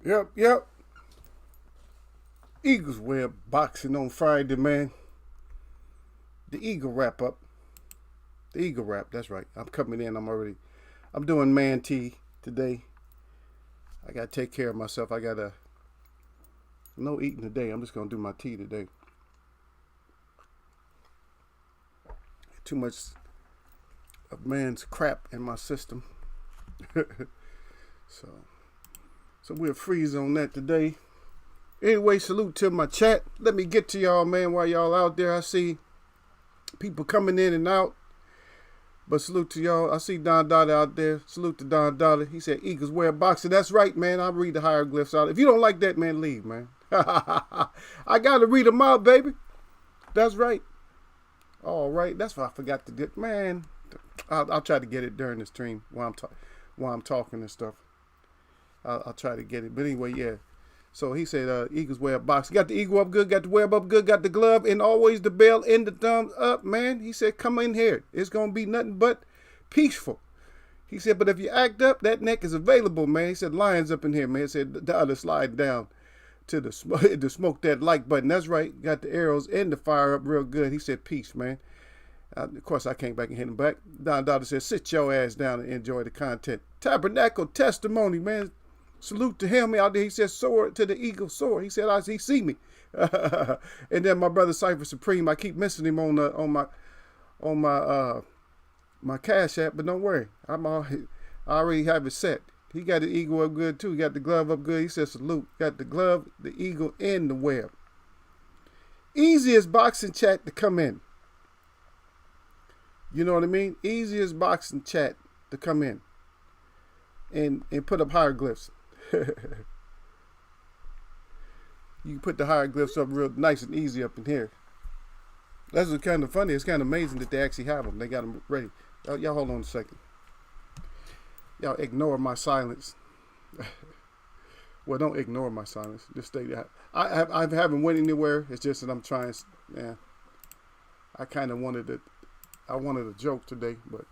Yep. Eagles wear boxing on Friday, man. The Eagle wrap up. The Eagle wrap, that's right. I'm coming in. I'm doing man tea today. I gotta take care of myself. I gotta, no eating today. I'm just gonna do my tea today. Too much of man's crap in my system. so, so we'll freeze on that today. Anyway, salute to my chat. Let me get to y'all, man, while y'all out there. I see people coming in and out. But salute to y'all. I see Don Dollar out there. Salute to Don Dollar. He said Eagles wear boxing. That's right, man. I'll read the hieroglyphs out. If you don't like that, man, leave, man. I got to read them out, baby. That's right. All right. That's what I forgot to get. Man, I'll try to get it during the stream while I'm talking and stuff. I'll try to get it. But anyway, yeah. So he said, Eagles wear boxing. Got the eagle up good, got the web up good, got the glove, and always the bell and the thumbs up, man. He said, come in here. It's going to be nothing but peaceful. He said, but if you act up, that neck is available, man. He said, lions up in here, man. He said, the other slide down to smoke that like button. That's right. Got the arrows and the fire up real good. He said, peace, man. Of course, I came back and hit him back. Don Dada said, sit your ass down and enjoy the content. Tabernacle testimony, man. Salute to him out there. He said, soar to the eagle, soar. He said, he see me. And then my brother Cypher Supreme, I keep missing him on my Cash App, but don't worry, I already have it set. He got the eagle up good too. He got the glove up good. He said, salute. Got the glove, the eagle, and the web. Easiest boxing chat to come in. You know what I mean? Easiest boxing chat to come in and put up hieroglyphs. You can put the hieroglyphs up real nice and easy up in here. That's what's kind of funny. It's kind of amazing that they actually have them. They got them ready. Y'all hold on a second. Y'all ignore my silence. Well, don't ignore my silence. Just stay there. I haven't went anywhere. It's just that I'm trying. Yeah, I kind of wanted it. I wanted a joke today, but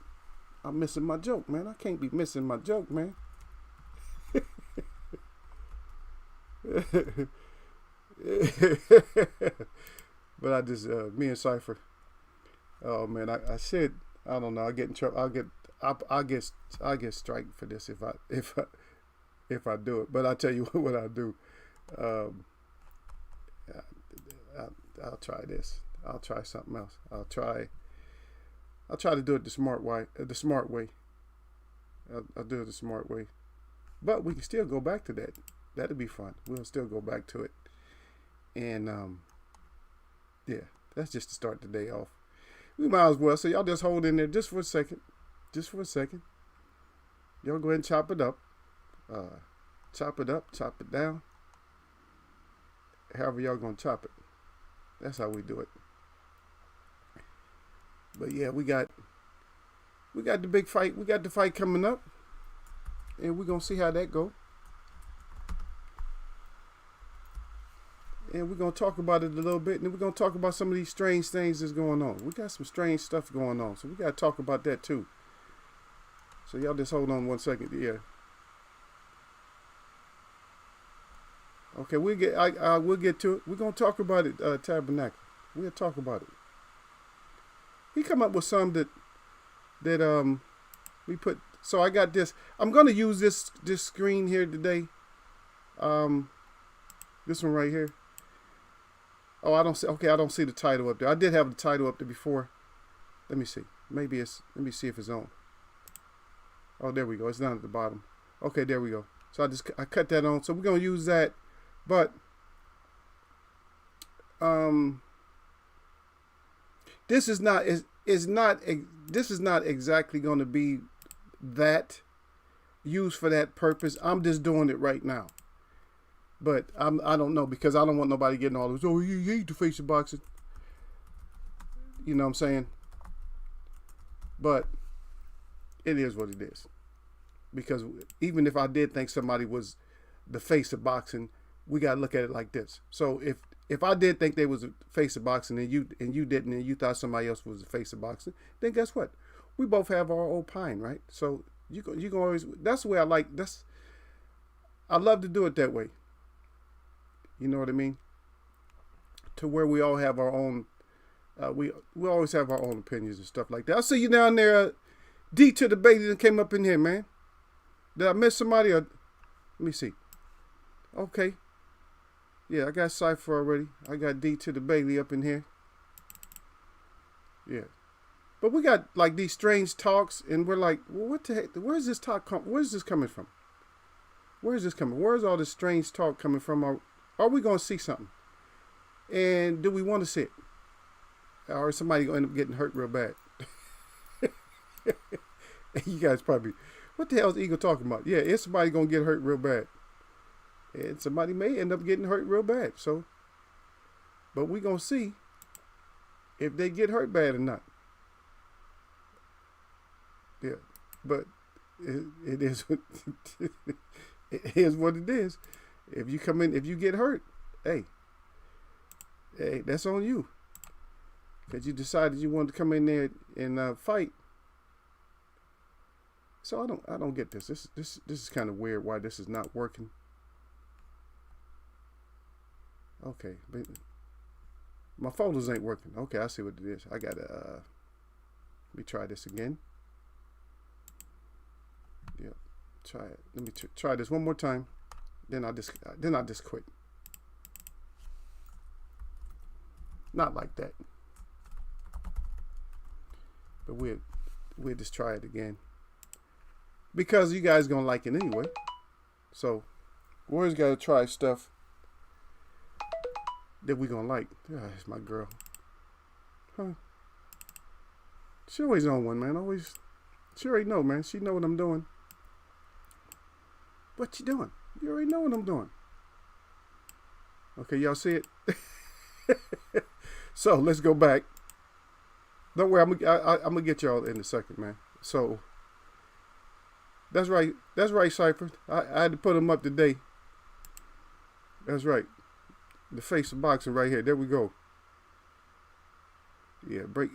I'm missing my joke, man. I can't be missing my joke, man. But I just me and Cypher. Oh man, I said I don't know. I get in trouble. I'll get strike for this if I do it. But I tell you what I do. I'll try this. I'll try something else. I'll try to do it the smart way. I'll do it the smart way. But we can still go back to that. That'll be fun. We'll still go back to it. And yeah, that's just to start the day off. We might as well. So y'all just hold in there just for a second. Just for a second. Y'all go ahead and chop it up. Chop it up, chop it down. However y'all gonna chop it. That's how we do it. But yeah, we got the big fight. We got the fight coming up. And we're gonna see how that go. And we're going to talk about it a little bit. And then we're going to talk about some of these strange things that's going on. We got some strange stuff going on. So we got to talk about that too. So y'all just hold on 1 second. Yeah. Okay, we'll get to it. We're going to talk about it, Tabernacle. We'll talk about it. He come up with some that we put. So I got this. I'm going to use this screen here today. This one right here. Oh, I don't see. Okay, I don't see the title up there. I did have the title up there before. Let me see. Let me see if it's on. Oh, there we go. It's down at the bottom. Okay, there we go. So I cut that on. So we're gonna use that, but this is not exactly going to be that used for that purpose. I'm just doing it right now. But I don't know, because I don't want nobody getting all this, oh, you hate the face of boxing. You know what I'm saying? But it is what it is. Because even if I did think somebody was the face of boxing, we got to look at it like this. So if I did think they was the face of boxing and you didn't, and you thought somebody else was the face of boxing, then guess what? We both have our old pine, right? So you can always, that's the way I like, I love to do it that way. You know what I mean? To where we all have our own. We always have our own opinions and stuff like that. I see you down there. D to the baby that came up in here, man. Did I miss somebody? Or, let me see. Okay. Yeah, I got Cypher already. I got D to the Bailey up in here. Yeah. But we got like these strange talks, and we're like, well, what the heck? Where's this talk where's this coming from? Where's this coming? Where's all this strange talk coming from? Are we going to see something? And do we want to see it? Or is somebody going to end up getting hurt real bad? You guys probably, what the hell is Eagle talking about? Yeah, it's somebody going to get hurt real bad. And somebody may end up getting hurt real bad. So, but we going to see if they get hurt bad or not. Yeah, but it is it is what it is. If you come in, if you get hurt, hey, that's on you. Because you decided you wanted to come in there and fight. So I don't get this. This is kind of weird. Why this is not working? Okay, but my folders ain't working. Okay, I see what it is. I gotta let me try this again. Yeah, try it. Let me try this one more time. Then I just quit. Not like that. But we'll just try it again. Because you guys gonna like it anyway. So we always gotta try stuff that we gonna like. Ah, it's my girl. Huh. She always on one, man. Always. She already know, man. She know what I'm doing. What you doing? You already know what I'm doing. Okay, y'all see it? So let's go back. Don't worry, I'm gonna get y'all in a second, man. So that's right, Cypher. I had to put them up today. That's right. The face of boxing right here. There we go. Yeah, break.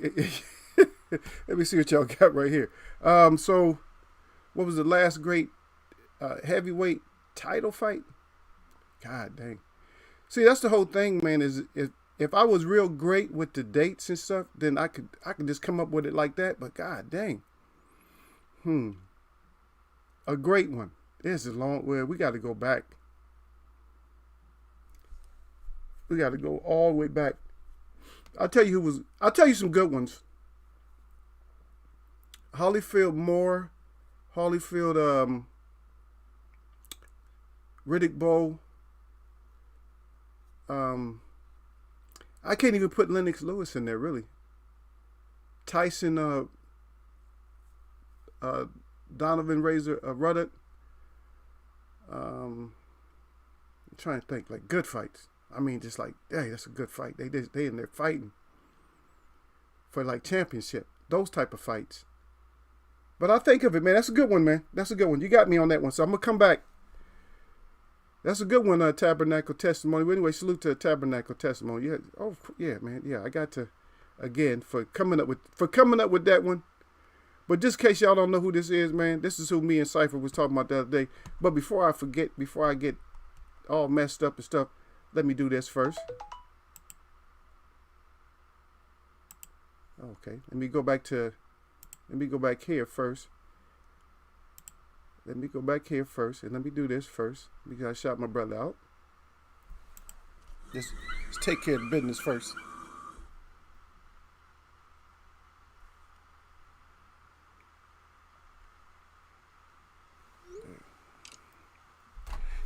Let me see what y'all got right here. So what was the last great heavyweight title fight? God dang. See, that's the whole thing, man, is if I was real great with the dates and stuff, then I could just come up with it like that. But God dang. A great one. This is long. Well, we got to go back. We got to go all the way back. I'll tell you some good ones. Holyfield, Riddick Bowe. I can't even put Lennox Lewis in there, really. Tyson, Donovan Razor, Ruddock. I'm trying to think, like, good fights. I mean, just like, hey, that's a good fight. They in there fighting for like championship, those type of fights. But I think of it, man. That's a good one, man. That's a good one. You got me on that one, so I'm gonna come back. That's a good one, Tabernacle Testimony. But anyway, salute to Tabernacle Testimony. Yeah, oh yeah, man. Yeah, I got to again for coming up with that one. But just in case y'all don't know who this is, man, this is who me and Cypher was talking about the other day. But before I forget, before I get all messed up and stuff, let me do this first. Okay, let me go back here first. Let me go back here first, and let me do this first because I shot my brother out. Let's take care of the business first.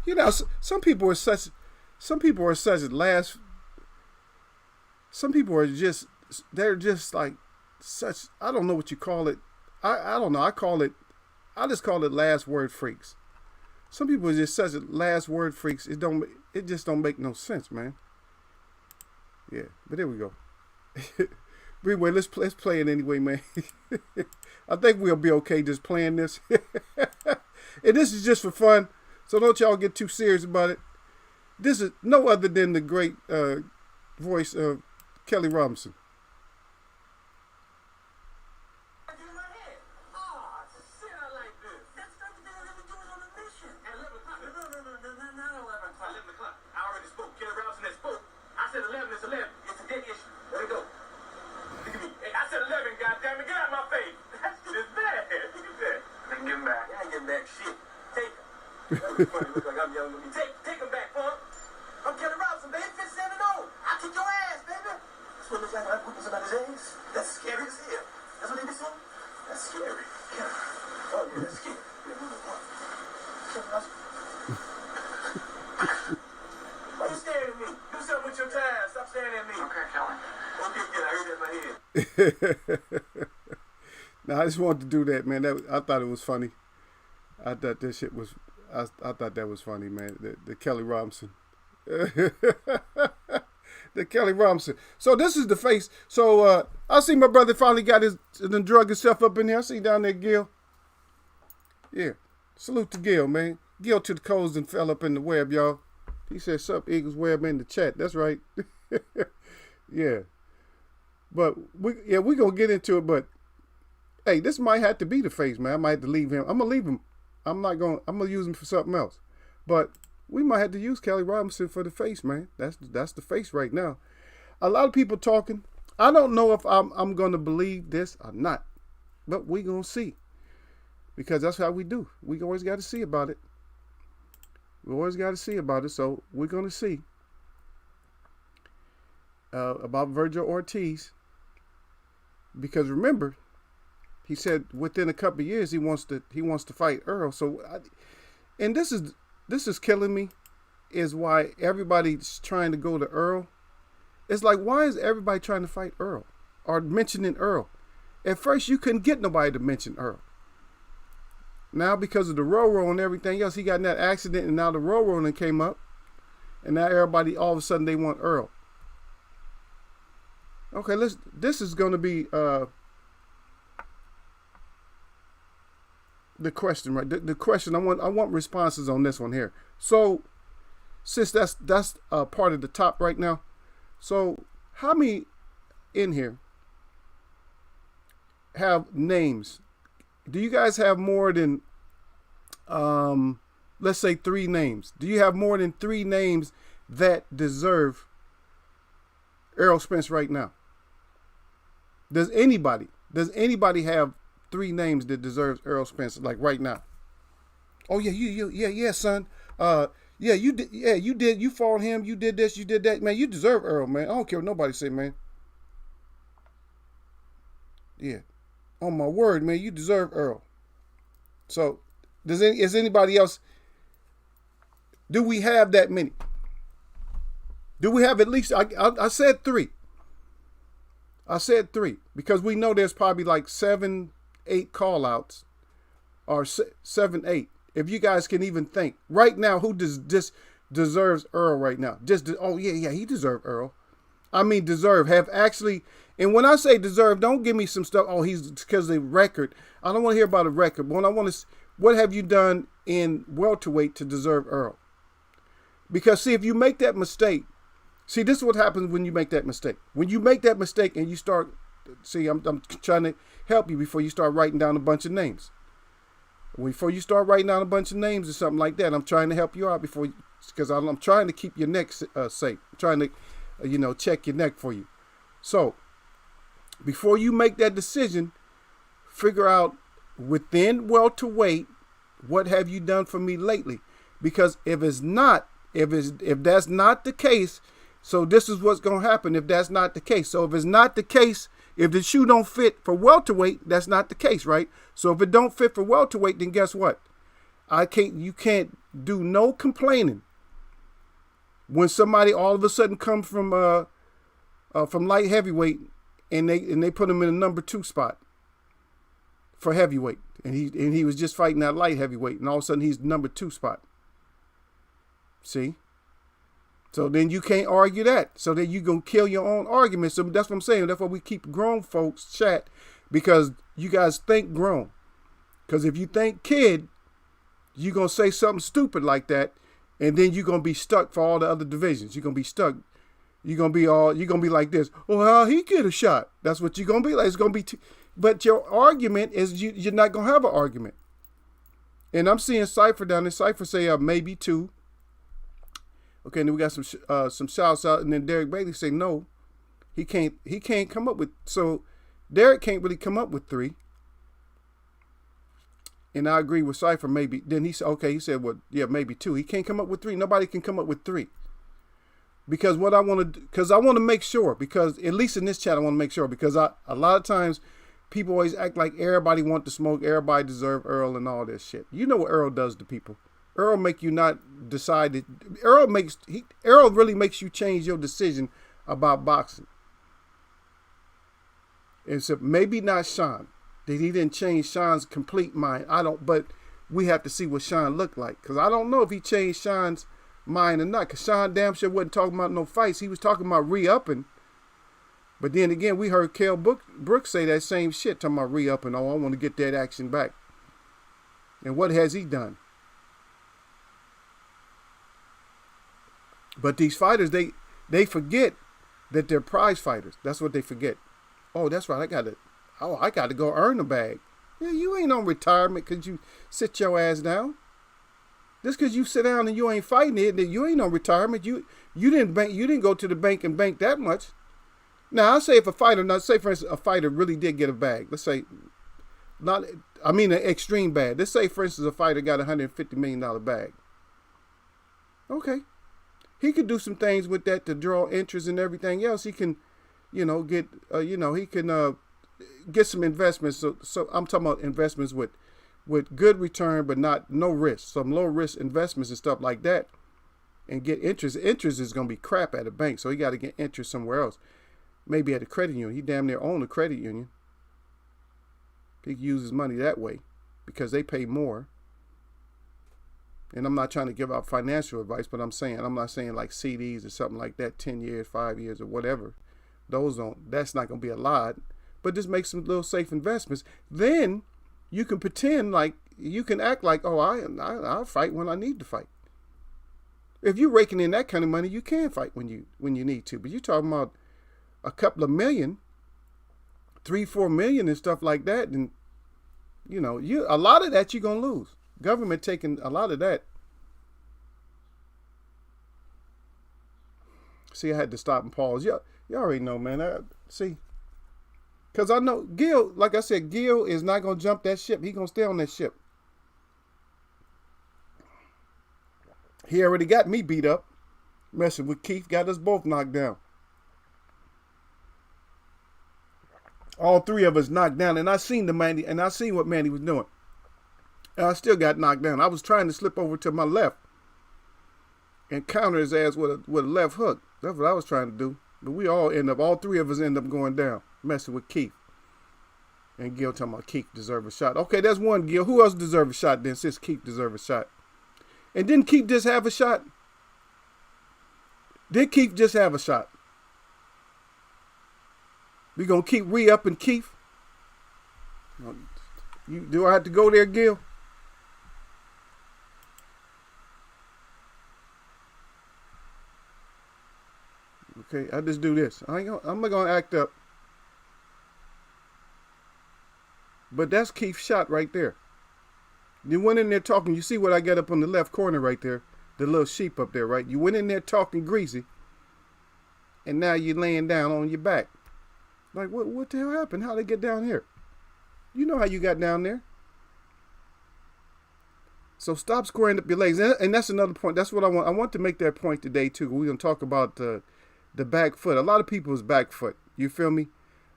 You know, some people are just, they're just like such, I don't know what you call it. I don't know. I just call it last word freaks. Some people are just such last word freaks. It just don't make no sense, man. Yeah, but there we go. But anyway, let's play it anyway, man. I think we'll be okay just playing this. And this is just for fun. So don't y'all get too serious about it. This is no other than the great voice of Kelly Robinson. shit. Take him. Look like I'm young with me. Take him back, punk. I'm Kelly Robinson, baby. 57 and 0. I'll kick your ass, baby. That's what it looks like when I put somebody's ass. That's scary as hell. That's what they be saying? That's scary. Yeah. Oh, yeah, that's scary. Why you staring at me? Do something with your time. Stop staring at me. Okay, Kelly. Okay, I heard that in my head. Now, I just wanted to do that, man. I thought it was funny. I thought this shit was... I thought that was funny, man. The Kelly Robinson. The Kelly Robinson. So this is the face. So I see my brother finally got and drug himself up in there. I see down there, Gil. Yeah. Salute to Gil, man. Gil to the codes and fell up in the web, y'all. He said, sup, Eagles Web in the chat. That's right. Yeah. But we gonna get into it, but hey, this might have to be the face, man. I might have to leave him. I'm gonna leave him. I'm gonna use him for something else. But we might have to use Kelly Robinson for the face, man. That's the face right now. A lot of people talking. I don't know if I'm gonna believe this or not, but we gonna see. Because that's how we do. We always got to see about it. We always got to see about it. So we're gonna see about Virgil Ortiz. Because remember, he said within a couple of years he wants to fight Earl. So, and this is killing me, is why everybody's trying to go to Earl. It's like, why is everybody trying to fight Earl or mentioning Earl? At first, you couldn't get nobody to mention Earl. Now, because of the railroad and everything else, he got in that accident, and now the railroad came up, and now everybody all of a sudden they want Earl. Okay, this is going to be the question, right? The question, I want responses on this one here. So, since that's part of the top right now, so how many in here have names? Do you guys have more than, let's say 3 names? Do you have more than 3 names that deserve Errol Spence right now? Does anybody have 3 names that deserves Errol Spence like right now? Oh yeah, son. You did. You fought him. You did this. You did that. Man, you deserve Earl, man. I don't care what nobody say, man. Yeah. On my word, man, you deserve Earl. So, is anybody else? Do we have that many? Do we have at least? I said 3. I said 3 because we know there's probably like 7, 8 call outs, or 7, 8. If you guys can even think right now, who deserves Earl right now? Oh yeah, he deserves Earl. I mean, deserve, have actually. And when I say deserve, don't give me some stuff. Oh, he's because the record. I don't want to hear about a record. But what have you done in welterweight to deserve Earl? Because see, if you make that mistake, see, this is what happens when you make that mistake. When you make that mistake and you start, see, I'm trying to help you before you start writing down a bunch of names. Before you start writing down a bunch of names or something like that, I'm trying to help you out because I'm trying to keep your neck safe. I'm trying to, check your neck for you. So, before you make that decision, figure out within welterweight, what have you done for me lately? Because if that's not the case, so this is what's going to happen if that's not the case. So if it's not the case, if the shoe don't fit for welterweight, that's not the case, right? So if it don't fit for welterweight, then guess what? You can't do no complaining when somebody all of a sudden comes from light heavyweight and they put him in a number 2 spot for heavyweight, and he was just fighting that light heavyweight, and all of a sudden he's number 2 spot. See? So then you can't argue that. So then you're going to kill your own argument. So that's what I'm saying. That's why we keep grown folks chat, because you guys think grown. Because if you think kid, you're going to say something stupid like that, and then you're going to be stuck for all the other divisions. You're going to be stuck. You're going to be like this. Oh, how he get a shot? That's what you're going to be like. It's going to be, but your argument is you're not going to have an argument. And I'm seeing Cypher down there. Cypher say maybe 2. Okay, and then we got some shouts out, and then Derek Bailey say no, he can't come up with. So Derek can't really come up with 3. And I agree with Cypher, maybe. Then he said, okay, he said, well, yeah, maybe 2. He can't come up with 3. Nobody can come up with 3. Because what I want to do, because I want to make sure, because at least in this chat, I want to make sure, because a lot of times people always act like everybody want to smoke, everybody deserve Earl and all this shit. You know what Earl does to people. Earl make you not decide that, Earl really makes you change your decision about boxing. And so maybe not Sean, that he didn't change Sean's complete mind. But we have to see what Sean looked like. Because I don't know if he changed Sean's mind or not. Because Sean damn sure wasn't talking about no fights. He was talking about re-upping. But then again, we heard Kell Brooks say that same shit, talking about re-upping. Oh, I want to get that action back. And what has he done? But these fighters, they forget that they're prize fighters. That's what they forget. Oh, that's right. I got to go earn a bag. Yeah, you ain't on retirement because you sit your ass down. Just because you sit down and you ain't fighting it, that you ain't on retirement. You didn't go to the bank and bank that much. Now, I say if a fighter, say for instance, a fighter really did get a bag. Let's say, an extreme bag. Let's say for instance, a fighter got $150 million bag. Okay. He could do some things with that to draw interest and everything else. He can, get some investments. So I'm talking about investments with good return, but no risk. Some low risk investments and stuff like that, and get interest. Interest is going to be crap at a bank, so he got to get interest somewhere else. Maybe at a credit union. He damn near own a credit union. He can use his money that way because they pay more. And I'm not trying to give out financial advice, but I'm not saying like CDs or something like that, 10 years, 5 years or whatever. That's not going to be a lot, but just make some little safe investments. Then you can pretend like, you can act like, oh, I'll fight when I need to fight. If you're raking in that kind of money, you can fight when you need to, but you're talking about a couple of million, 3-4 million and stuff like that. And a lot of that you're going to lose. Government taking a lot of that. See, I had to stop and pause. You already know, man. See, because I know Gil, like I said, Gil is not going to jump that ship. He's going to stay on that ship. He already got me beat up. Messing with Keith, got us both knocked down. All 3 of us knocked down. And I seen what Manny was doing. And I still got knocked down. I was trying to slip over to my left and counter his ass with a left hook. That's what I was trying to do. But all 3 of us end up going down, messing with Keith. And Gil talking about Keith deserve a shot. Okay, that's one, Gil. Who else deserve a shot then, since Keith deserve a shot? And didn't Keith just have a shot? Did Keith just have a shot? We gonna keep re-upping Keith? Do I have to go there, Gil? Okay, I just do this. I'm not gonna act up. But that's Keith's shot right there. You went in there talking. You see what I got up on the left corner right there? The little sheep up there, right? You went in there talking greasy. And now you're laying down on your back. Like, what the hell happened? How'd they get down here? You know how you got down there. So stop squaring up your legs. And that's another point. That's what I want. I want to make that point today, too. We're going to talk about the back foot. A lot of people's back foot. You feel me?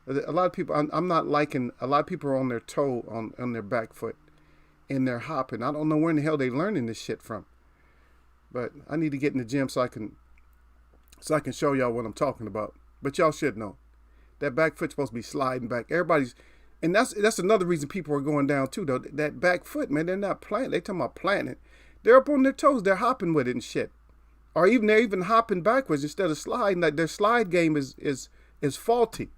A lot of people, I'm not liking, a lot of people are on their toe, on their back foot. And they're hopping. I don't know where in the hell they learning this shit from. But I need to get in the gym so I can show y'all what I'm talking about. But y'all should know. That back foot's supposed to be sliding back. And that's another reason people are going down too, though. That back foot, man, they're not planting. They talking about planting. They're up on their toes. They're hopping with it and shit. Or they're even hopping backwards instead of sliding. Like their slide game is faulty.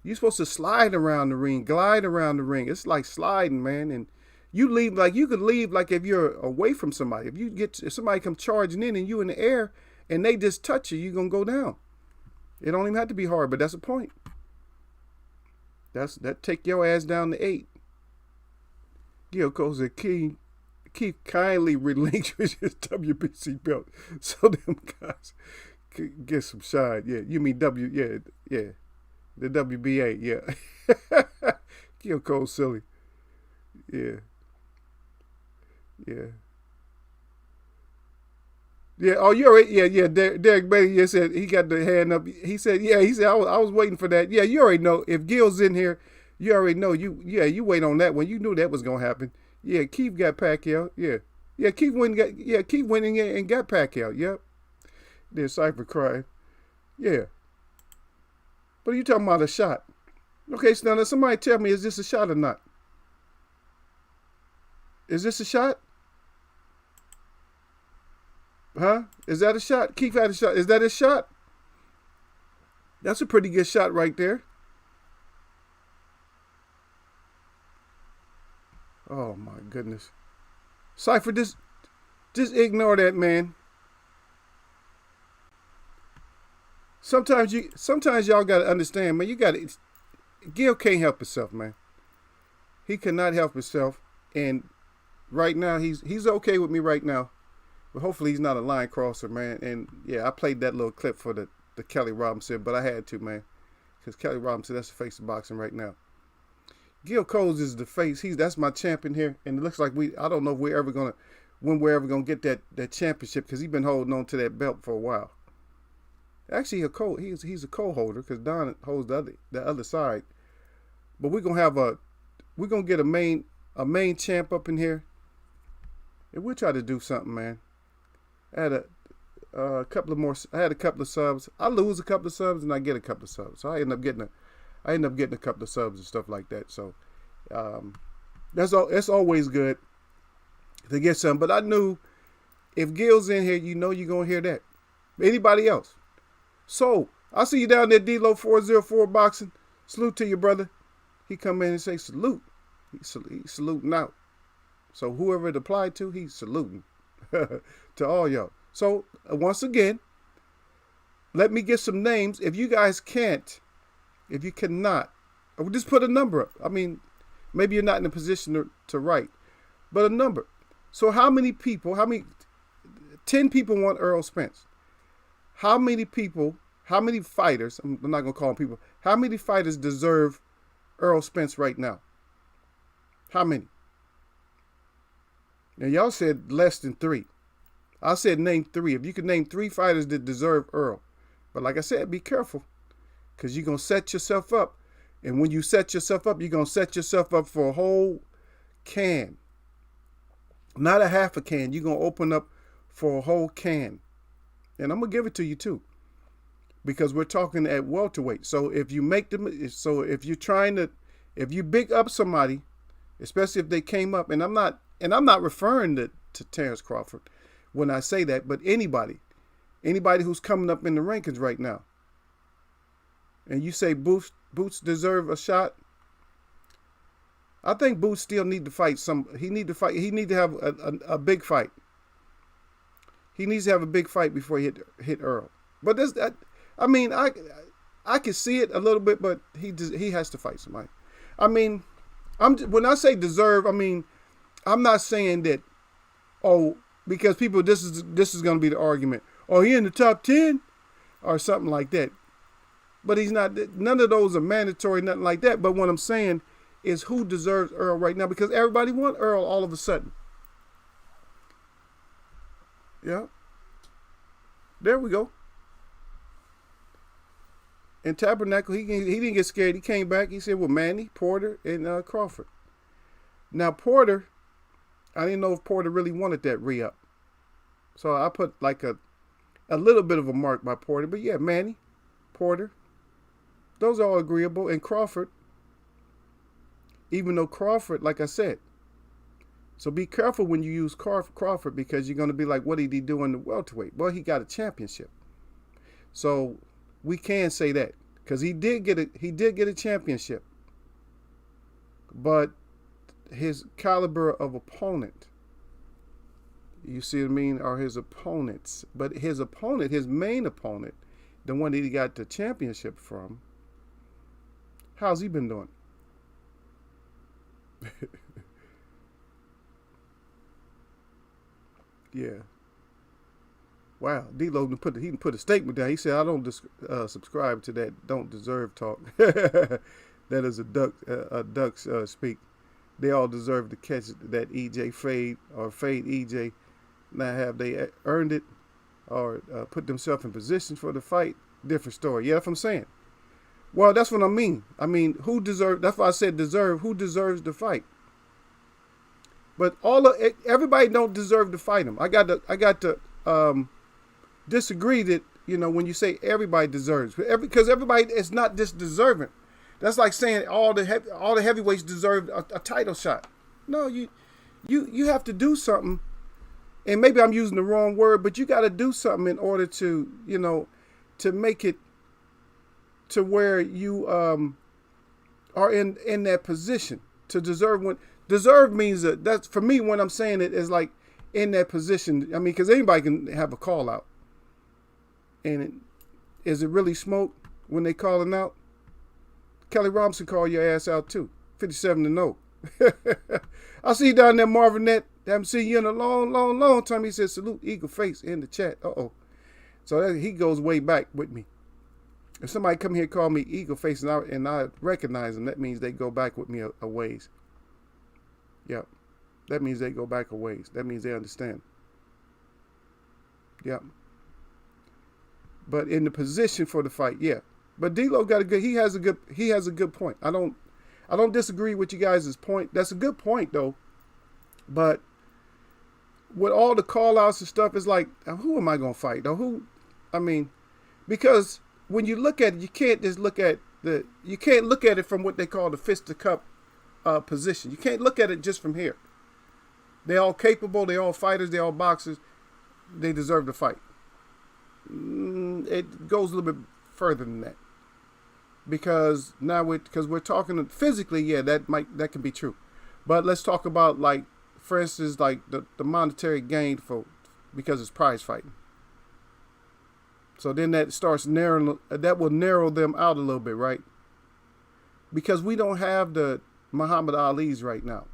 You're supposed to slide around the ring, glide around the ring. It's like sliding, man. And you could leave like if you're away from somebody. If somebody come charging in and you in the air and they just touch you, you're gonna go down. It don't even have to be hard, but that's the point. That take your ass down to 8. Gil goes to Keith kindly relinquish his WBC belt so them guys could get some shine. Yeah, you mean the WBA, yeah. Gil Cole silly. Yeah. Yeah. Yeah. Oh, you already. Yeah. Yeah. Derek Bailey just said he got the hand up. He said, yeah. He said I was waiting for that. Yeah. You already know if Gil's in here. You already know you. Yeah. You wait on that one. You knew that was gonna happen. Yeah. Keith got Pacquiao. Yeah. Yeah. Keith winning. Yeah. Keith winning and got Pacquiao. Yep. There's Cypher crying. Yeah. But you talking about a shot? Okay. So now somebody tell me, is this a shot or not? Is this a shot? Huh? Is that a shot? Keith had a shot. Is that a shot? That's a pretty good shot right there. Oh my goodness. Cypher, just ignore that, man. Sometimes y'all gotta understand, man. Gil can't help himself, man. He cannot help himself. And right now he's okay with me right now. But hopefully he's not a line crosser, man. And yeah, I played that little clip for the Kelly Robinson, but I had to, man. Because Kelly Robinson, that's the face of boxing right now. Gil Coles is the face. That's my champion here. And it looks like I don't know if we're ever gonna get that championship, because he's been holding on to that belt for a while. Actually, he's a co-holder, because Don holds the other side. But we're gonna get a main champ up in here. And we'll try to do something, man. I had a couple of subs. I lose a couple of subs and I get a couple of subs. So I end up getting a couple of subs and stuff like that. So that's always good to get some. But I knew if Gil's in here, you're gonna hear that. Anybody else? So I see you down there, Dlo404 boxing. Salute to you, brother. He come in and say salute. He's saluting out. So whoever it applied to, he's saluting to all y'all. So once again, let me get some names. If you guys can't, if you cannot, or just put a number up. I mean, maybe you're not in a position to write, but a number. So how many 10 people want Earl Spence. How many fighters, I'm not going to call them people, how many fighters deserve Earl Spence right now? How many? Now, y'all said less than 3. I said name 3. If you could name 3 fighters that deserve Earl. But like I said, be careful, because you're going to set yourself up. And when you set yourself up, you're going to set yourself up for a whole can. Not a half a can. You're going to open up for a whole can. And I'm going to give it to you too, because we're talking at welterweight. So if you if you big up somebody, especially if they came up, and I'm not referring to Terrence Crawford when I say that, but anybody who's coming up in the rankings right now, and you say Boots deserve a shot, I think Boots still need to fight he need to have a big fight. He needs to have a big fight before he hit Earl. But I can see it a little bit, but he has to fight somebody. I mean, when I say deserve, I mean, I'm not saying that, because people, this is going to be the argument. He in the top 10 or something like that. But he's not. None of those are mandatory, nothing like that. But what I'm saying is who deserves Earl right now, because everybody wants Earl all of a sudden. Yeah. There we go. And Tabernacle, he didn't get scared. He came back. He said, well, Manny, Porter, and Crawford. Now, Porter, I didn't know if Porter really wanted that re-up. So I put like a little bit of a mark by Porter. But yeah, Manny, Porter, those are all agreeable. And Crawford, even though Crawford, like I said, so be careful when you use Crawford, because you're going to be like, what did he do in the welterweight? Well, he got a championship. So we can say that, because he did get a championship. But his caliber of opponent, you see what I mean, are his opponents. But his opponent, his main opponent, the one that he got the championship from, how's he been doing? Yeah. Wow. Dlogan put a statement down. He said, I don't subscribe to that don't deserve talk. That is a duck speak. they all deserve to catch that EJ fade or fade EJ. Now, have they earned it or put themselves in position for the fight? Different story. Yeah, that's what I'm saying. Well, that's what I mean. I mean, who deserves? That's why I said deserve. Who deserves the fight? But everybody don't deserve to fight him. I got to disagree that, you know, when you say everybody deserves, because everybody is not just deserving. That's like saying all the heavyweights deserve a title shot. No, you have to do something. And maybe I'm using the wrong word, but you got to do something in order to, you know, to make it to where you are in that position to deserve. When deserve means that's for me, when I'm saying it, is like in that position. I mean, because anybody can have a call out. And is it really smoke when they calling out? Kelly Robinson called your ass out too, 57-0. I see you down there, Marvinette. Haven't seen you in a long time. He said, salute Eagle Face in the chat. So he goes way back with me. If somebody come here and call me Eagle Face and I recognize them, that means they go back with me a ways. Yep. That means they go back a ways. That means they understand. Yep. But in the position for the fight, yeah. But D'Lo he has a good point. I don't disagree with you guys' point. That's a good point though. But with all the call outs and stuff, it's like, who am I gonna fight though? Because when you look at it, you can't just look at it from what they call the fist to cup position. You can't look at it just from here. They're all capable, they're all fighters, they're all boxers, they deserve to fight. It goes a little bit further than that. Because now we're talking physically, yeah, that can be true. But let's talk about, like, for instance, like the monetary gain because it's prize fighting. So then that will narrow them out a little bit, right? Because we don't have the Muhammad Ali's right now.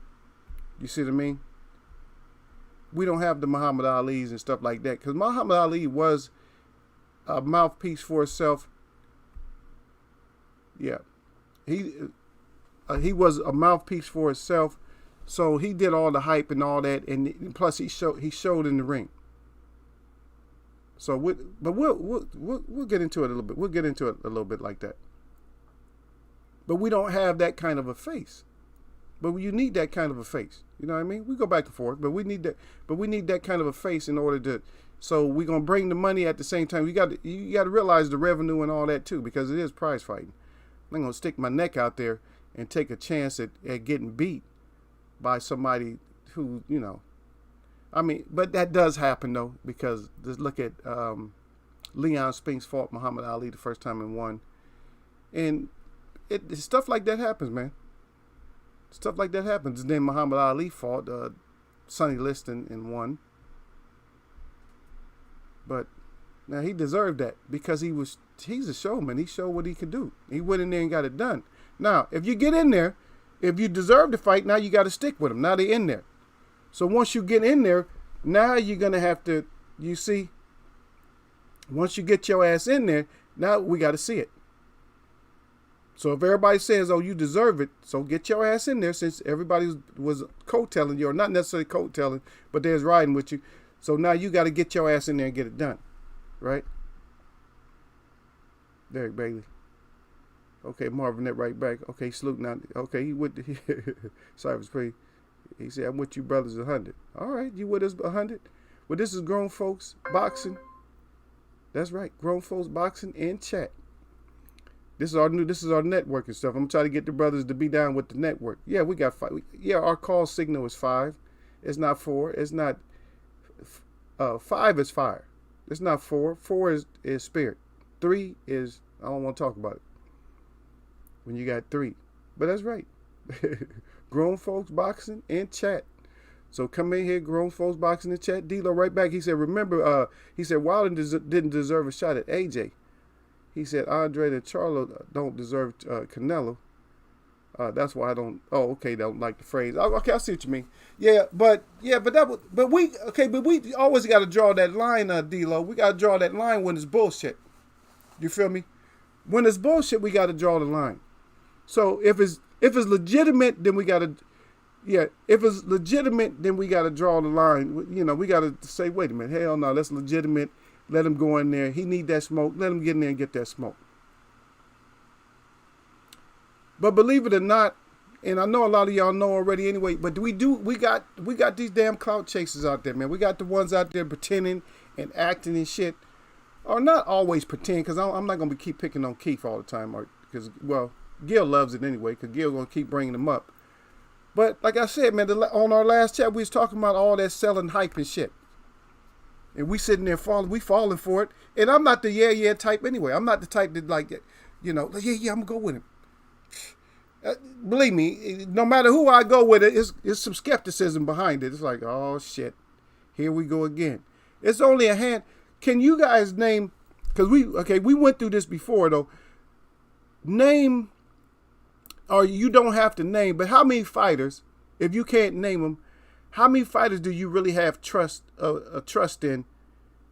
You see what I mean? We don't have the Muhammad Ali's and stuff like that. Because Muhammad Ali was a mouthpiece for himself. Yeah. He was a mouthpiece for himself. So he did all the hype and all that, and plus he showed in the ring. So we'll get into it a little bit. We'll get into it a little bit like that. But we don't have that kind of a face. But you need that kind of a face. You know what I mean? We go back and forth, but we need that. But we need that kind of a face in order to. So we're gonna bring the money at the same time. You got to realize the revenue and all that too, because it is prize fighting. I'm not gonna stick my neck out there and take a chance at getting beat by somebody who, you know. I mean, but that does happen though, because just look at Leon Spinks fought Muhammad Ali the first time and won, and stuff like that happens, man. Stuff like that happens. And then Muhammad Ali fought Sonny Liston and won. But now he deserved that because he's a showman. He showed what he could do. He went in there and got it done. Now, if you get in there, if you deserve to fight, now you got to stick with them. Now they're in there. So once you get in there, now you're going to have to, you see, once you get your ass in there, now we got to see it. So if everybody says, oh, you deserve it, so get your ass in there, since everybody was coattailing you, or not necessarily coattailing, but they're riding with you. So now you got to get your ass in there and get it done. Right? Derek Bailey. Okay, Marvin, that right back. Okay, salute now. Okay, he with the Cypher's pretty. He said, I'm with you brothers 100. All right, you with us 100? Well, this is Grown Folks Boxing. That's right, Grown Folks Boxing and Chat. This is our network and stuff. I'm trying to get the brothers to be down with the network. Yeah, we got 5. Yeah, our call signal is 5. It's not 4. It's not 5 is fire. It's not 4. 4 is spirit. 3 is, I don't want to talk about it. When you got 3. But that's right. Grown Folks Boxing and Chat. So come in here, Grown Folks Boxing and Chat. D'Lo right back. He said, remember, he said, Wilder didn't deserve a shot at AJ. He said, Andre and Charlo don't deserve Canelo. That's why I don't. Oh, okay, don't like the phrase. Okay, I see what you mean. But we always got to draw that line, D'Lo. We got to draw that line when it's bullshit. You feel me? When it's bullshit, we got to draw the line. So if it's legitimate, then we got to. Yeah, if it's legitimate, then we got to draw the line. You know, we got to say, wait a minute, hell no, that's legitimate. Let him go in there. He need that smoke. Let him get in there and get that smoke. But believe it or not, and I know a lot of y'all know already anyway, but we got these damn clout chasers out there, man. We got the ones out there pretending and acting and shit. Or not always pretend, because I'm not going to keep picking on Keith all the time. Because, well, Gil loves it anyway, because Gil going to keep bringing them up. But like I said, man, on our last chat, we was talking about all that selling hype and shit. And we sitting there falling for it. And I'm not the yeah type anyway. I'm not the type that like, you know, yeah, I'm going to go with him. Believe me, no matter who I go with, it's some skepticism behind it. It's like, oh shit, here we go again. It's only a hand. Can you guys name, because we went through this before though. Name, or you don't have to name, but how many fighters, if you can't name them, how many fighters do you really have trust in?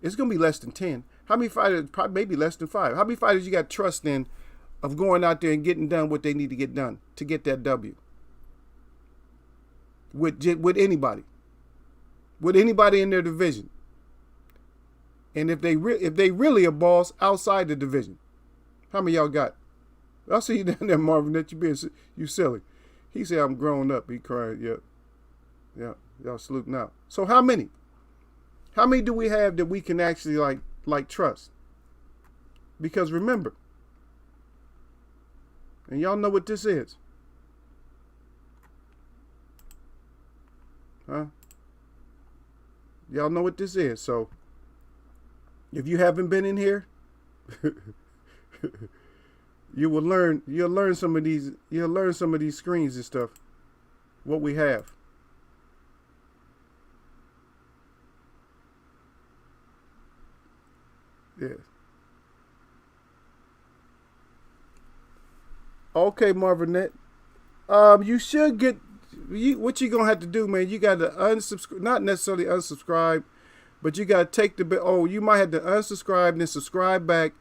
It's going to be less than 10. How many fighters, probably maybe less than 5. How many fighters you got trust in of going out there and getting done what they need to get done to get that W? With anybody. With anybody in their division. And if they really a boss outside the division. How many y'all got? I'll see you down there, Marvin, that you silly. He said, I'm grown up. He cried, yeah. Y'all saluting out. So how many? How many do we have that we can actually like trust? Because remember, and y'all know what this is. Huh? Y'all know what this is. So if you haven't been in here, you'll learn some of these screens and stuff. What we have. Yeah. Okay, Marvinette. You should get what you gonna have to do, man. You got to unsubscribe, not necessarily unsubscribe, but you got to take the bit. Oh, you might have to unsubscribe and then subscribe back.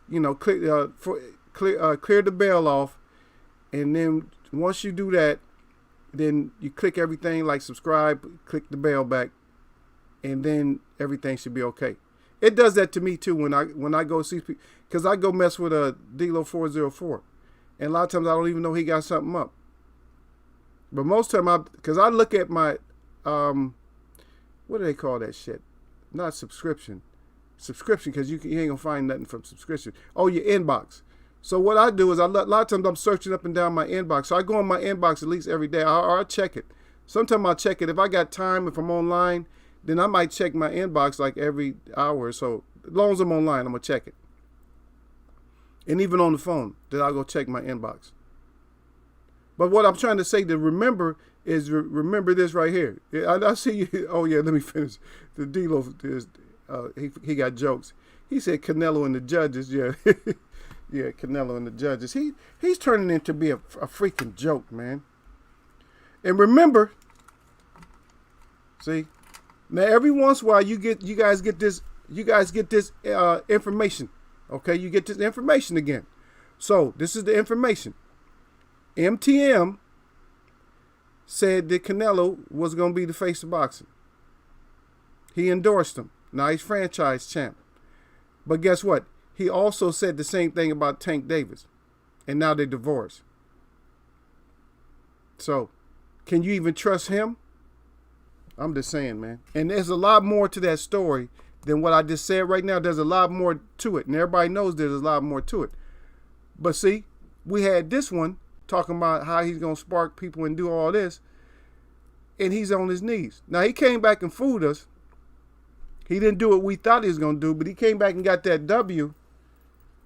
You know, clear the bell off, and then once you do that, then you click everything like subscribe, click the bell back, and then everything should be okay. It does that to me too when I go see people, because I go mess with a Dlo404, and a lot of times I don't even know he got something up. But most of the time, because I look at my what do they call that shit? Not subscription, because you ain't gonna find nothing from subscription. Oh, your inbox. So what I do is a lot of times I'm searching up and down my inbox. So I go on my inbox at least every day. I'll check it. Sometimes I'll check it if I got time. If I'm online, then I might check my inbox like every hour or so. As long as I'm online, I'm going to check it. And even on the phone, then I'll go check my inbox. But what I'm trying to say to remember is remember this right here. I see you. Oh, yeah, let me finish. The Dlo, he got jokes. He said Canelo and the judges. Yeah, yeah, Canelo and the judges. He's turning into be a freaking joke, man. And remember, see, now every once in a while you guys get this information. Okay, you get this information again. So this is the information. MTM said that Canelo was going to be the face of boxing. He endorsed him. Now he's franchise champ. But guess what? He also said the same thing about Tank Davis. And now they divorced. So, can you even trust him? I'm just saying, man. And there's a lot more to that story than what I just said right now. There's a lot more to it. And everybody knows there's a lot more to it. But see, we had this one talking about how he's going to spark people and do all this. And he's on his knees. Now, he came back and fooled us. He didn't do what we thought he was going to do, but he came back and got that W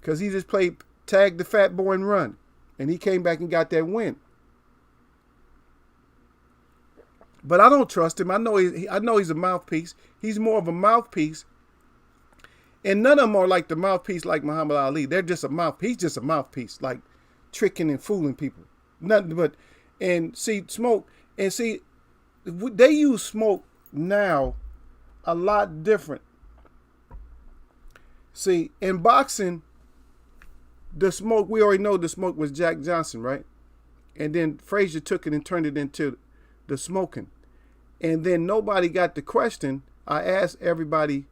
because he just played tag the fat boy and run. And he came back and got that win. But I don't trust him. I know he's a mouthpiece. He's more of a mouthpiece. And none of them are like the mouthpiece like Muhammad Ali. They're just a mouthpiece. He's just a mouthpiece, like tricking and fooling people. Nothing but, and see, Smoke, and see, they use Smoke now a lot different. See, in boxing, the Smoke, we already know the Smoke was Jack Johnson, right? And then Frazier took it and turned it into the smoking. And then nobody got the question. I asked everybody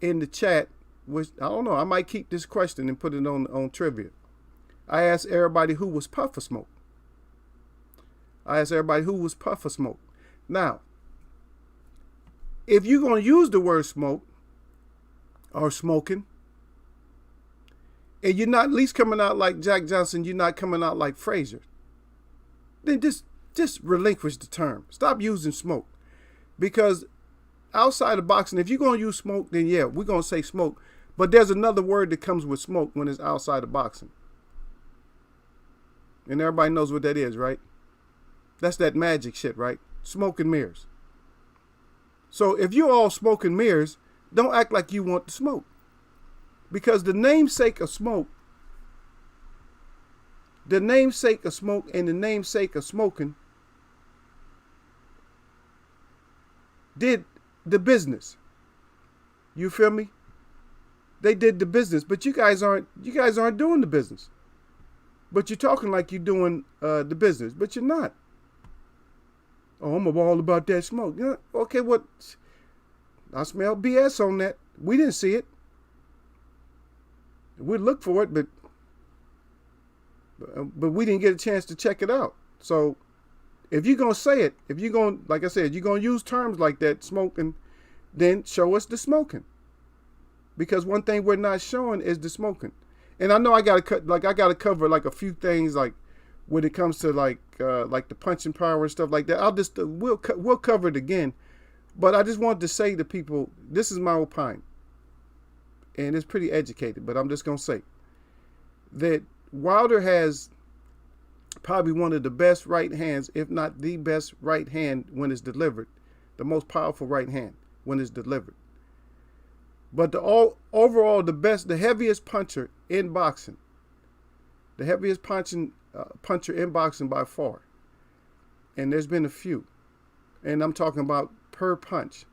in the chat, which I don't know, I might keep this question and put it on trivia. I asked everybody who was Puffer Smoke. Now, if you're going to use the word smoke or smoking, and you're not at least coming out like Jack Johnson, you're not coming out like Frazier, then just relinquish the term. Stop using smoke. Because outside of boxing, if you're going to use smoke, then yeah, we're going to say smoke. But there's another word that comes with smoke when it's outside of boxing. And everybody knows what that is, right? That's that magic shit, right? Smoke and mirrors. So if you're all smoke and mirrors, don't act like you want to smoke. Because the namesake of smoke and the namesake of smoking did the business. You feel me? They did the business, but you guys aren't doing the business. But you're talking like you're doing the business, but you're not. Oh, I'm all about that smoke. You know, okay, what? I smell BS on that. We didn't see it. We'd look for it, but we didn't get a chance to check it out. So if you're going to say it, if you're going, like I said, you're going to use terms like that, smoking, then show us the smoking. Because one thing we're not showing is the smoking. And I know I got to cover like a few things, like when it comes to like the punching power and stuff like that. We'll cover it again. But I just wanted to say to people, this is my opinion. And it's pretty educated, but I'm just going to say that Wilder has probably one of the best right hands, if not the best right hand when it's delivered, the most powerful right hand when it's delivered. But overall, the heaviest puncher in boxing, the heaviest puncher in boxing by far, and there's been a few, and I'm talking about per punch,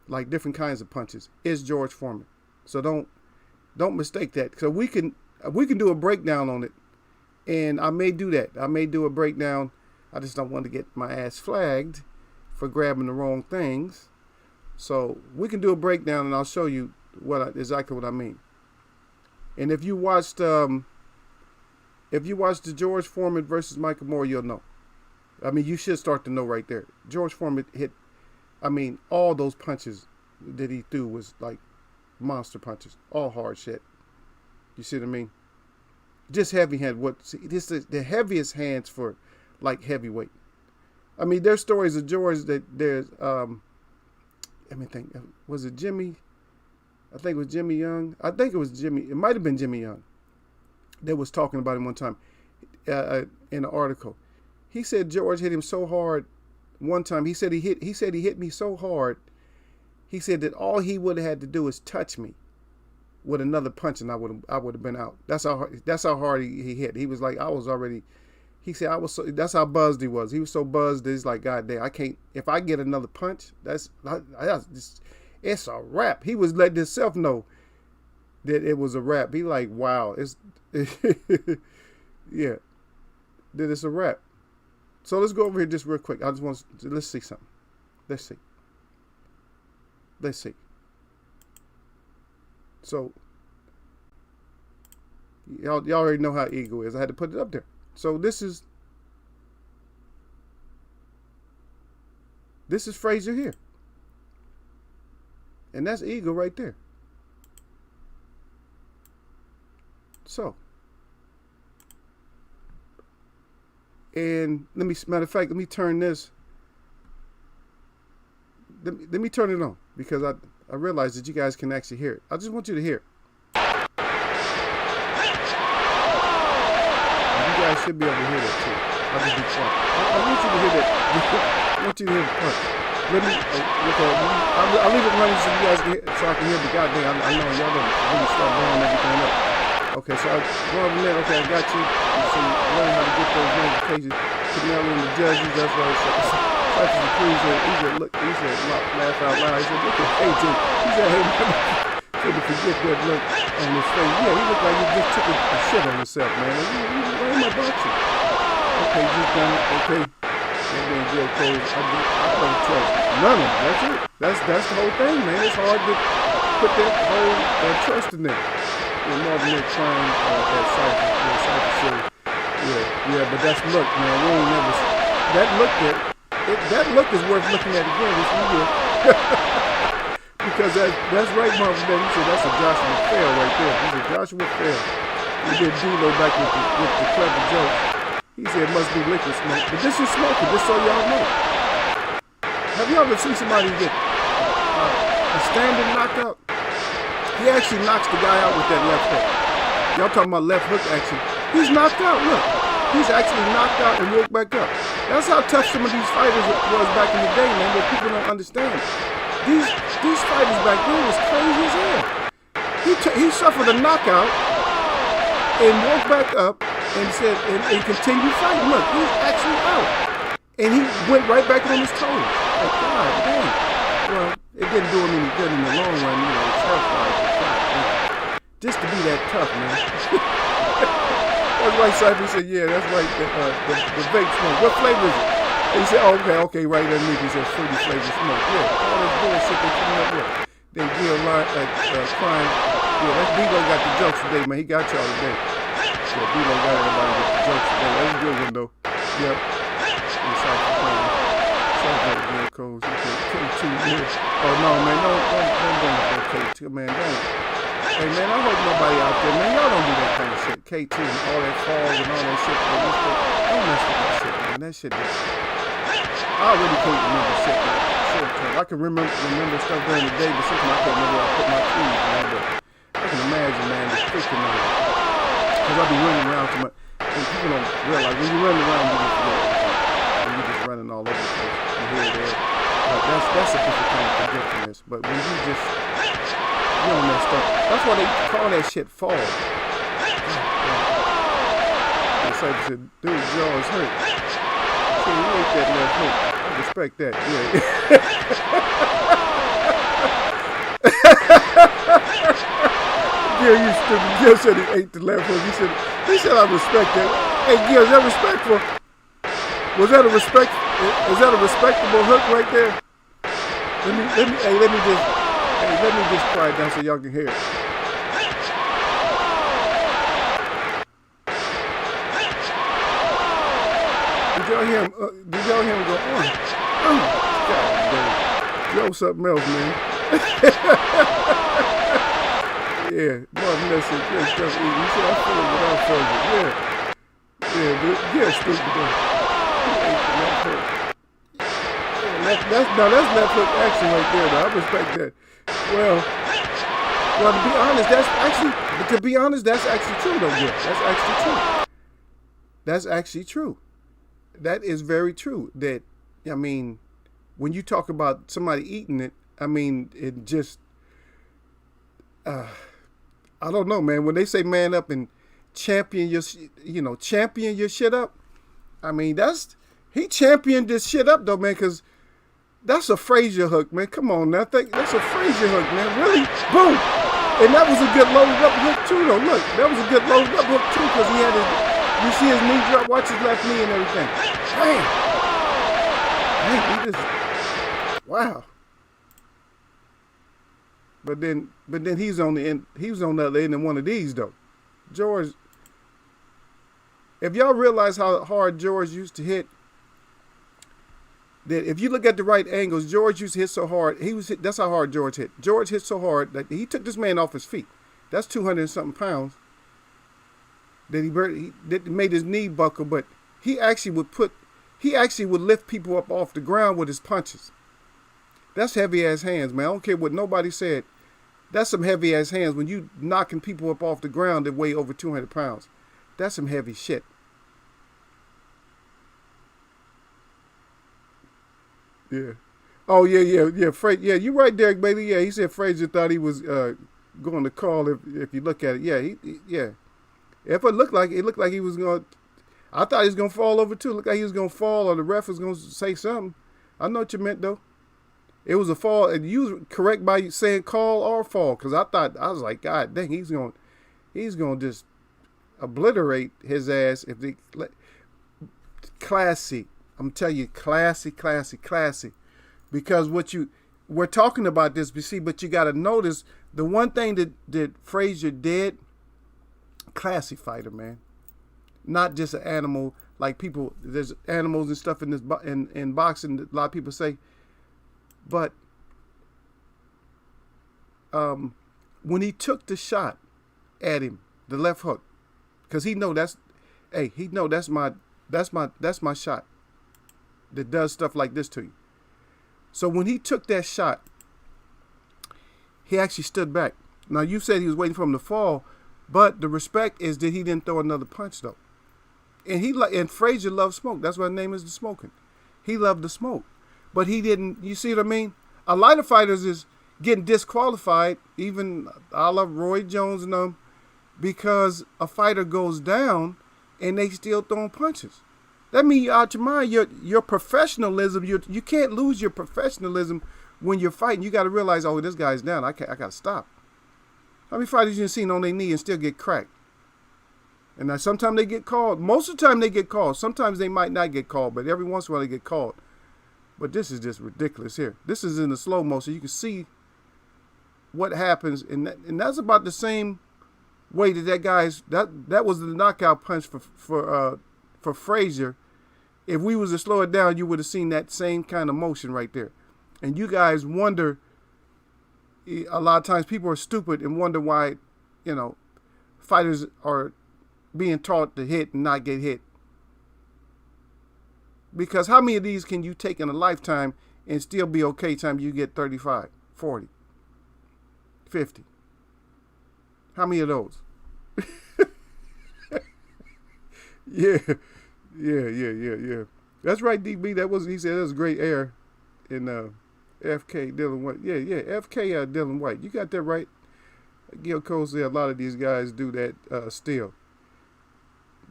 like different kinds of punches, is George Foreman. So don't mistake that. So we can do a breakdown on it, and I may do that. I may do a breakdown. I just don't want to get my ass flagged for grabbing the wrong things. So we can do a breakdown, and I'll show you exactly what I mean. And if you watched the George Foreman versus Michael Moore, you'll know. I mean, you should start to know right there. George Foreman hit. I mean, all those punches that he threw was like monster punches, all hard shit. You see what I mean? Just heavy hand. This is the heaviest hands for like heavyweight. I mean, there's stories of George that there's was it Jimmy? I think it was Jimmy Young. I think it was Jimmy. It might have been Jimmy Young that was talking about him one time in an article. He said George hit him so hard one time. He said he hit me so hard. He said that all he would have had to do is touch me with another punch, and I would have been out. That's how hard he hit. He was like, I was already. He said that's how buzzed he was. He was so buzzed that he's like, God damn, I can't. If I get another punch, it's a wrap. He was letting himself know that it was a wrap. He like, wow, yeah, that it's a wrap. So let's go over here just real quick. Let's see something. Let's see. So y'all already know how Eagle is. I had to put it up there. So this is Frazier here. And that's Eagle right there. So, and matter of fact, let me turn this. Let me turn it on because I realize that you guys can actually hear it. I just want you to hear it. You guys should be able to hear that too. I'll just be quiet. I want you to hear that. I want you to hear the punch. I'll leave it running so you guys can hear, so I can hear the goddamn. I know y'all gonna really start blowing everything up. Okay, so I go over there. Okay, I got you. So you learn how to get those notifications. Putting out in the judges. That's why it's like a please. He said, laugh out loud. He said, look at AJ. He said, hey, couldn't forget that look on his face. Yeah, he looked like he just took a shit on himself, man. Why am I boxing? Okay, just done it. Okay. That man Gil Cole, I don't trust none of them. That's it. That's the whole thing, man. It's hard to put that whole trust in there. Marvin Nick crying at Cypher show. Yeah, but that's look, man. We ain't never that look that look is worth looking at again this year. Because that's right, Marvin Nick. He said that's a Joshua fail right there. He said Joshua fail. He did D'Lo back with the clever joke. He said it must be liquid smoke. But this is smoking, just so y'all know. Have you ever seen somebody get a standing knockout? He actually knocks the guy out with that left hook. Y'all talking about left hook action. He's knocked out, look. He's actually knocked out and woke back up. That's how tough some of these fighters was back in the day, man, that people don't understand. These fighters back then was crazy as hell. He suffered a knockout and woke back up and said and continued fighting. Look, he's actually out. And he went right back on his toes. Like, God damn. Well, it didn't do him any good in the long run, it's health-wise, but God damn. Just to be that tough, man. That's why Cypher said, yeah, that's right, the vape smoke. What flavor is it? And he said, oh, okay, right underneath. He said, fruity flavor smoke. Yeah, all this bullshit they coming up with. Then Gil crying. Yeah, that's D'Lo got the jokes today, man. He got y'all today. So D'Lo got everybody with the jokes today. That's a good one, though. Yep. And Cypher crying. Cypher Gil Coles. He said, K2 years. Oh, no, man, don't bring up that K2, man. Don't. Hey, man, I hope nobody out there, man, y'all don't do that kind of shit. K2 and all that falls and all that shit. Don't mess with that shit, man. That shit is... I already can't remember shit like short term. I can remember stuff during the day, but sometimes I can't remember where I put my keys, man. But I can imagine, man, just freaking out. Because I be running around too much. And people don't realize, when you're running around, you just forget everything. And you're just running all over the place. From here to there. But that's a different kind of forgetfulness. But when you just... You on that stuff. That's why they call that shit fall. The Cypher said, dude, jaw is hurt. See, you ate that left hook. I respect that, yeah. Gil, you stupid. Gil said he ate the left hook. He said I respect that. Hey, Gil, is that respectful? Is that a respectable hook right there? Let me just quiet down so y'all can hear it. Did y'all hear him go, God damn. Joe something else, man. Yeah, Marvin Nick said, good stuff eating. He said, I feel it without Frazier. Yeah, stupid though. He ate the left hook. That's left hook action right there, though. I respect that. Well, to be honest, that's actually true, though, yeah. That's actually true. That is very true. That, I mean, when you talk about somebody eating it, I mean, it just, I don't know, man. When they say man up and champion your shit up, I mean, he championed this shit up, though, man, because that's a Frazier hook, man. Come on now. That's a Frazier hook, man. Really? Boom. And that was a good loaded up hook, too, though. Look, that was a good loaded up hook, too, because he had you see his knee drop, watch his left knee and everything. Bam. Man, he just, wow. But then he's on the other end of one of these, though. George, if y'all realize how hard George used to hit, that if you look at the right angles, George used to hit so hard. That's how hard George hit. George hit so hard that he took this man off his feet. That's 200 and something pounds. That that made his knee buckle, but he actually would lift people up off the ground with his punches. That's heavy ass hands, man. I don't care what nobody said. That's some heavy ass hands when you knocking people up off the ground that weigh over 200 pounds. That's some heavy shit. Yeah. Oh, yeah. Yeah, you're right, Derek Bailey. Yeah, he said Frazier thought he was going to call if you look at it. Yeah, yeah. If it looked like he was going to, I thought he was going to fall over too. Looked like he was going to fall or the ref was going to say something. I know what you meant, though. It was a fall, and you was correct by saying call or fall, because I was like, God dang, he's going to just obliterate his ass if they classy. I'm telling you, classy, classy, classy. Because we're talking about this, but you got to notice the one thing that Frazier did, classy fighter, man. Not just an animal like people. There's animals and stuff in in boxing that a lot of people say, but when he took the shot at him, the left hook, because he know that's my shot that does stuff like this to you. So when he took that shot, he actually stood back. Now you said he was waiting for him to fall, but the respect is that he didn't throw another punch though. And Frazier loved smoke. That's why his name is the Smoking. He loved the smoke, but he didn't. You see what I mean? A lot of fighters is getting disqualified, even I love Roy Jones and them, because a fighter goes down and they still throwing punches. That means you're out your mind. Your professionalism. You can't lose your professionalism when you're fighting. You got to realize, oh, this guy's down. I got to stop. How many fighters you seen on their knee and still get cracked? And now sometimes they get called. Most of the time they get called. Sometimes they might not get called, but every once in a while they get called. But this is just ridiculous here. This is in the slow motion. You can see what happens, and that's about the same way that guy's that was the knockout punch for Frazier. If we was to slow it down, you would have seen that same kind of motion right there. And you guys wonder, a lot of times people are stupid and wonder why, fighters are being taught to hit and not get hit. Because how many of these can you take in a lifetime and still be okay time you get 35, 40, 50? How many of those? Yeah. That's right, DB. He said that was great air in FK Dylan White. Yeah, FK Dylan White. You got that right. Gil Cole said a lot of these guys do that still.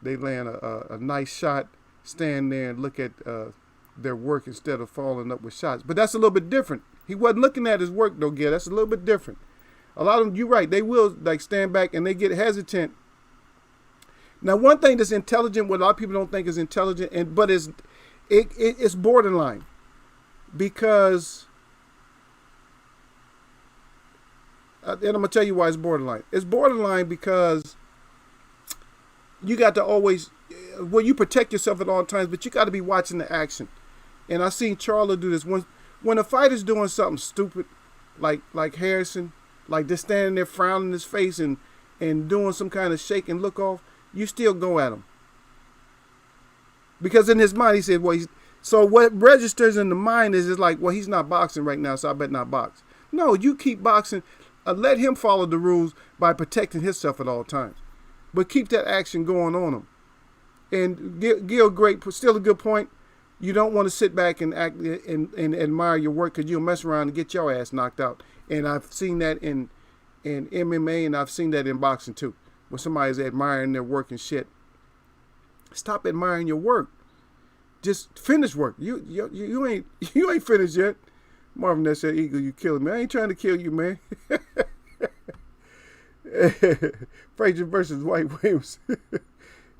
They land a nice shot, stand there and look at their work instead of following up with shots. But that's a little bit different. He wasn't looking at his work though, Gil. That's a little bit different. A lot of them, you're right, they will like stand back and they get hesitant. Now, one thing that's intelligent, what a lot of people don't think is intelligent, but it's borderline, because, and I'm gonna tell you why it's borderline. It's borderline because you got to always, well, you protect yourself at all times, but you got to be watching the action. And I seen Charlo do this when a fighter's doing something stupid, like Harrison, like just standing there frowning his face and doing some kind of shake and look off. You still go at him. Because in his mind, he said, well, so what registers in the mind is like, well, he's not boxing right now, so I better not box. No, you keep boxing. Let him follow the rules by protecting himself at all times. But keep that action going on him. And Gil, great, still a good point. You don't want to sit back and act and admire your work, because you'll mess around and get your ass knocked out. And I've seen that in MMA, and I've seen that in boxing too. When somebody's admiring their work and shit, stop admiring your work. Just finish work. You ain't finished yet. Marvin that said, "Eagle, you killing me." I ain't trying to kill you, man. Frazier versus White Williams.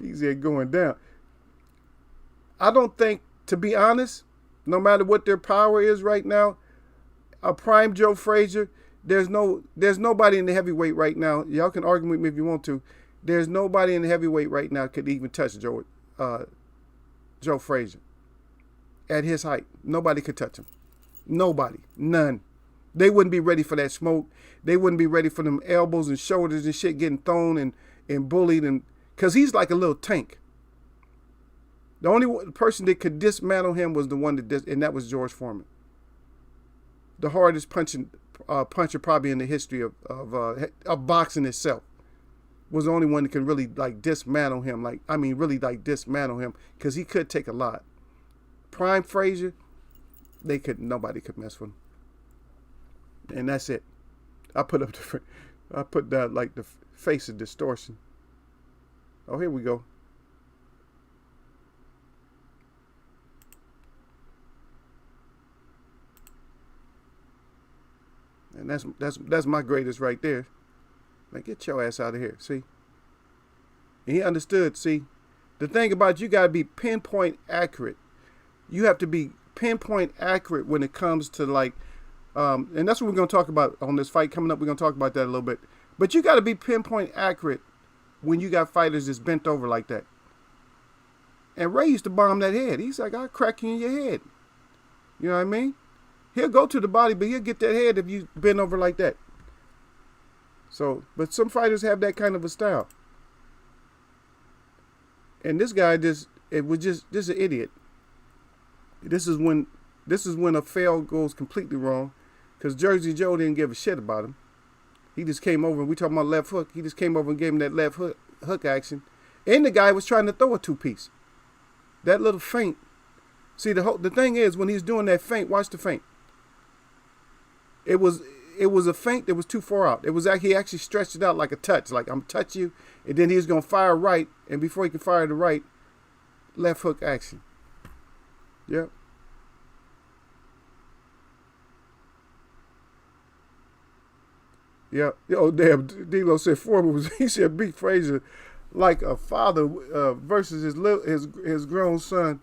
He said going down. I don't think, to be honest, no matter what their power is right now, a prime Joe Frazier. There's nobody in the heavyweight right now. Y'all can argue with me if you want to. There's nobody in the heavyweight right now could even touch Joe Frazier. At his height, nobody could touch him. Nobody, none. They wouldn't be ready for that smoke. They wouldn't be ready for them elbows and shoulders and shit getting thrown and bullied, and because he's like a little tank. The only person that could dismantle him was the one and that was George Foreman. The hardest puncher probably in the history of boxing itself, was the only one that can really like dismantle him. Dismantle him, because he could take a lot. Prime Frazier, nobody could mess with him. And that's it. I put that like the face of distortion. Oh, here we go. And that's my greatest right there. Like, get your ass out of here, see? And he understood, see? The thing about you got to be pinpoint accurate. you have to be pinpoint accurate when it comes to like, and that's what we're going to talk about on this fight coming up. We're going to talk about that a little bit. But you got to be pinpoint accurate when you got fighters that's bent over like that. And Ray used to bomb that head. He's like, I'll crack you in your head. You know what I mean? He'll go to the body, but he'll get that head if you bend over like that. So, but some fighters have that kind of a style. And this guy this is an idiot. This is when a fail goes completely wrong, because Jersey Joe didn't give a shit about him. He just came over, we talking about left hook. He just came over and gave him that left hook action. And the guy was trying to throw a two-piece. That little feint. See, the thing is, when he's doing that feint, watch the feint. It was a feint that was too far out. It was like he actually stretched it out like a touch. Like, I'm touch you, and then he was going to fire right, and before he could fire the right, left hook action. Yep. Yeah. Oh, damn. D-Lo said he said beat Frazier like a father versus his grown son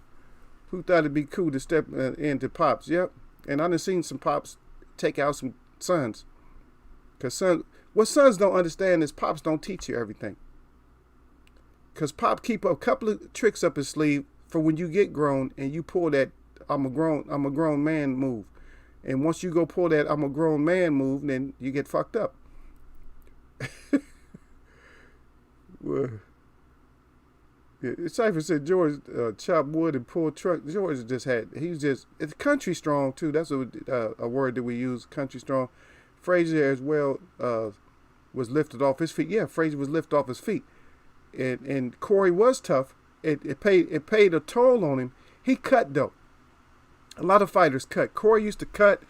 who thought it'd be cool to step into Pops. Yep. And I done seen some Pops take out some sons. Because what sons don't understand is Pops don't teach you everything. Because Pop keep a couple of tricks up his sleeve for when you get grown and you pull that I'm a grown man move. And once you go pull that I'm a grown man move, then you get fucked up. Well, yeah, Cypher said George chop wood and pull truck. George it's country strong too. That's a word that we use, country strong. Frazier as well was lifted off his feet. Yeah, Frazier was lifted off his feet. And Corey was tough. It paid a toll on him. He cut though. A lot of fighters cut. Corey used to cut.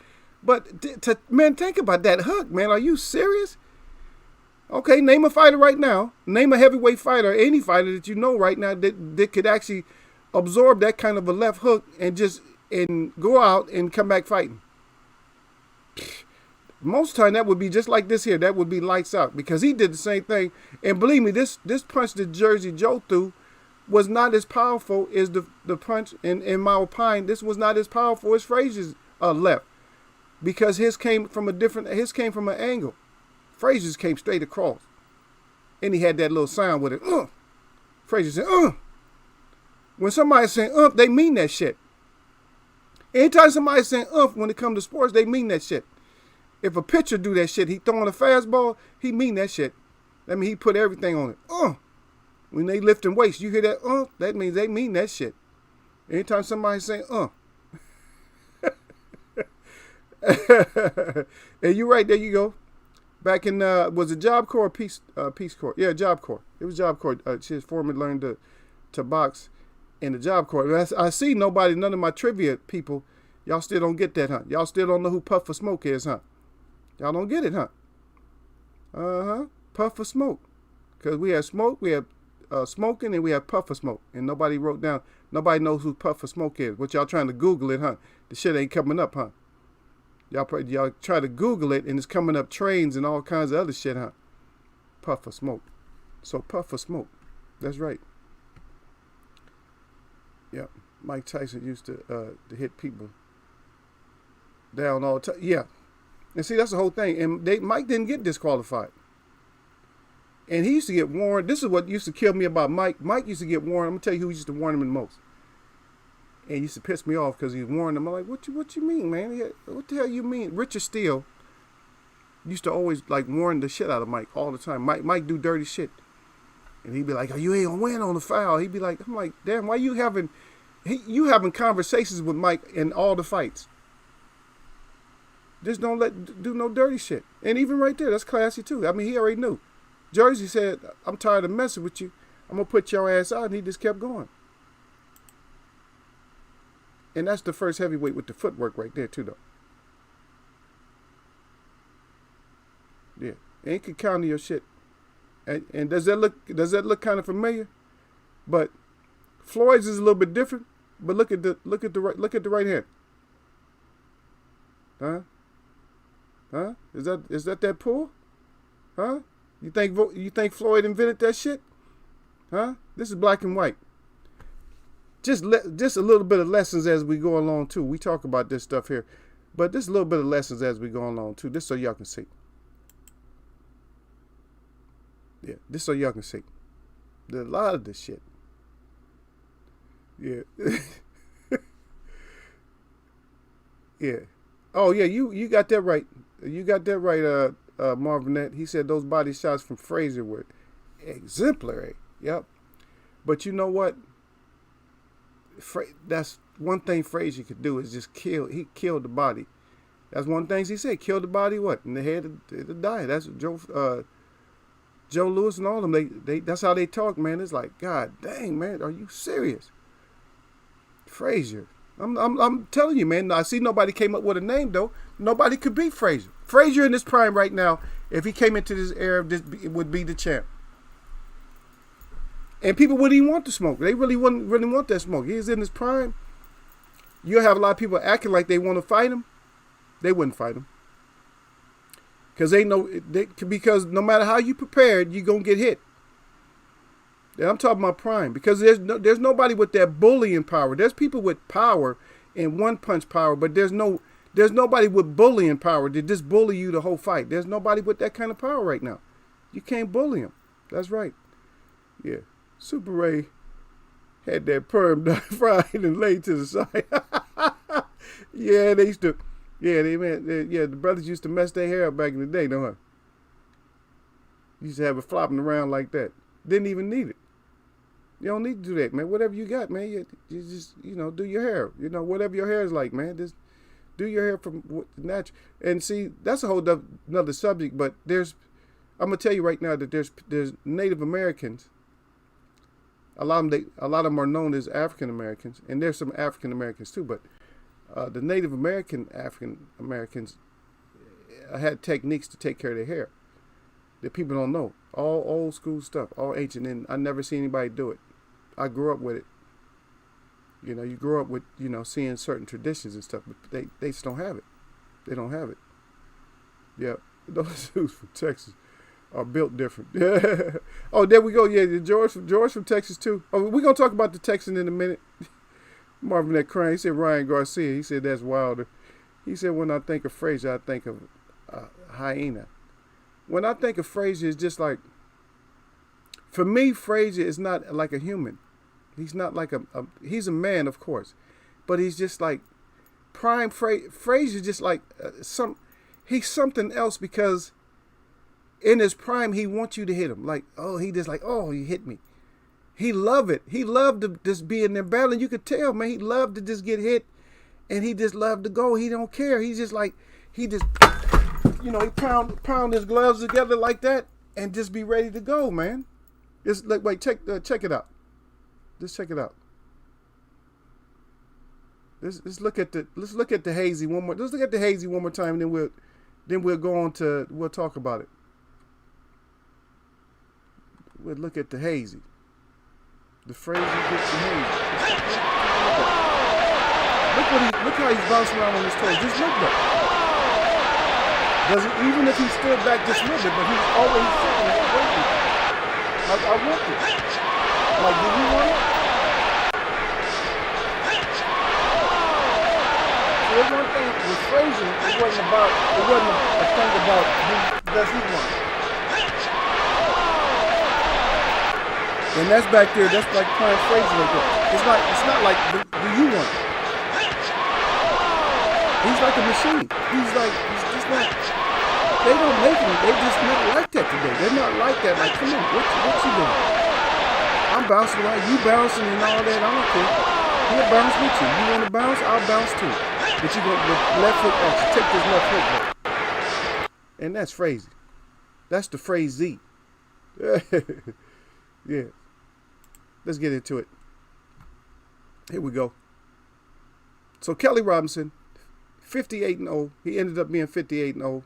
But, man, think about that hook, man. Are you serious? Okay, name a fighter right now. Name a heavyweight fighter, any fighter that you know right now that could actually absorb that kind of a left hook and go out and come back fighting. Most of the time, that would be just like this here. That would be lights out because he did the same thing. And believe me, this punch that Jersey Joe threw was not as powerful as the punch, in my opinion, this was not as powerful as Frazier's left. Because his came from an angle. Frazier's came straight across. And he had that little sound with it. Frazier said, When somebody's saying, they mean that shit. Anytime somebody's saying, when it comes to sports, they mean that shit. If a pitcher do that shit, he throwing a fastball, he mean that shit. That means he put everything on it. When they lifting weights, you hear that, that means they mean that shit. Anytime somebody's saying, and you're right, there you go. Back in, was it Job Corps or Peace Corps? Yeah, Job Corps. It was Job Corps. His foreman learned to box in the Job Corps. I see none of my trivia people, y'all still don't get that, huh? Y'all still don't know who Puff for Smoke is, huh? Y'all don't get it, huh? Puff for Smoke. Because we have smoke, we have smoking, and we have Puff for Smoke. And nobody knows who Puff for Smoke is. What y'all trying to Google it, huh? The shit ain't coming up, huh? Y'all try to Google it, and it's coming up trains and all kinds of other shit, huh? Puff for Smoke. So Puff for Smoke. That's right. Yep. Mike Tyson used to hit people down all the time. Yeah. And see, that's the whole thing. And Mike didn't get disqualified. And he used to get warned. This is what used to kill me about Mike. Mike used to get warned. I'm going to tell you who used to warn him the most. And used to piss me off because he warned him. I'm like, what you mean, man? What the hell you mean? Richard Steele used to always like warn the shit out of Mike all the time. Mike do dirty shit. And he'd be like, you ain't gonna win on the foul. He'd be like, I'm like, damn, why you having conversations with Mike in all the fights? Just don't do no dirty shit. And even right there, that's classy too. I mean, he already knew. Jersey said, I'm tired of messing with you. I'm gonna put your ass out, and he just kept going. And that's the first heavyweight with the footwork right there too, though. Yeah, and he could counter your shit. And does that look kind of familiar? But Floyd's is a little bit different. But look at the right hand. Huh? Is that pull? Huh? You think Floyd invented that shit? Huh? This is black and white. just a little bit of lessons as we go along too. We talk about this stuff here, but just a little bit of lessons as we go along too. Just so y'all can see. Yeah, just so y'all can see. There's a lot of this shit. Yeah. Yeah. Oh yeah, you got that right. You got that right, Marvinette. He said those body shots from Frazier were exemplary. Yep. But you know what? That's one thing Frazier could do is just kill. He killed the body. That's one thing he said. Kill the body. What? In the head to die. That's what Joe Louis and all of them. They that's how they talk, man. It's like, God dang, man, are you serious? Frazier. I'm telling you, man. I see nobody came up with a name though. Nobody could beat Frazier. Frazier in his prime right now, if he came into this era, it would be the champ. And people wouldn't even want to smoke. They really wouldn't want that smoke. He's in his prime. You'll have a lot of people acting like they want to fight him. They wouldn't fight him. Because no matter how you prepared, you're gonna get hit. And I'm talking about prime, because there's nobody with that bullying power. There's people with power and one punch power, but there's nobody with bullying power to just bully you the whole fight. There's nobody with that kind of power right now. You can't bully him. That's right. Yeah. Super Ray had that perm done fried and laid to the side. Yeah, they used to. Yeah, the brothers used to mess their hair up back in the day, don't they? Used to have it flopping around like that. Didn't even need it. You don't need to do that, man. Whatever you got, man, you just, do your hair. Whatever your hair is like, man, just do your hair from natural. And see, that's a whole another subject, but I'm going to tell you right now that there's Native Americans. A lot of them are known as African Americans, and there's some African Americans too, but the Native African Americans had techniques to take care of their hair that people don't know. All old school stuff, all ancient, and I never seen anybody do it. I grew up with it. You grow up with, seeing certain traditions and stuff, but they just don't have it. They don't have it. Yeah, those dudes from Texas are built different. Oh, there we go. Yeah, George from Texas too. Oh, we're gonna talk about the Texan in a minute. Marvin that Crane. He said Ryan Garcia. He said that's wilder. He said when I think of Frazier, I think of hyena. When I think of Frazier, it's just like, for me, Frazier is not like a human. He's not like he's a man, of course, but he's just like prime Frazier. Just like he's something else, because in his prime, he wants you to hit him. Like, oh, he just like, oh, he hit me. He loved it. He loved to just be in there battling. You could tell, man, he loved to just get hit, and he just loved to go. He don't care. He's just like, he pound his gloves together like that and just be ready to go, man. It's like, wait, check it out. Just check it out. Let's look at the hazy one more. Let's look at the hazy one more time, and then we'll go on to, we'll talk about it. We'll look at the hazy. The Frazier gets the hazy. Look how he's bouncing around on his toes. Just look though. Even if he stood back just a little bit, but he's always sitting there waiting. Like, I want this. Like, do you want it? There's one thing with Frazier, it wasn't a thing about who does he want. And that's back there, that's like prime Frazier right there. It's not like, do you want it? He's like a machine. He's just not, they don't make him, they just not like that today. They're not like that, like, come on, what you doing? I'm bouncing around, you bouncing and all that, I don't care. He'll bounce with you. You want to bounce, I'll bounce too. But you go with left foot action, take this left foot back. And that's Frazier. That's the Frazier. Yeah. Let's get into it. Here we go. So Kelly Robinson, 58-0. He ended up being 58-0.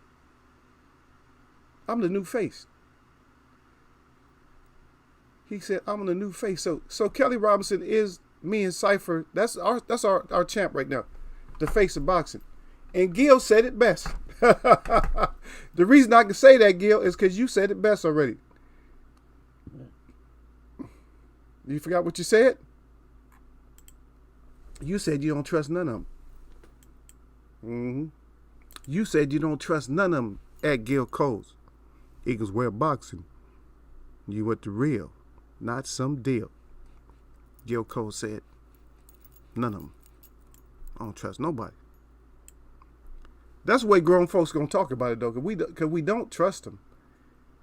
I'm the new face. He said, I'm the new face. So Kelly Robinson is me and Cypher. That's our champ right now. The face of boxing. And Gil said it best. The reason I can say that, Gil, is because you said it best already. You forgot what you said? You said you don't trust none of them. You said you don't trust none of them at Gil Cole's. Eagles wear boxing. You with the real, not some deal. Gil Cole said, none of them. I don't trust nobody. That's the way grown folks gonna talk about it though, cause we don't trust them.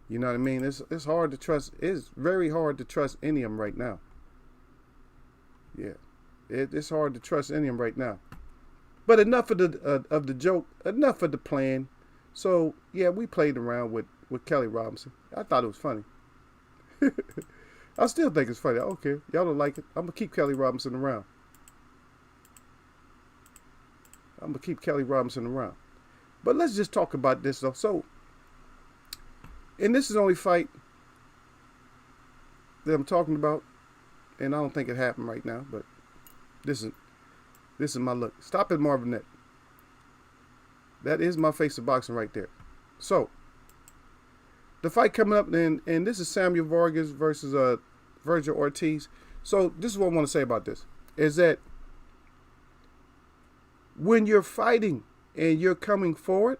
You know what I mean? It's hard to trust. It's very hard to trust any of them right now. Yeah, it's hard to trust any of them right now. But enough of the joke, enough of the plan. So yeah, we played around with Kelly Robinson. I thought it was funny. I still think it's funny. I don't care. Y'all don't like it. I'm gonna keep Kelly Robinson around. But let's just talk about this though. So, and this is the only fight that I'm talking about, and I don't think it happened right now. But this is my look. Stop it, Marvinette. That is my face of boxing right there. So, the fight coming up, and this is Samuel Vargas versus Frazier Ortiz. So, this is what I want to say about this. Is that when you're fighting and you're coming forward,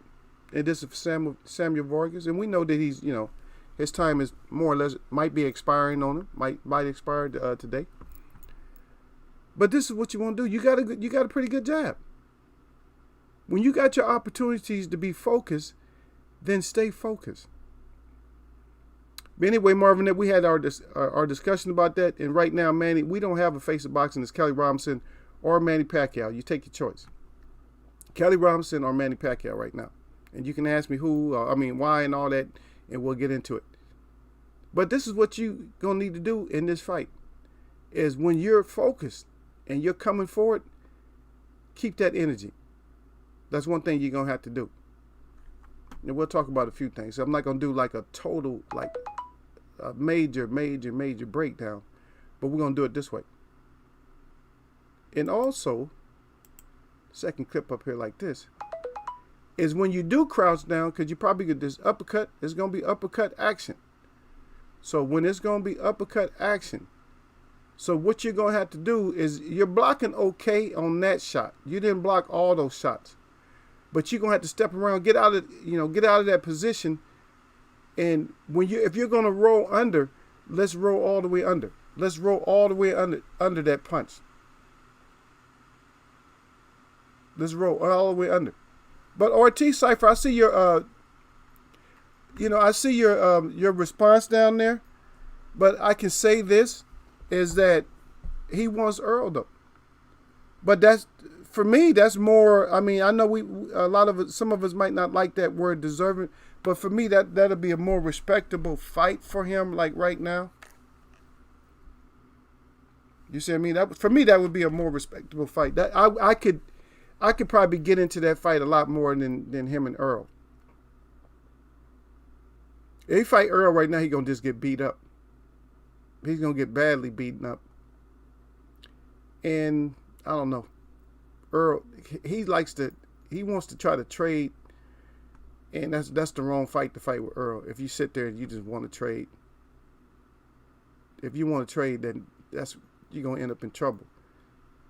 and this is Samuel Vargas, and we know that he's, his time is more or less, might be expiring on him, might expire today. But this is what you want to do. You got a pretty good jab. When you got your opportunities to be focused, then stay focused. But anyway, Marvin, we had our discussion about that, and right now, Manny, we don't have a face of boxing. It's Kelly Robinson or Manny Pacquiao. You take your choice. Kelly Robinson or Manny Pacquiao right now. And you can ask me why and all that, and we'll get into it. But this is what you going to need to do in this fight, is when you're focused and you're coming forward, keep that energy. That's one thing you're going to have to do. And we'll talk about a few things. I'm not going to do like a total, like a major breakdown, but we're going to do it this way. And also, second clip up here like this, is when you do crouch down, because you probably get this uppercut, it's going to be uppercut action. So when it's going to be uppercut action, so what you're going to have to do is you're blocking okay on that shot. You didn't block all those shots. But you're going to have to step around, get out of that position. And if you're going to roll under, let's roll all the way under. Let's roll all the way under that punch. Let's roll all the way under. But Ortiz Cypher, I see your your response down there. But I can say this is that he wants Earl though. But that's, for me, that's more. I mean, I know some of us might not like that word deserving, but for me, that'll be a more respectable fight for him. Like right now, you see what I mean? For me, that would be a more respectable fight. That I could probably get into that fight a lot more than him and Earl. If he fight Earl right now, he's gonna just get beat up. He's gonna get badly beaten up. And I don't know. Earl, he wants to try to trade, and that's the wrong fight to fight with Earl. If you sit there and you just want to trade, if you want to trade, then you're gonna end up in trouble.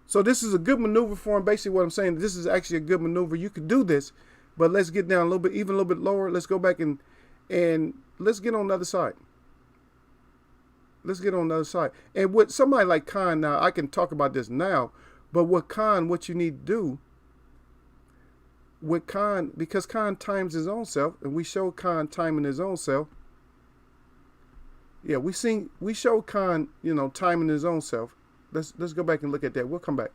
So this is a good maneuver for him. Basically, what I'm saying, this is actually a good maneuver. You could do this, but let's get down a little bit lower. Let's go back and let's get on the other side. Let's get on the other side. And with somebody like Khan, now I can talk about this now. But with Khan, what you need to do with Khan, because Khan times his own self, and we show Khan timing his own self. Yeah, we show Khan, timing his own self. Let's go back and look at that. We'll come back.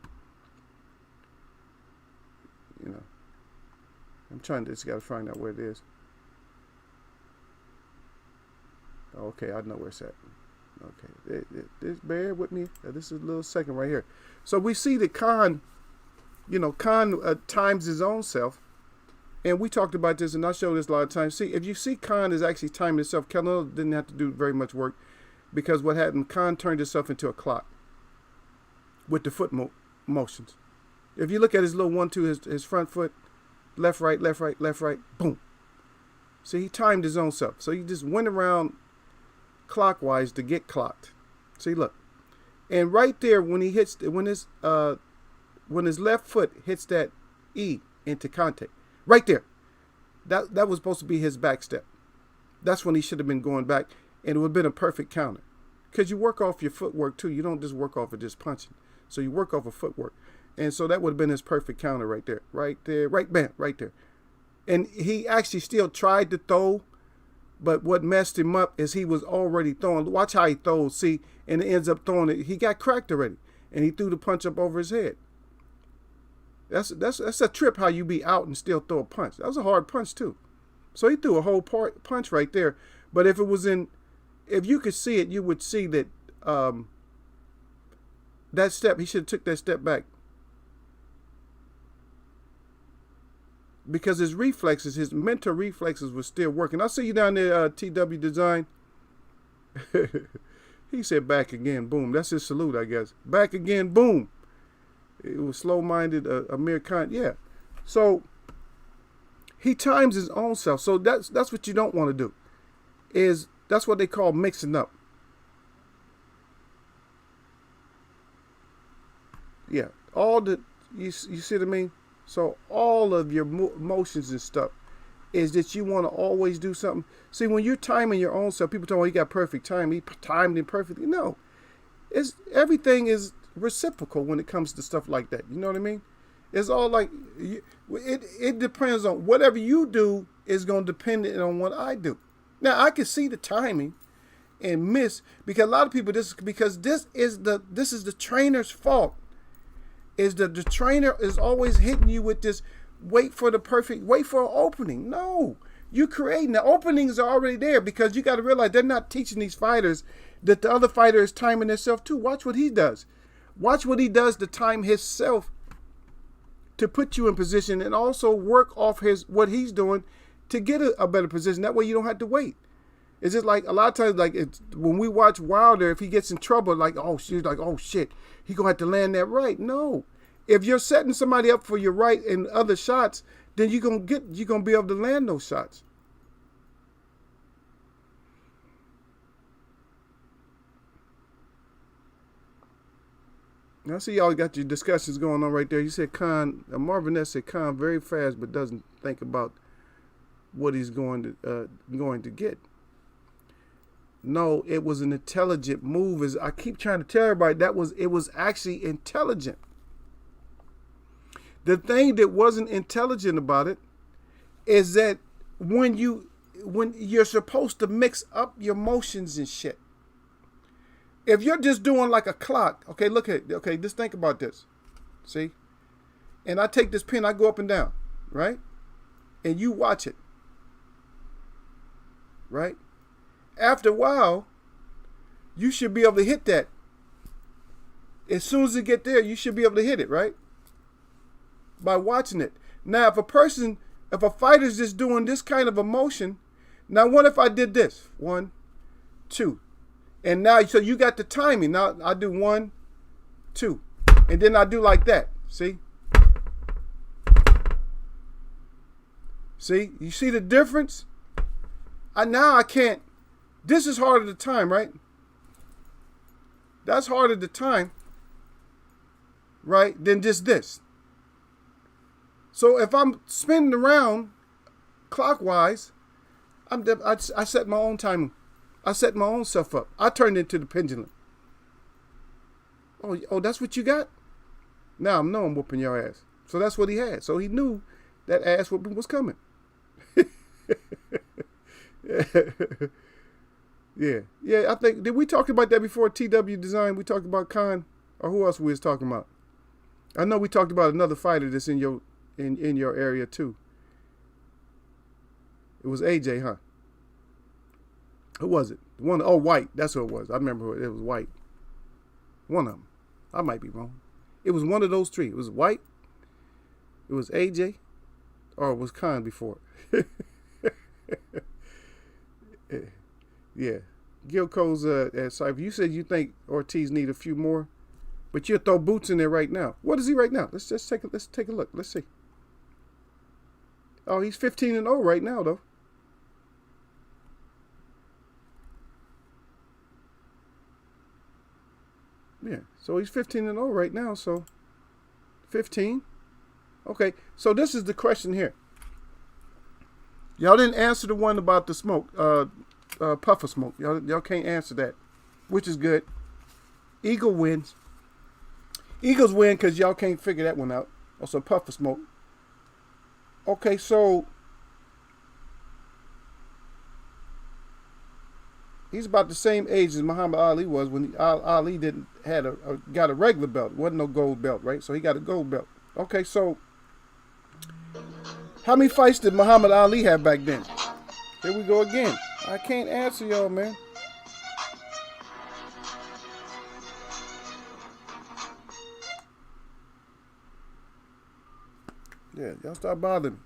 I'm trying to just got to find out where it is. Okay, I know where it's at. Okay, just bear with me. This is a little second right here. So we see that Khan, times his own self. And we talked about this, and I showed this a lot of times. See, if you see Khan is actually timing himself, Canelo didn't have to do very much work, because what happened, Khan turned himself into a clock with the foot motions. If you look at his little 1-2, his front foot, left, right, left, right, left, right, boom. See, he timed his own self. So he just went around clockwise to get clocked. See, look. And right there, when his when his left foot hits that E into contact, right there, that was supposed to be his back step. That's when he should have been going back, and it would have been a perfect counter. Because you work off your footwork too. You don't just work off of just punching. So you work off of footwork. And so that would have been his perfect counter right there. Right there. Right, bam, right there. And he actually still tried to throw, but what messed him up is he was already throwing. Watch how he throws, see, and it ends up throwing it. He got cracked already, and he threw the punch up over his head. That's a trip how you be out and still throw a punch. That was a hard punch too. So he threw a whole punch right there. But if you could see it, you would see that that step, he should have took that step back. Because his reflexes, his mental reflexes were still working. I see you down there, TW Design. He said back again, boom. That's his salute, I guess. Back again, boom. It was slow-minded, Amir Khan. Yeah. So he times his own self. So that's what you don't want to do. That's what they call mixing up. Yeah. You see what I mean? So all of your motions and stuff is that you want to always do something. See, when you're timing your own self, people tell me, he got perfect time. He timed it perfectly. No. Everything is reciprocal when it comes to stuff like that. You know what I mean? It's all like, it depends on whatever you do is going to depend on what I do. Now, I can see the timing and miss, because a lot of people, this is the trainer's fault. Is that the trainer is always hitting you with this, wait for an opening. No, you creating the openings are already there, because you got to realize they're not teaching these fighters that the other fighter is timing himself too. Watch what he does. Watch what he does to time himself to put you in position, and also work off what he's doing to get a better position. That way you don't have to wait. It's just like a lot of times, like when we watch Wilder, if he gets in trouble, like, oh shit, he gonna have to land that right. No, if you're setting somebody up for your right and other shots, then you're gonna be able to land those shots. I see y'all got your discussions going on right there. You said Khan, Marvin S said Khan very fast, but doesn't think about what he's going to get. No, it was an intelligent move. As I keep trying to tell everybody, it was actually intelligent. The thing that wasn't intelligent about it is that when you're supposed to mix up your motions and shit. If you're just doing like a clock, okay, look at it. Okay, just think about this. See? And I take this pen, I go up and down, right? And you watch it. Right? After a while, you should be able to hit that. As soon as you get there, you should be able to hit it, right? By watching it. Now, if a fighter's just doing this kind of a motion, now what if I did this? 1, 2. And now, so you got the timing. Now I do 1, 2. And then I do like that. See? See? You see the difference? Now I can't. This is harder to time, right? That's harder to time, right, than just this. So if I'm spinning around clockwise, I set my own timing. I set my own self up. I turned into the pendulum. Oh, that's what you got? Now I'm whooping your ass. So that's what he had. So he knew that ass whooping was coming. Yeah. I think, did we talk about that before? TW Design, we talked about Khan, or who else we was talking about? I know we talked about another fighter that's in your area too. It was AJ, huh? Who was it? White. That's who it was. I remember who it was. White. One of them. I might be wrong. It was one of those three. It was White. It was AJ, or it was Khan before. Yeah. Gilco's at Cypher. You said you think Ortiz need a few more, but you'll throw Boots in there right now. What is he right now? Let's take a look. Let's see. Oh, he's 15-0 right now though. Yeah, so he's 15-0 right now. So 15. Okay, so this is the question here. Y'all didn't answer the one about the smoke, puffer smoke. Y'all can't answer that, which is good. Eagle wins. Eagles win because y'all can't figure that one out. Also, puffer smoke. Okay, so he's about the same age as Muhammad Ali was when Ali got a regular belt. It wasn't no gold belt, right? So he got a gold belt. Okay, so how many fights did Muhammad Ali have back then? Here we go again. I can't answer y'all, man. Yeah, y'all start bothering me.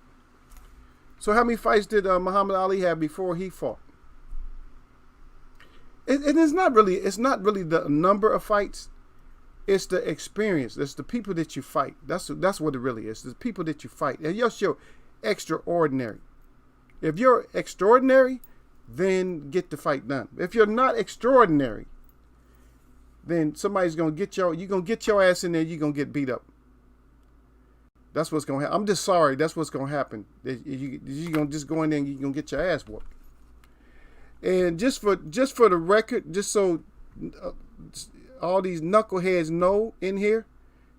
So how many fights did Muhammad Ali have before he fought? It's not really the number of fights. It's the experience. It's the people that you fight. That's what it really is. It's the people that you fight. And you're extraordinary. If you're extraordinary, then get the fight done. If you're not extraordinary, then somebody's gonna get your ass in there. You're gonna get beat up. That's what's gonna happen. I'm just sorry. That's what's gonna happen. You're gonna just go in there and you're gonna get your ass whooped. And just for the record, just so all these knuckleheads know in here,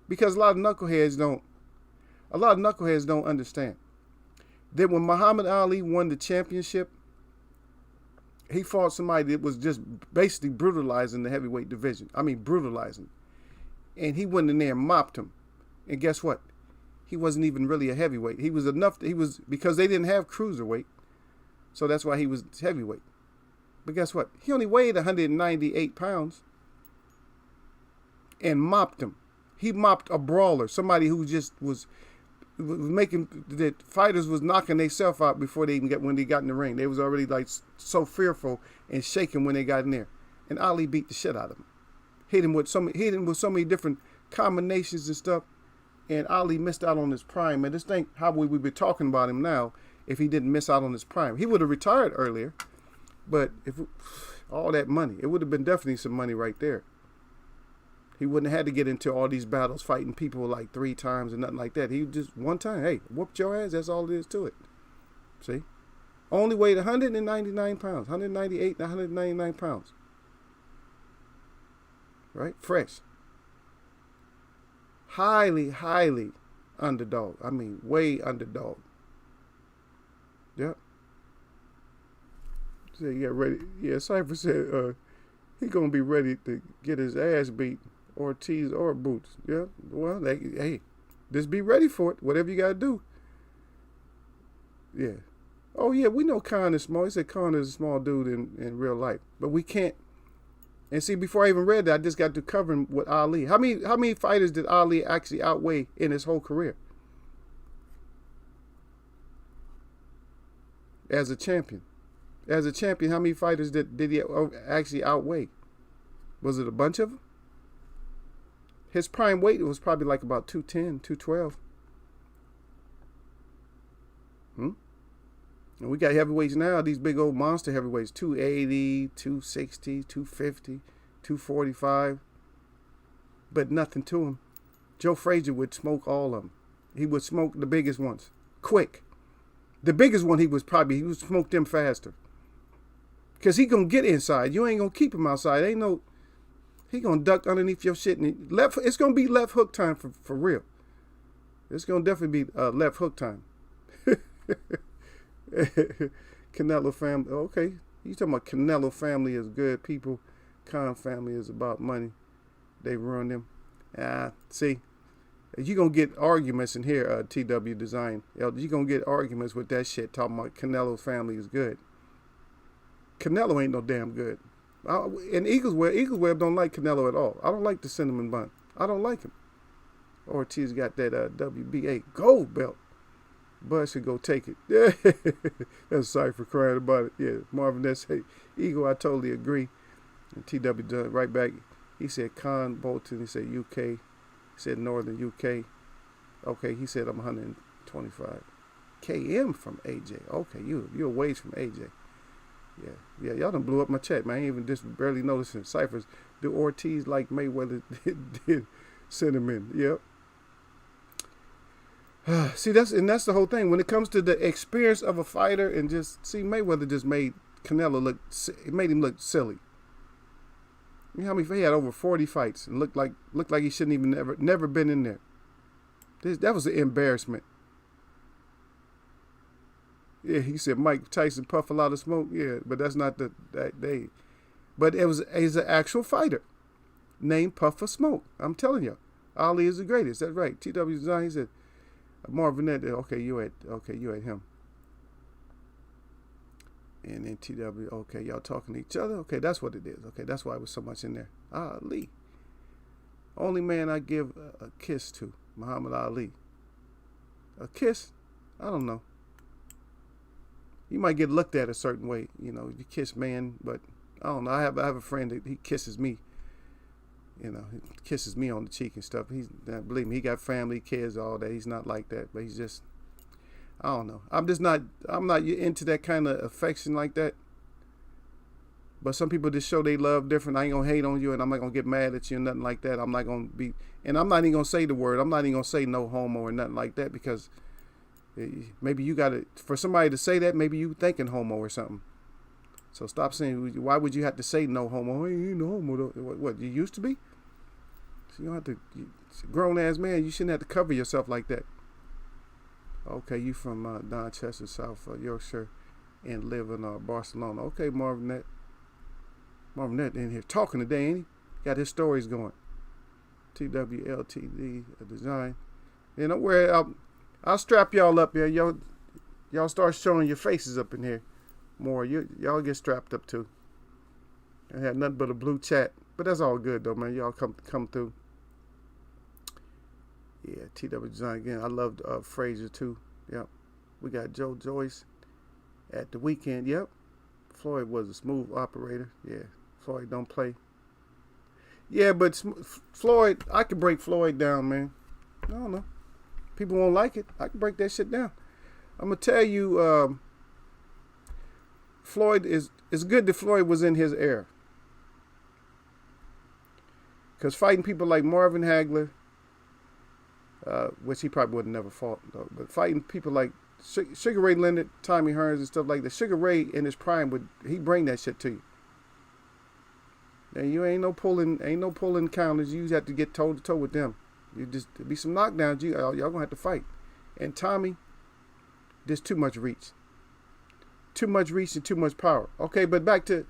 because a lot of knuckleheads don't understand that when Muhammad Ali won the championship, he fought somebody that was just basically brutalizing the heavyweight division. I mean, brutalizing. And he went in there and mopped him. And guess what? He wasn't even really a heavyweight. He was because they didn't have cruiserweight. So that's why he was heavyweight. But guess what? He only weighed 198 pounds and mopped him. He mopped a brawler, somebody who just was making that fighters was knocking themselves out before they even when they got in the ring. They was already like so fearful and shaking when they got in there. And Ali beat the shit out of him. Hit him with so many different combinations and stuff. And Ali missed out on his prime. And just think how we would be talking about him now if he didn't miss out on his prime. He would have retired earlier. But if all that money, it would have been definitely some money right there. He wouldn't have had to get into all these battles fighting people like 3 times and nothing like that. He just one time, hey, whooped your ass. That's all there is to it. See? Only weighed 199 pounds, 198, 199 pounds. Right? Fresh. Highly, highly underdog. I mean, way underdog. Yep. Said, yeah, ready. Yeah, Cypher said he gonna be ready to get his ass beat, Ortiz or Boots. Yeah, well, hey, just be ready for it. Whatever you gotta do. Yeah. Oh yeah, we know Khan is small. He said Khan is a small dude in real life, but we can't. And see, before I even read that, I just got to covering with Ali. How many fighters did Ali actually outweigh in his whole career as a champion? As a champion, how many fighters did he actually outweigh? Was it a bunch of them? His prime weight was probably like about 210, 212. And we got heavyweights now, these big old monster heavyweights, 280, 260, 250, 245. But nothing to him. Joe Frazier would smoke all of them. He would smoke the biggest ones. Quick. The biggest one he would smoke them faster. Because he going to get inside. You ain't going to keep him outside. He going to duck underneath your shit. And it's going to be left hook time for real. It's going to definitely be left hook time. Canelo family. Okay. You talking about Canelo family is good people. Khan family is about money. They ruin them. See. You're going to get arguments in here, TW Design. You're going to get arguments with that shit talking about Canelo family is good. Canelo ain't no damn good. And Eagles Web don't like Canelo at all. I don't like the cinnamon bun. I don't like him. Ortiz got that WBA gold belt. Bud should go take it. That's sorry for crying about it. Yeah, Marvin, that's hey, Eagle, I totally agree. And TW done right back. He said Con Bolton. He said UK. He said Northern UK. Okay, he said I'm 125. KM from AJ. Okay, you're a ways from AJ. Yeah, y'all done blew up my chat, man. I ain't even just barely noticing ciphers. Do Ortiz like Mayweather did cinnamon? Yep. See, that's the whole thing. When it comes to the experience of a fighter, and just see, Mayweather just made Canelo look. It made him look silly. You know how many? He had over 40 fights and looked like he shouldn't even never been in there. That was an embarrassment. Yeah, he said Mike Tyson puff a lot of smoke. Yeah, but that's not that day. But he's an actual fighter named Puff of Smoke. I'm telling you, Ali is the greatest. That's right. T.W. Design. He said Marvin Nett. Okay, you had him. And then TW. Okay, y'all talking to each other. Okay, that's what it is. Okay, that's why it was so much in there. Ali, only man I give a kiss to, Muhammad Ali. A kiss? I don't know. You might get looked at a certain way, you kiss man, but I don't know. I have a friend that he kisses me. He kisses me on the cheek and stuff. Believe me, he got family, kids, all that. He's not like that, but he's just, I don't know. I'm not into that kind of affection like that. But some people just show they love different. I ain't gonna hate on you, and I'm not gonna get mad at you or nothing like that. I'm not gonna be, and I'm not even gonna say the word. I'm not even gonna say no homo or nothing like that, because maybe you got to, for somebody to say that, maybe you thinking homo or something. So stop saying, why would you have to say no homo? Hey, you ain't no homo. What, you used to be? So you don't have to, grown ass man, you shouldn't have to cover yourself like that. Okay, you from Donchester, South Yorkshire, and live in Barcelona. Okay, Marvin Nett. Marvin Nett in here talking today, ain't he? Got his stories going. TWLTD Design. And don't worry, I'll strap y'all up here. Y'all start showing your faces up in here more. Y'all get strapped up too. I had nothing but a blue chat, but that's all good though, man. Y'all come through. Yeah, TW Design again. I loved Frazier too. Yep. We got Joe Joyce at the weekend. Yep. Floyd was a smooth operator. Yeah. Floyd don't play. Yeah, but Floyd, I can break Floyd down, man. I don't know. People won't like it. I can break that shit down. I'm gonna tell you, Floyd it's good that Floyd was in his era. Because fighting people like Marvin Hagler, which he probably would have never fought though, but fighting people like Sugar Ray Leonard, Tommy Hearns, and stuff like that. Sugar Ray in his prime he bring that shit to you. Now you ain't no pulling counters. You have to get toe to toe with them. You just be some knockdowns. Y'all gonna have to fight. And Tommy, there's too much reach. Too much reach and too much power. Okay, but back to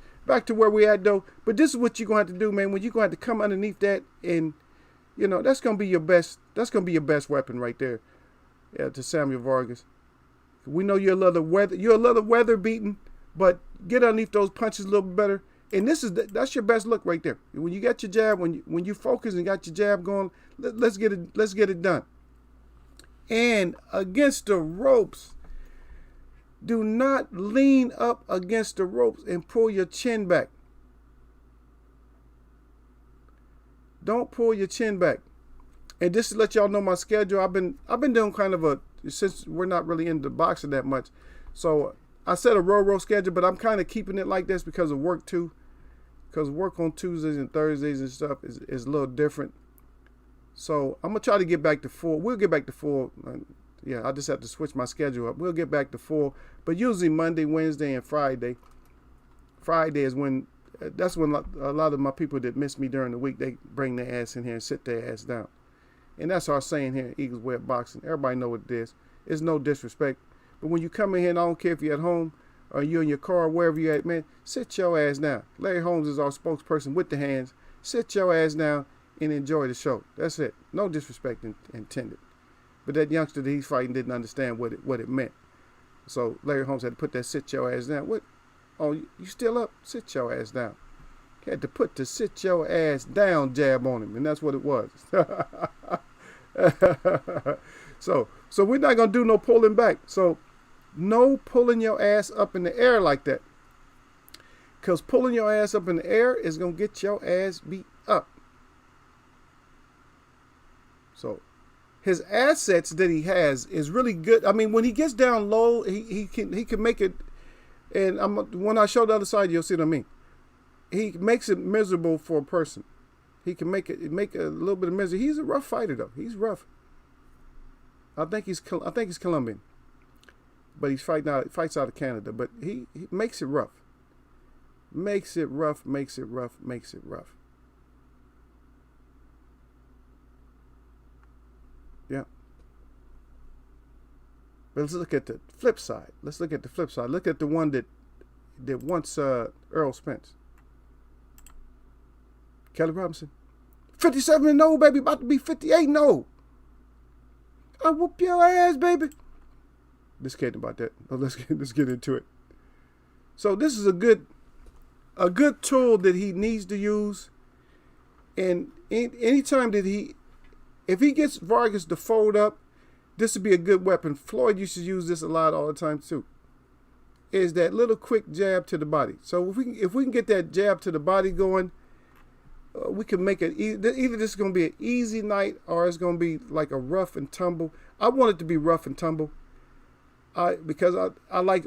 where we at though. But this is what you're gonna have to do, man. When you're gonna have to come underneath that, and that's gonna be your best. That's gonna be your best weapon right there. Yeah, to Samuel Vargas. We know you're a little weather beaten, but get underneath those punches a little bit better. And that's your best look right there. When you got your jab, when you focus and got your jab going, let's get it done. And against the ropes, do not lean up against the ropes and pull your chin back. Don't pull your chin back. And just to let y'all know my schedule, I've been doing kind of since we're not really into boxing that much, so I set a row schedule, but I'm kind of keeping it like this because of work too. Because work on Tuesdays and Thursdays and stuff is a little different. So I'm going to try to get back to 4. We'll get back to 4. Yeah, I just have to switch my schedule up. We'll get back to 4. But usually Monday, Wednesday, and Friday. Friday is that's when a lot of my people that miss me during the week, they bring their ass in here and sit their ass down. And that's our saying here at Eagles Way of Boxing. Everybody know what it is. It's no disrespect. But when you come in here, and I don't care if you're at home or you're in your car, wherever you're at, man, sit your ass down. Larry Holmes is our spokesperson with the hands. Sit your ass down and enjoy the show. That's it. No disrespect intended. But that youngster that he's fighting didn't understand what it meant. So Larry Holmes had to put that sit your ass down. What? Oh, you still up? Sit your ass down. He had to put the sit your ass down jab on him, and that's what it was. So we're not going to do no pulling back. So no pulling your ass up in the air like that. Because pulling your ass up in the air is going to get your ass beat up. So his assets that he has is really good. I mean, when he gets down low, he can make it. And when I show the other side, you'll see what I mean. He makes it miserable for a person. He can make a little bit of misery. He's a rough fighter, though. He's rough. I think he's Colombian, but he's fights out of Canada. But he makes it rough. Makes it rough. Yeah. But let's look at the flip side. Look at the one that wants Earl Spence. Kelly Robinson. 57-0, baby. About to be 58-0. I whoop your ass, baby. Just kidding about that. Let's get into it. So this is a good tool that he needs to use. And anytime that if he gets Vargas to fold up, this would be a good weapon. Floyd used to use this a lot all the time too. Is that little quick jab to the body. So if we can get that jab to the body going, we can make it either this is going to be an easy night or it's going to be like a rough and tumble. I want it to be rough and tumble. Because I like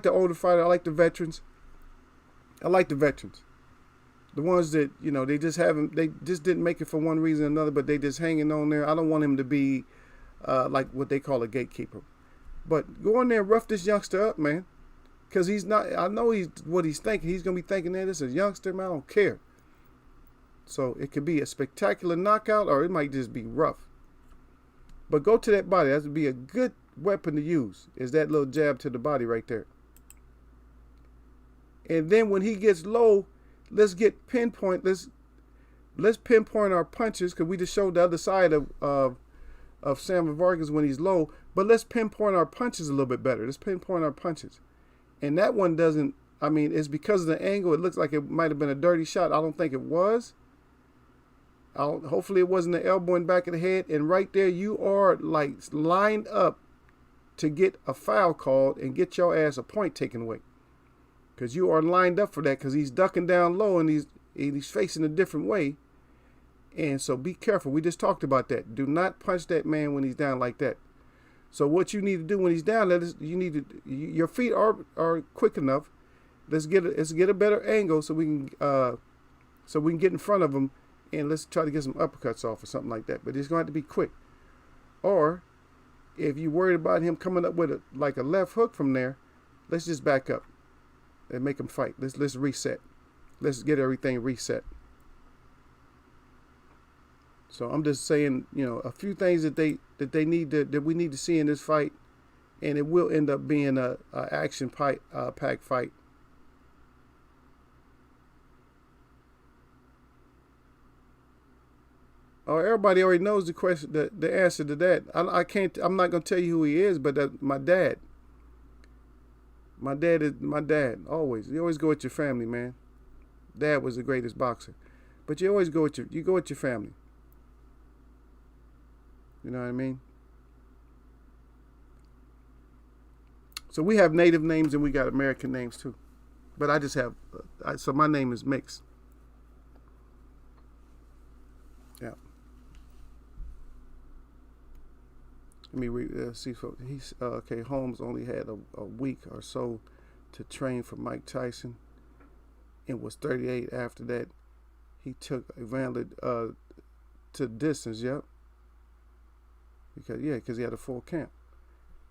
the older fighter. I like the veterans. The ones that, they just didn't make it for one reason or another, but they just hanging on there. I don't want him to be like what they call a gatekeeper. But go in there and rough this youngster up, man. Because he's not, I know what he's thinking. He's going to be thinking, man, this is a youngster, man, I don't care. So it could be a spectacular knockout or it might just be rough. But go to that body. That would be a good weapon to use, is that little jab to the body right there. And then when he gets low, let's pinpoint our punches, because we just showed the other side of Sam Vargas when he's low. But let's pinpoint our punches a little bit better. Let's pinpoint our punches. And that one doesn't, it's because of the angle. It looks like it might have been a dirty shot. I don't think it was. Hopefully it wasn't the elbow in the back of the head. And right there, you are like lined up to get a foul called and get your ass a point taken away. Because you are lined up for that, because he's ducking down low and he's facing a different way. And so be careful. We just talked about that. Do not punch that man when he's down like that. So what you need to do when he's down, your feet are quick enough. Let's get a better angle so we can get in front of him, and let's try to get some uppercuts off or something like that. But it's going to have to be quick. Or if you're worried about him coming up with a left hook from there, let's just back up and make him fight. Let's reset. Let's get everything reset. So I'm just saying, a few things that we need to see in this fight, and it will end up being a action packed fight. Oh, everybody already knows the question, the answer to that. I'm not gonna tell you who he is, but my dad. My dad is my dad. Always, you always go with your family, man. Dad was the greatest boxer, but you always go with your family. You know what I mean? So we have native names and we got American names too. But I just have, so my name is mixed. Yeah. Let me read, see. He's okay. Holmes only had a week or so to train for Mike Tyson, and was 38 after that. He took Evander to distance. Yep. Because he had a full camp.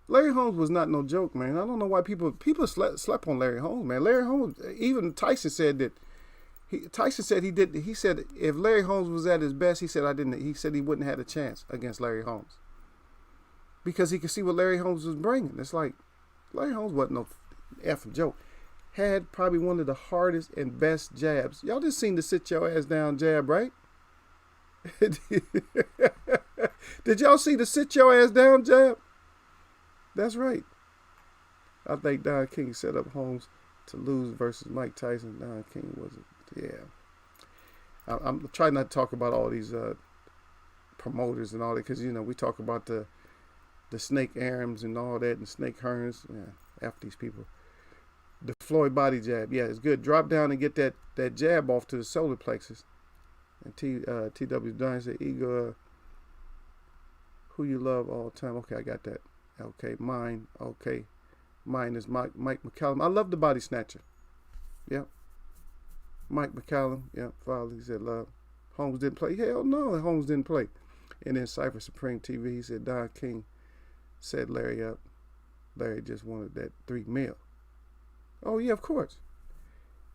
Larry Holmes was not no joke, man. I don't know why people slept on Larry Holmes, man. Larry Holmes, even Tyson said that. He said if Larry Holmes was at his best, he said he wouldn't have had a chance against Larry Holmes, because he could see what Larry Holmes was bringing. It's like Larry Holmes wasn't no effing joke. Had probably one of the hardest and best jabs. Y'all just seen the sit your ass down jab, right? Did y'all see the sit your ass down jab? That's right. I think Don King set up Holmes to lose versus Mike Tyson. Don King wasn't. Yeah. I'm trying not to talk about all these promoters and all that, because we talk about the Snake Arams and all that, and Snake Hearns. Yeah, after these people. The Floyd body jab. Yeah, it's good. Drop down and get that jab off to the solar plexus. And T.W. Dunn said, Igor, who you love all the time. Okay, I got that. Okay, mine. Okay, mine is Mike McCallum. I love the body snatcher. Yep. Mike McCallum. Yep. Father, he said love. Holmes didn't play. Hell no, Holmes didn't play. And then Cypher Supreme TV, he said Don King set Larry up. Larry just wanted that $3 million. Oh yeah, of course.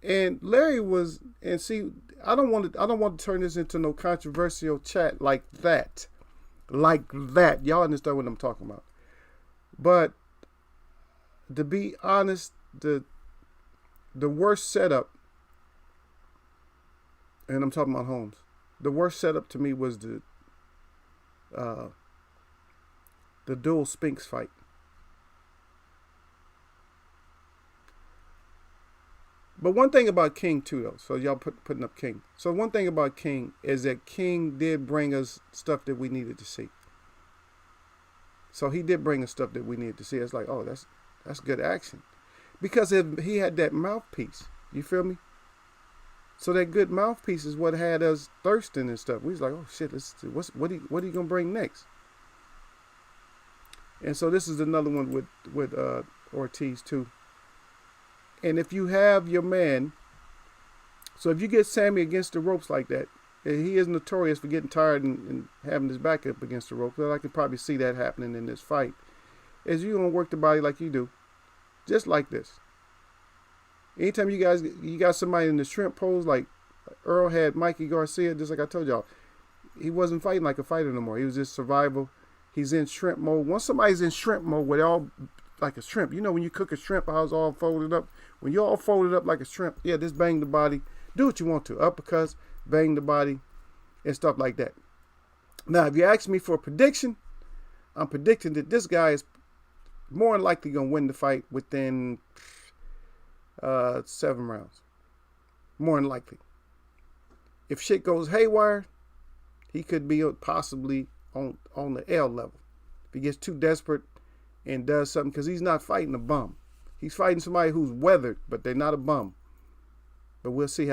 And Larry was, and see, I don't want to turn this into no controversial chat like that. Y'all understand what I'm talking about. But to be honest, the worst setup, and I'm talking about Holmes, the worst setup to me was the dual Spinks fight. But one thing about King too, though, so y'all putting up King. So one thing about King is that King did bring us stuff that we needed to see. So he did bring us stuff that we needed to see. It's like, oh, that's good action, because he had that mouthpiece. You feel me? So that good mouthpiece is what had us thirsting and stuff. We was like, oh shit, what are you gonna bring next? And so this is another one with Ortiz too. And if you have your man, so if you get Sammy against the ropes like that, and he is notorious for getting tired and having his back up against the ropes, but I can probably see that happening in this fight, is you're going to work the body like you do, just like this. Anytime you got somebody in the shrimp pose, like Earl had Mikey Garcia, just like I told y'all, he wasn't fighting like a fighter no more. He was just survival. He's in shrimp mode. Once somebody's in shrimp mode, where they're all like a shrimp, you know when you cook a shrimp, how it's all folded up? When you're all folded up like a shrimp, yeah, just bang the body. Do what you want to. Uppercuts, bang the body, and stuff like that. Now, if you ask me for a prediction, I'm predicting that this guy is more than likely going to win the fight within 7 rounds. More than likely. If shit goes haywire, he could be possibly on the L level. If he gets too desperate and does something, because he's not fighting a bum. He's fighting somebody who's weathered, but they're not a bum. But we'll see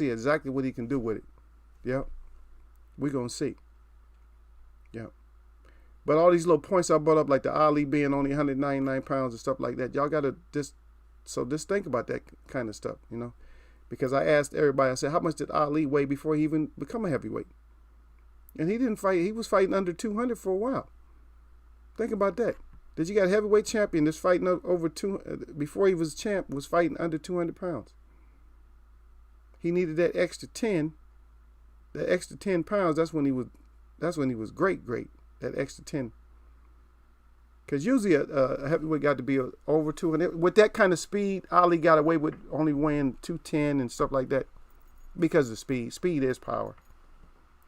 exactly what he can do with it. Yep. We're going to see. Yep. But all these little points I brought up, like the Ali being only 199 pounds and stuff like that, y'all got to just think about that kind of stuff, you know. Because I asked everybody, I said, how much did Ali weigh before he even become a heavyweight? And he didn't fight. He was fighting under 200 for a while. Think about that. Did you got a heavyweight champion that's fighting over before he was champ, was fighting under 200 pounds. He needed that extra 10. That extra 10 pounds, that's when he was great. That extra 10. Because usually a heavyweight got to be over 200. With that kind of speed, Ali got away with only weighing 210 and stuff like that. Because of speed. Speed is power.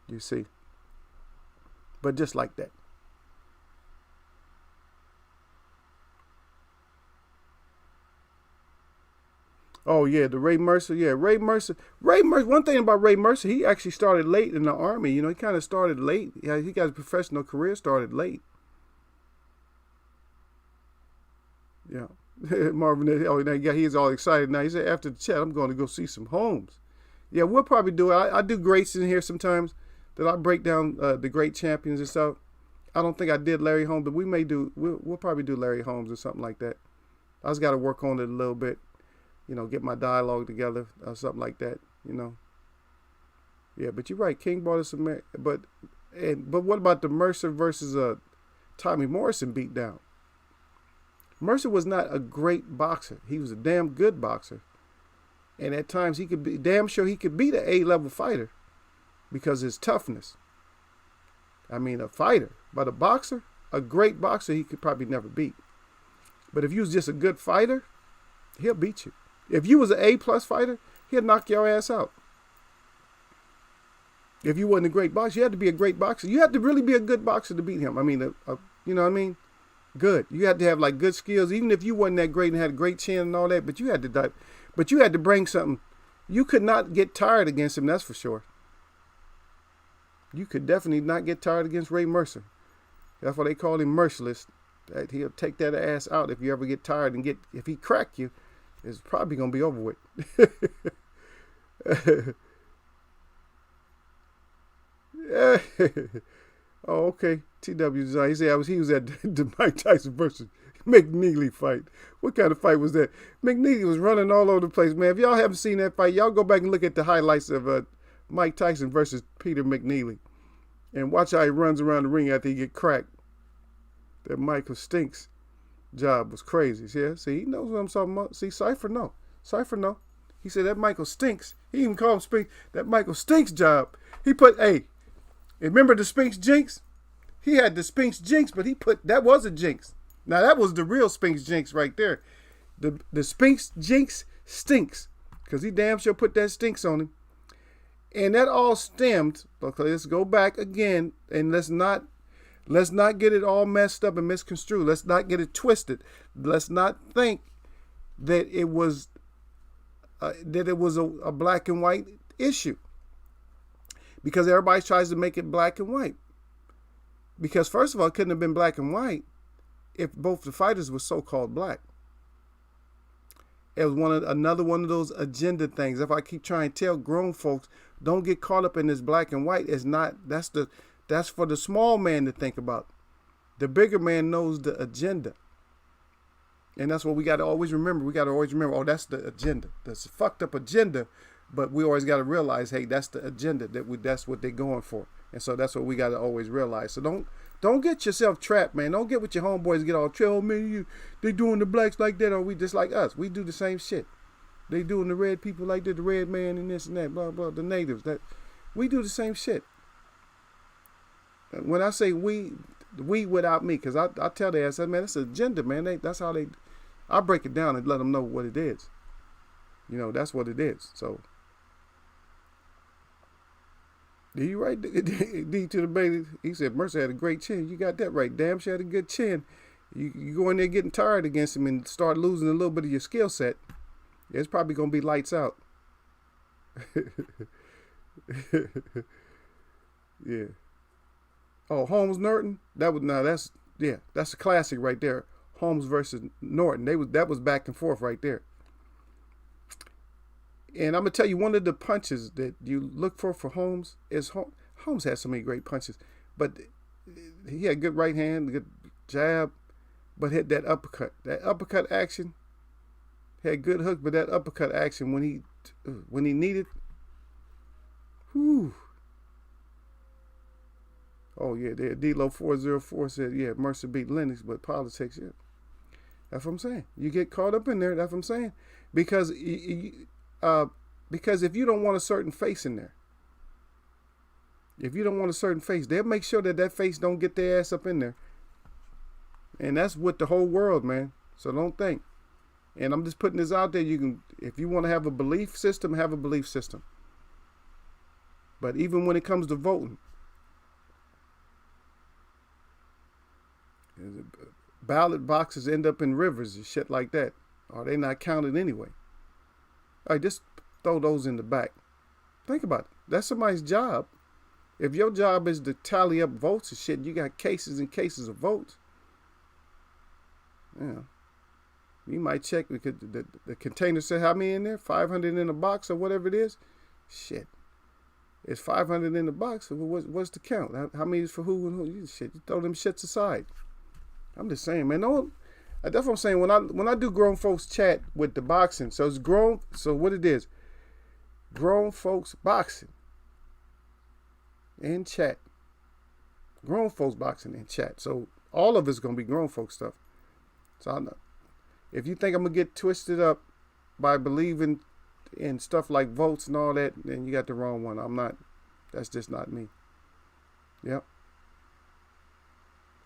You see. But just like that. Oh, yeah, the Ray Mercer. Yeah, Ray Mercer. One thing about Ray Mercer, he actually started late in the Army. You know, he kind of started late. Yeah, he got his professional career started late. Yeah. Marvin, oh, he's all excited now. He said, after the chat, I'm going to go see some Holmes. Yeah, we'll probably do it. I do greats in here sometimes that I break down the great champions and stuff. I don't think I did Larry Holmes, but we'll probably do Larry Holmes or something like that. I just got to work on it a little bit. You know, get my dialogue together or something like that, you know. Yeah, but you're right. King brought us some, but what about the Mercer versus Tommy Morrison beatdown? Mercer was not a great boxer. He was a damn good boxer. And at times he could be damn sure he could beat an A-level fighter because of his toughness. I mean, a fighter, but a boxer, a great boxer, he could probably never beat. But if you was just a good fighter, he'll beat you. If you was an A-plus fighter, he'll knock your ass out. If you wasn't a great boxer, you had to be a great boxer. You had to really be a good boxer to beat him. I mean, you know what I mean? Good. You had to have like good skills, even if you wasn't that great and had a great chin and all that. But you had to bring something. You could not get tired against him. That's for sure. You could definitely not get tired against Ray Mercer. That's why they call him merciless. That he'll take that ass out if you ever get tired and if he crack you, it's probably gonna be over with. Oh, okay. TW Design. He said he was at the Mike Tyson versus McNeely fight. What kind of fight was that? McNeely was running all over the place, man. If y'all haven't seen that fight, y'all go back and look at the highlights of Mike Tyson versus Peter McNeely, and watch how he runs around the ring after he get cracked. That Michael Stinks job was crazy. Yeah, see, he knows what I'm talking about. See, Cypher know. He said that Michael Stinks. He even called him Spinks. That Michael Stinks job. He put, hey, remember the Spinks Jinx? He had the Spinks Jinx, but he put, that was a Jinx. Now, that was the real Spinks Jinx right there. The Spinks Jinx stinks. Because he damn sure put that stinks on him. And that all stemmed, okay, let's go back again, and let's not get it all messed up and misconstrued. Let's not get it twisted. Let's not think that it was a black and white issue. Because everybody tries to make it black and white. Because first of all, it couldn't have been black and white if both the fighters were so-called black. It was another one of those agenda things. If I keep trying to tell grown folks, don't get caught up in this black and white. It's not, that's for the small man to think about. The bigger man knows the agenda. And that's what we got to always remember. We got to always remember, oh, that's the agenda. That's a fucked up agenda. But we always got to realize, hey, that's the agenda. That's what they're going for. And so that's what we got to always realize. So don't get yourself trapped, man. Don't get with your homeboys get all trapped. Oh, man, they doing the blacks like that, or we just like us. We do the same shit. They doing the red people like that, the red man and this and that, blah, blah, the natives. That we do the same shit. When I say we without me, because I tell their ass, man, that's an agenda, man. That's how they, I break it down and let them know what it is. You know, that's what it is. So, you right, D to the baby. He said Mercer had a great chin. You got that right. Damn, she had a good chin. You go in there getting tired against him and start losing a little bit of your skill set. It's probably gonna be lights out. Yeah. Oh, Holmes Norton. That's a classic right there. Holmes versus Norton. That was back and forth right there. And I'm gonna tell you, one of the punches that you look for Holmes is Holmes has so many great punches, but he had good right hand, good jab, but hit that uppercut. That uppercut action had good hook, but that uppercut action when he needed, whew. Oh yeah, Dlo404 said, yeah, Mercer beat Lennox, but politics, yeah. That's what I'm saying. You get caught up in there. That's what I'm saying, because if you don't want a certain face in there, they'll make sure that face don't get their ass up in there. And that's with the whole world, man. So don't think. And I'm just putting this out there. You can, if you want to have a belief system, have a belief system. But even when it comes to voting, ballot boxes end up in rivers and shit like that. Or they not counted anyway. All right, just throw those in the back. Think about it. That's somebody's job. If your job is to tally up votes and shit, you got cases and cases of votes. Yeah. You might check because the container said how many in there? 500 in a box or whatever it is. Shit. It's 500 in the box. So what's the count? How many is for who and who? Shit. You throw them shits aside. I'm just saying, man. That's what I'm saying. When I do grown folks chat with the boxing, so it's grown. So what it is, grown folks boxing in chat. Grown folks boxing in chat. So all of it's gonna be grown folks stuff. So I know. If you think I'm gonna get twisted up by believing in stuff like votes and all that, then you got the wrong one. I'm not. That's just not me. Yep.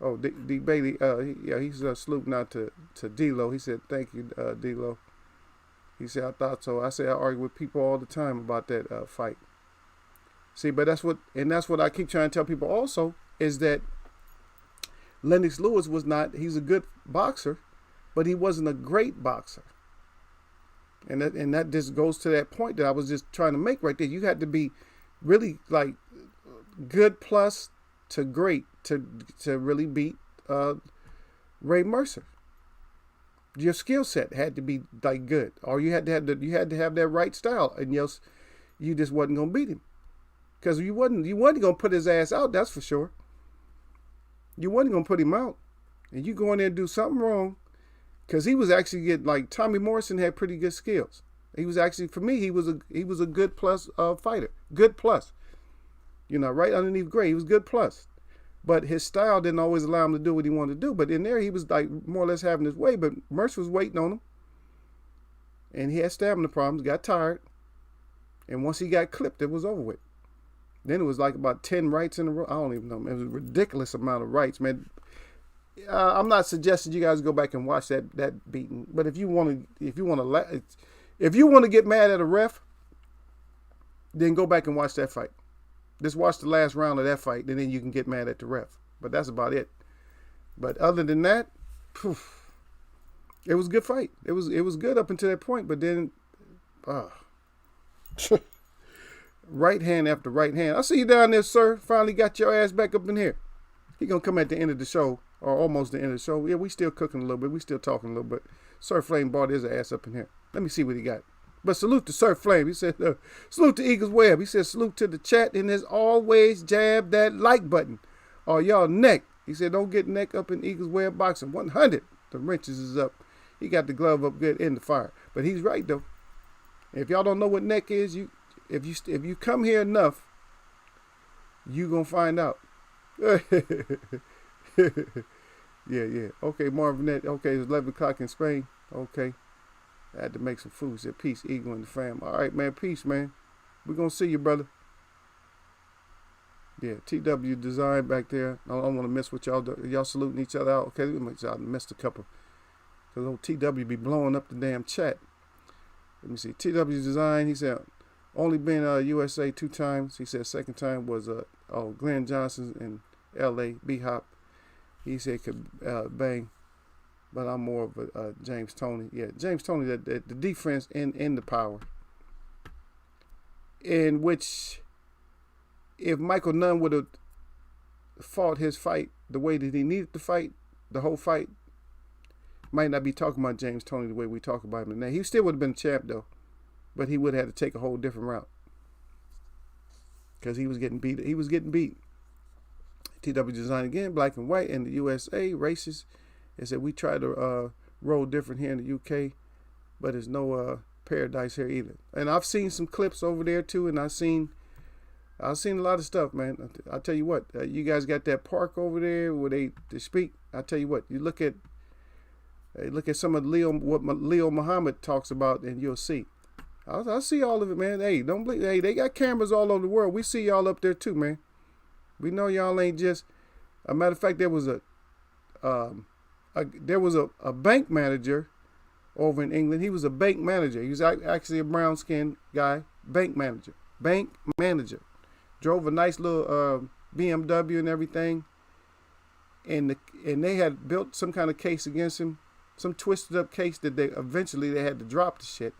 Oh, D Bailey. He's slooping out to Dlo. He said, "Thank you, Dlo." He said, "I thought so." I say I argue with people all the time about that fight. See, but that's what I keep trying to tell people also is that Lennox Lewis was not. He's a good boxer, but he wasn't a great boxer. And that just goes to that point that I was just trying to make right there. You had to be really like good plus to great to really beat Ray Mercer. Your skill set had to be like good, or you had to have that right style, and else you just wasn't gonna beat him, because you wasn't gonna put his ass out. That's for sure. You wasn't gonna put him out, and you go in there and do something wrong, because he was actually getting like Tommy Morrison had pretty good skills. He was actually, for me, he was a good plus fighter, good plus. You know, right underneath Gray, he was good plus. But his style didn't always allow him to do what he wanted to do. But in there, he was like more or less having his way. But Mercer was waiting on him. And he had stamina problems, got tired. And once he got clipped, it was over with. Then it was like about 10 rights in a row. I don't even know. It was a ridiculous amount of rights, man. I'm not suggesting you guys go back and watch that beating. But if you want to get mad at a ref, then go back and watch that fight. Just watch the last round of that fight, and then you can get mad at the ref. But that's about it. But other than that, it was a good fight. It was good up until that point, but then right hand after right hand. I see you down there, sir. Finally got your ass back up in here. He gonna come at the end of the show, or almost the end of the show. Yeah, we still cooking a little bit. We still talking a little bit. Sir Flame brought his ass up in here. Let me see what he got. But salute to Sir Flame. He said, salute to Eagles Web. He said, salute to the chat. And as always, jab that like button or y'all neck. He said, don't get neck up in Eagles Web boxing. 100. The wrenches is up. He got the glove up good in the fire. But he's right, though. If y'all don't know what neck is, if you come here enough, you going to find out. Yeah. Okay, Marvinette. Okay, it's 11 o'clock in Spain. Okay. I had to make some food. Said, peace, Eagle and the fam. All right, man. Peace, man. We're going to see you, brother. Yeah, TW Design back there. I don't want to miss what y'all do. Y'all saluting each other out. Okay, y'all missed a couple. Because old TW be blowing up the damn chat. Let me see. TW Design, he said, only been USA 2 times. He said second time was Glenn Johnson in LA, B-Hop. He said could bang. But I'm more of a James Toney. Yeah, James Toney, the defense in the power. In which, if Michael Nunn would have fought his fight the way that he needed to fight, the whole fight, might not be talking about James Toney the way we talk about him now. He still would have been a champ, though. But he would have had to take a whole different route. Because he was getting beat. He was getting beat. TW Design again, black and white in the USA, racist. They said we try to roll different here in the UK, but there's no paradise here either. And I've seen some clips over there too, and I've seen a lot of stuff, man. I'll tell you what, you guys got that park over there where they speak. I'll tell you what, you look at some of what Leo Muhammad talks about, and you'll see. I see all of it, man. Hey, don't believe. Hey, they got cameras all over the world. We see y'all up there too, man. We know y'all ain't just. A matter of fact, there was a bank manager over in England. He was a bank manager. He was actually a brown-skinned guy. Bank manager. Drove a nice little BMW and everything. And they had built some kind of case against him. Some twisted up case that they eventually had to drop the shit.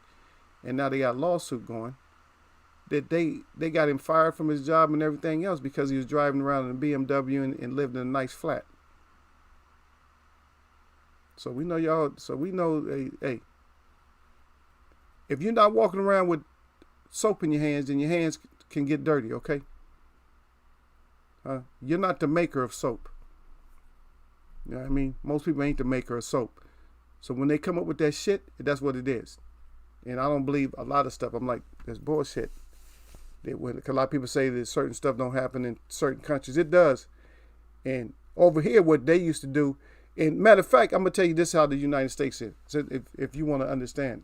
And now they got a lawsuit going. That they got him fired from his job and everything else because he was driving around in a BMW and lived in a nice flat. So we know y'all. So we know, hey, if you're not walking around with soap in your hands, then your hands can get dirty. Okay. You're not the maker of soap. You know what I mean? Most people ain't the maker of soap. So when they come up with that shit, that's what it is. And I don't believe a lot of stuff. I'm like, that's bullshit. Because a lot of people say that certain stuff don't happen in certain countries. It does. And over here, what they used to do, and matter of fact, I'm going to tell you this how the United States is, so if you want to understand.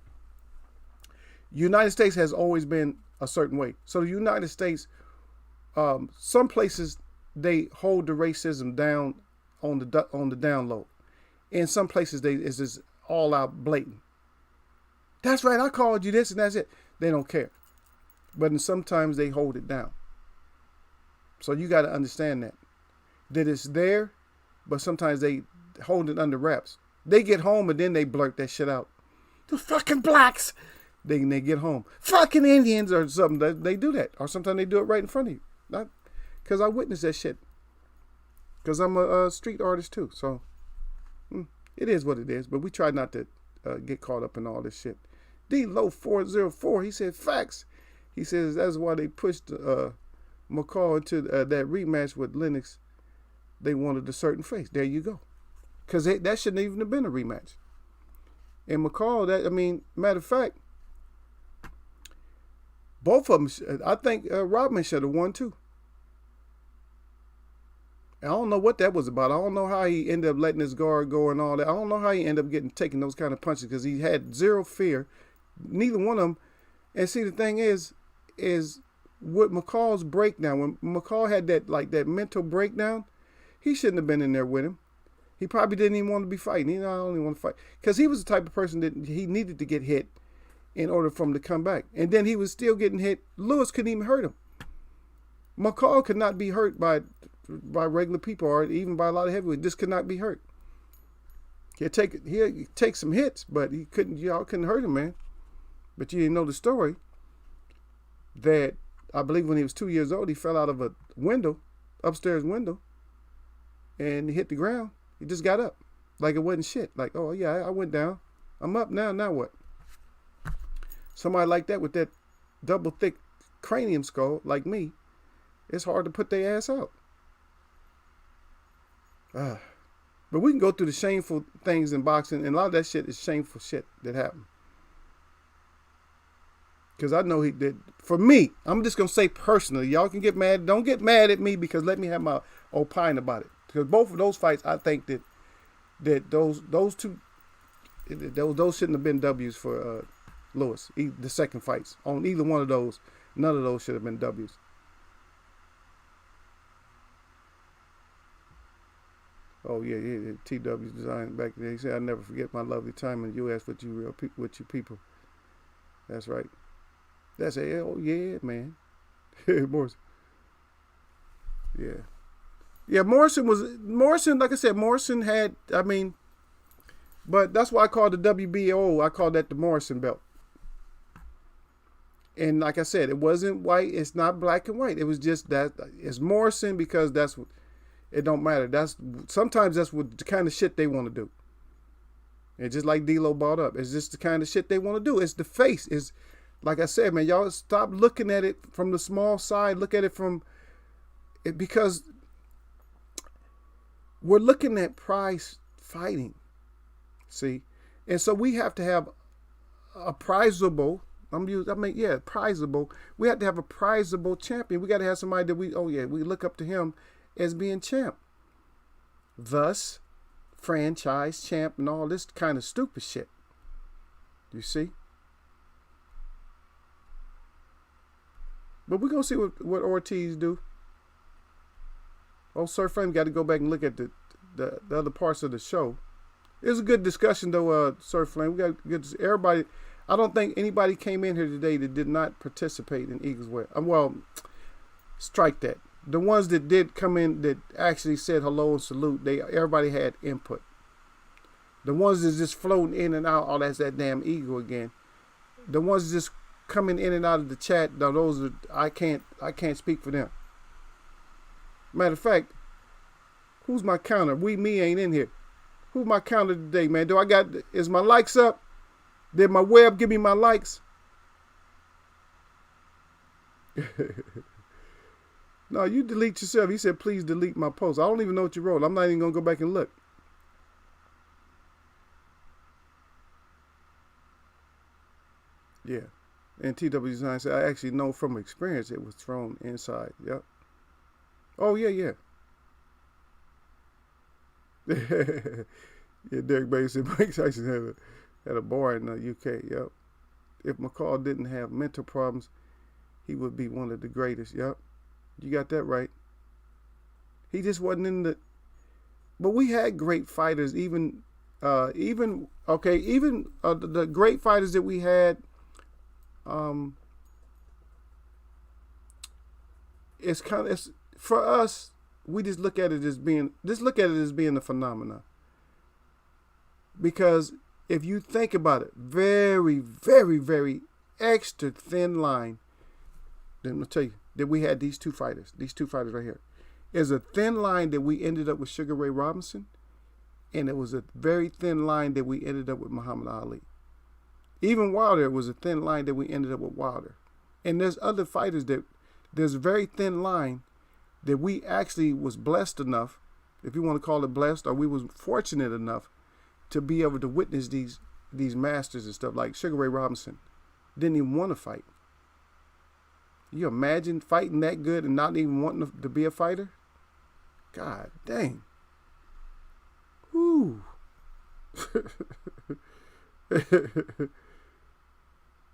United States has always been a certain way. So the United States, some places, they hold the racism down on the down low. In some places, it's just all out blatant. That's right, I called you this and that's it. They don't care. But sometimes they hold it down. So you got to understand that it's there, but sometimes they hold it under wraps. They get home and then they blurt that shit out. The fucking blacks. They get home. Fucking Indians or something. They do that. Or sometimes they do it right in front of you. Because I witnessed that shit. Because I'm a street artist too. So it is what it is. But we try not to get caught up in all this shit. D-Low404, he said facts. He says that's why they pushed McCall into that rematch with Lennox. They wanted a certain face. There you go. Because that shouldn't even have been a rematch. And McCall, matter of fact, both of them, I think Rodman should have won too. I don't know what that was about. I don't know how he ended up letting his guard go and all that. I don't know how he ended up taking those kind of punches because he had zero fear. Neither one of them. And see, the thing is with McCall's breakdown, when McCall had that mental breakdown, he shouldn't have been in there with him. He probably didn't even want to be fighting. I don't even want to fight. Because he was the type of person that he needed to get hit in order for him to come back. And then he was still getting hit. Lewis couldn't even hurt him. McCall could not be hurt by regular people or even by a lot of heavyweights. This could not be hurt. He'd take some hits, but y'all couldn't hurt him, man. But you didn't know the story that I believe when he was 2 years old, he fell out of a window, upstairs window, and he hit the ground. He just got up like it wasn't shit. Like, oh yeah, I went down. I'm up now. Now what? Somebody like that with that double thick cranium skull like me, it's hard to put their ass out. But we can go through the shameful things in boxing, and a lot of that shit is shameful shit that happened. Because I know he did. For me, I'm just going to say personally, y'all can get mad. Don't get mad at me because let me have my opine about it. Because both of those fights, I think that those two, those shouldn't have been W's for Lewis. The second fights. On either one of those, none of those should have been W's. Oh yeah, TW's design back there. He said, "I never forget my lovely time in the U.S. with you people." That's right. That's it. Oh yeah, man. Morrison. Yeah. Morrison. Like I said, Morrison had. I mean, but that's why I call the WBO. I call that the Morrison belt. And like I said, it wasn't white. It's not black and white. It was just that it's Morrison because that's what. It don't matter. Sometimes that's what the kind of shit they want to do. And just like D-Lo brought up, it's just the kind of shit they want to do. It's the face. It's like I said, man, y'all stop looking at it from the small side. Look at it from it because we're looking at prize fighting. See? And so we have to have a prizable. Prizable. We have to have a prizable champion. We got to have somebody that we look up to him as being champ. Thus, franchise champ and all this kind of stupid shit. You see? But we're going to see what Ortiz do. Oh, Sir Flame got to go back and look at the other parts of the show. It was a good discussion, though, Sir Flame. We got good. Everybody, I don't think anybody came in here today that did not participate in Eagles Way. Well, strike that. The ones that did come in that actually said hello and salute, everybody had input. The ones that's just floating in and out, that's that damn ego again. The ones just coming in and out of the chat, those are I can't speak for them. Matter of fact, who's my counter? Me ain't in here. Who's my counter today, man? Is my likes up? Did my web give me my likes? No, you delete yourself. He said, please delete my post. I don't even know what you wrote. I'm not even going to go back and look. Yeah. And TW Design said, I actually know from experience it was thrown inside. Yep. Oh, yeah. Yeah, Derek Bates said Mike Tyson had a bar in the UK. Yep. If McCall didn't have mental problems, he would be one of the greatest. Yep. You got that right. He just wasn't in the. But we had great fighters, even the great fighters that we had. It's for us. We just look at it as being a phenomenon. Because if you think about it, very, very, very extra thin line. Then I'll tell you. That we had these two fighters right here. Is a thin line that we ended up with Sugar Ray Robinson, and it was a very thin line that we ended up with Muhammad Ali. Even Wilder was a thin line that we ended up with Wilder. And there's other fighters there's a very thin line that we actually was blessed enough, if you want to call it blessed, or we was fortunate enough to be able to witness these masters and stuff. Like Sugar Ray Robinson didn't even want to fight. You imagine fighting that good and not even wanting to be a fighter? God dang. Whoo.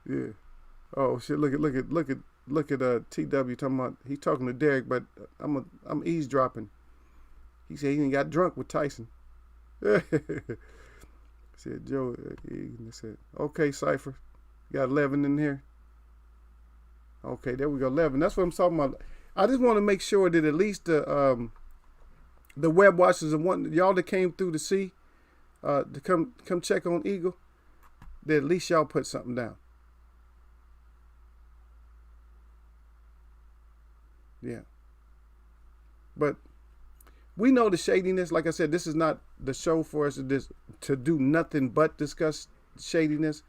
Yeah. Oh shit! Look at TW talking about he's talking to Derek, but I'm eavesdropping. He said he didn't got drunk with Tyson. Said Joe. He said, okay, Cypher, you got 11 in here. Okay, there we go, 11. That's what I'm talking about. I just want to make sure that at least the web watchers and one y'all that came through to see to come check on Eagle, that at least y'all put something down. Yeah. But we know the shadiness. Like I said, this is not the show for us to do nothing but discuss shadiness.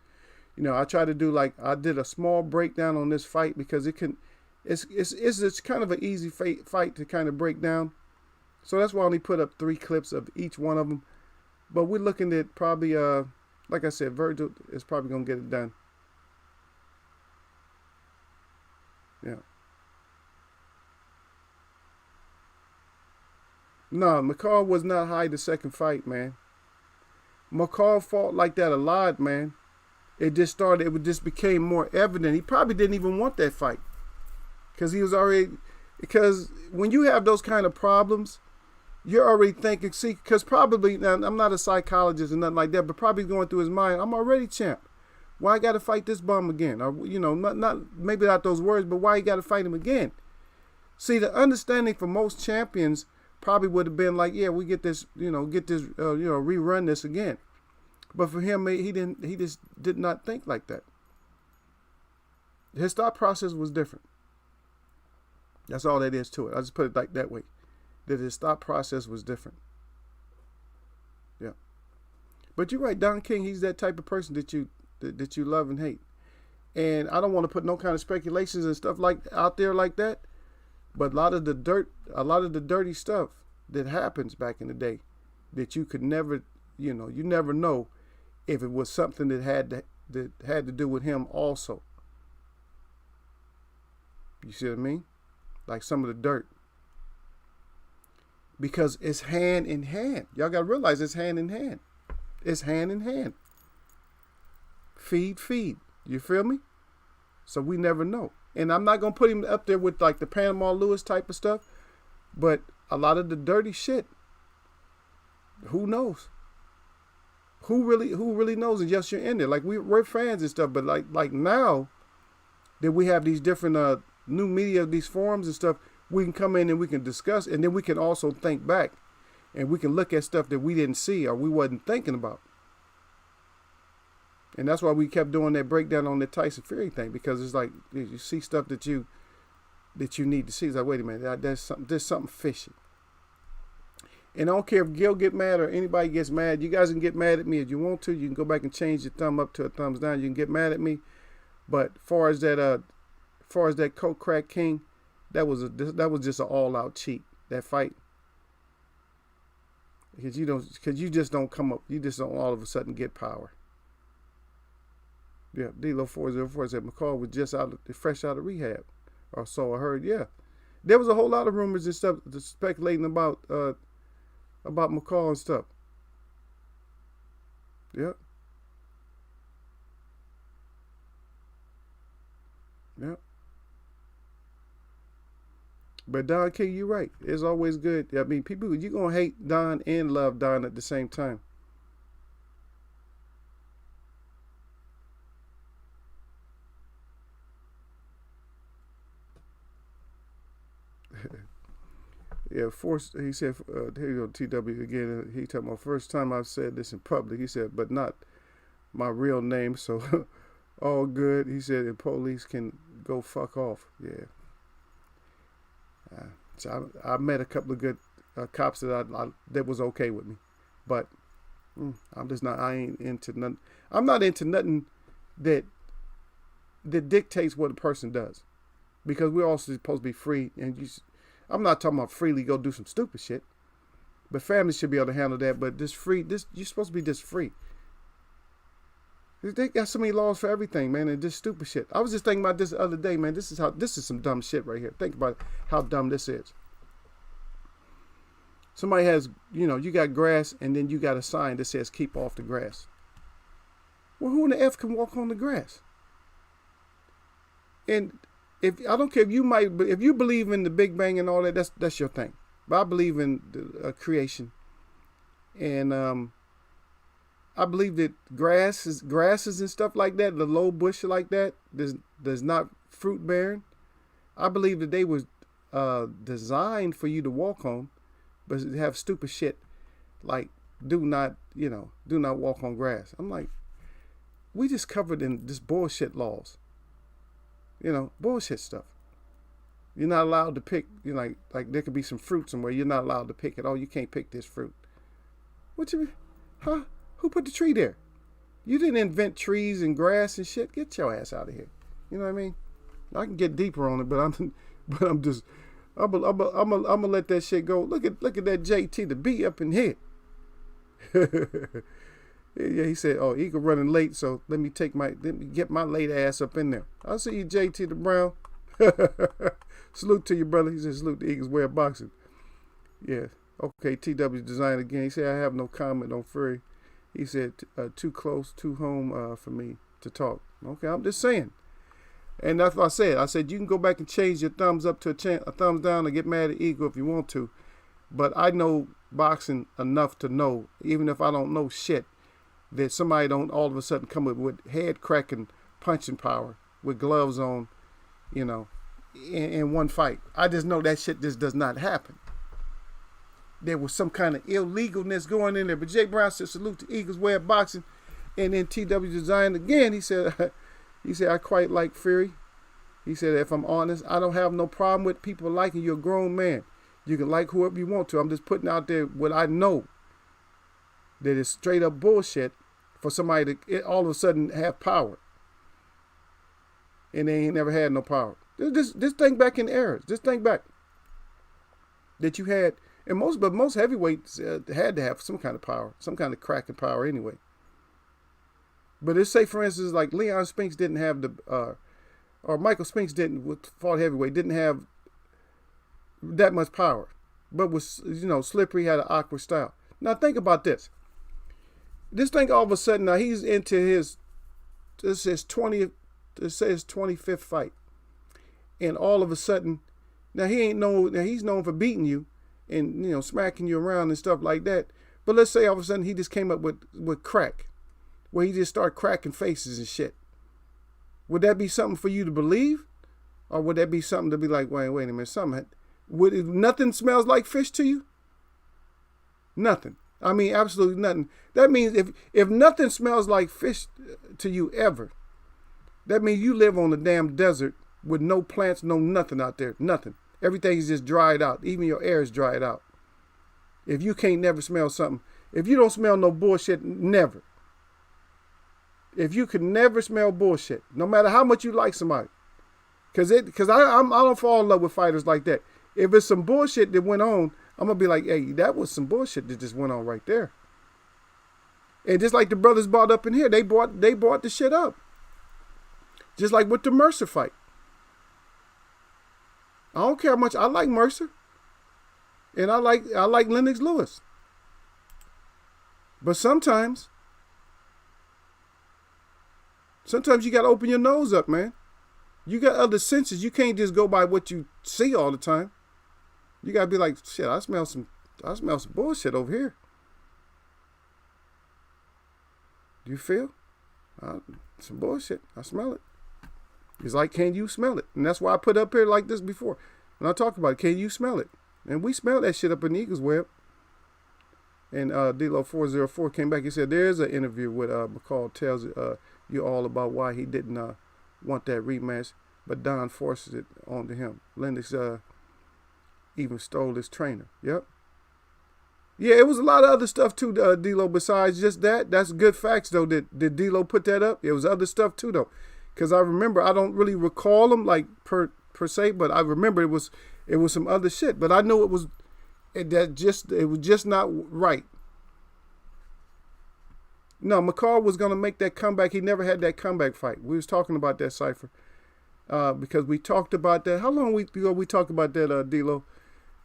You know, I try to do I did a small breakdown on this fight because it's kind of an easy fight to kind of break down. So that's why I only put up 3 clips of each one of them. But we're looking at probably, like I said, Virgil is probably going to get it done. Yeah. No, McCall was not high the second fight, man. McCall fought like that a lot, man. It just became more evident. He probably didn't even want that fight. Because when you have those kind of problems, you're already thinking, because probably, now I'm not a psychologist or nothing like that, but probably going through his mind, I'm already champ. Why I got to fight this bum again? Or, maybe not those words, but why you got to fight him again? See, the understanding for most champions probably would have been like, yeah, we get this, rerun this again. But for him, he just did not think like that. His thought process was different. That's all that is to it. I just put it like that way. That his thought process was different. Yeah. But you're right, Don King, he's that type of person that you love and hate. And I don't want to put no kind of speculations and stuff out there like that. But a lot of the dirty stuff that happens back in the day that you could never, you never know if it was something that had to do with him also. You see what I mean? Like some of the dirt. Because it's hand in hand. Y'all got to realize it's hand in hand. It's hand in hand. Feed. You feel me? So we never know. And I'm not going to put him up there with like the Panama Lewis type of stuff. But a lot of the dirty shit, who knows? Who really knows? And yes, you're in there. Like we're fans and stuff. But like now that we have these different new media, these forums and stuff, we can come in and we can discuss. And then we can also think back. And we can look at stuff that we didn't see or we wasn't thinking about. And that's why we kept doing that breakdown on the Tyson Fury thing, because it's like you see stuff that you need to see. It's like, wait a minute, there's something fishy. And I don't care if Gil get mad or anybody gets mad. You guys can get mad at me if you want to. You can go back and change your thumb up to a thumbs down. You can get mad at me. But far as that Coke Crack King, that was just an all out cheat. That fight. Because you just don't come up. You just don't all of a sudden get power. Yeah, Dlogan said McCall was just fresh out of rehab, or so I heard. Yeah, there was a whole lot of rumors and stuff speculating about McCall and stuff. Yeah. Yeah. But Don King, you're right. It's always good. I mean, people, you're gonna hate Don and love Don at the same time. Yeah, he said, here you go, TW again. He talking about first time I've said this in public. He said, but not my real name, so all good. He said, and police can go fuck off. Yeah. So I met a couple of good cops that was okay with me, but I'm just not. I ain't into nothing. I'm not into nothing that dictates what a person does, because we're all supposed to be free. And I'm not talking about freely go do some stupid shit, but families should be able to handle that. But you're supposed to be just free. They got so many laws for everything, man, and just stupid shit. I was just thinking about this the other day, man. This is some dumb shit right here. Think about how dumb this is. Somebody has, you got grass and then you got a sign that says keep off the grass. Well, who in the F can walk on the grass? And I don't care if you believe in the Big Bang and all that, that's your thing. But I believe in the, creation. And I believe that grasses and stuff like that, the low bush like that, there's not fruit bearing. I believe that they was designed for you to walk on, but have stupid shit like do not walk on grass. I'm like, we just covered in this bullshit laws. Bullshit stuff. You're not allowed to pick, like there could be some fruit somewhere. You're not allowed to pick it. Oh, you can't pick this fruit. What you mean? Huh? Who put the tree there? You didn't invent trees and grass and shit. Get your ass out of here. You know what I mean? I can get deeper on it, but I'm gonna let that shit go. Look at that JT the B up in here. Yeah, he said, "Oh, Eagle running late, so let me get my late ass up in there." I'll see you, JT the Brown. Salute to you, brother. He said, "Salute the Eagles way of boxing." Yeah. Okay, TW Design again. He said, "I have no comment on Fury." He said, "Too close, too home for me to talk." Okay, I'm just saying. And that's what I said. I said, you can go back and change your thumbs up to a thumbs down and get mad at Eagle if you want to. But I know boxing enough to know, even if I don't know shit, that somebody don't all of a sudden come up with head cracking punching power with gloves on, in one fight. I just know that shit just does not happen. There was some kind of illegalness going in there. But Jay Brown said, "Salute to Eagles way of boxing." And then TW Design again, he said, "I quite like Fury." He said, "If I'm honest, I don't have no problem with people liking you. A grown man. You can like whoever you want to. I'm just putting out there what I know that is straight up bullshit for somebody to all of a sudden have power. And they ain't never had no power. Just think back in eras. Just think back that you had, and most heavyweights had to have some kind of power, some kind of cracking power anyway. But let's say, for instance, like Leon Spinks didn't have or Michael Spinks fought heavyweight, didn't have that much power, but was, slippery, had an awkward style. Now think about this. This thing all of a sudden, now he's into his 25th fight. And all of a sudden, now he's known for beating you and, smacking you around and stuff like that. But let's say all of a sudden he just came up with crack, where he just started cracking faces and shit. Would that be something for you to believe? Or would that be something to be like, wait a minute, nothing smells like fish to you? Nothing. I mean, absolutely nothing. That means if nothing smells like fish to you ever, that means you live on the damn desert with no plants, no nothing out there. Nothing. Everything's just dried out. Even your air is dried out. If you can't never smell something, if you don't smell no bullshit, never. If you could never smell bullshit, no matter how much you like somebody, because I don't fall in love with fighters like that. If it's some bullshit that went on, I'm gonna be like, hey, that was some bullshit that just went on right there. And just like the brothers brought up in here, they brought the shit up. Just like with the Mercer fight. I don't care how much I like Mercer, and I like Lennox Lewis. But sometimes you gotta open your nose up, man. You got other senses. You can't just go by what you see all the time. You gotta be like, shit, I smell some bullshit over here. Do you feel? Some bullshit. I smell it. It's like, can you smell it? And that's why I put up here like this before. When I talk about it, can you smell it? And we smell that shit up in the Eagles web. And Dlo404 came back. He said, there is an interview with McCall tells you all about why he didn't want that rematch, but Don forces it onto him. Lennox even stole his trainer. Yep. Yeah, it was a lot of other stuff too, D'Lo, besides just that. That's good facts, though. Did D'Lo put that up? It was other stuff too, though. Because I remember, I don't really recall them like per se, but I remember it was some other shit. But I knew it was just not right. No, McCall was gonna make that comeback. He never had that comeback fight. We was talking about that, Cypher, because we talked about that. How long ago we talked about that, D'Lo?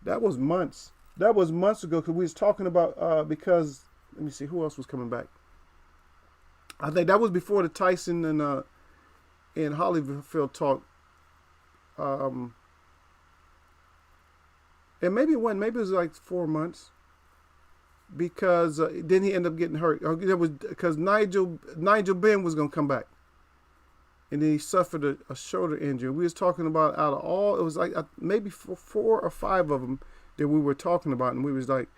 That was months. That was months ago because we was talking about because let me see who else was coming back. I think that was before the Tyson and Holyfield talk. And maybe it wasn't. Maybe it was like 4 months because then he ended up getting hurt. That was because Nigel Benn was gonna come back, and then he suffered a shoulder injury. We was talking about out of all, it was like maybe 4 or 5 of them that we were talking about, and we was like,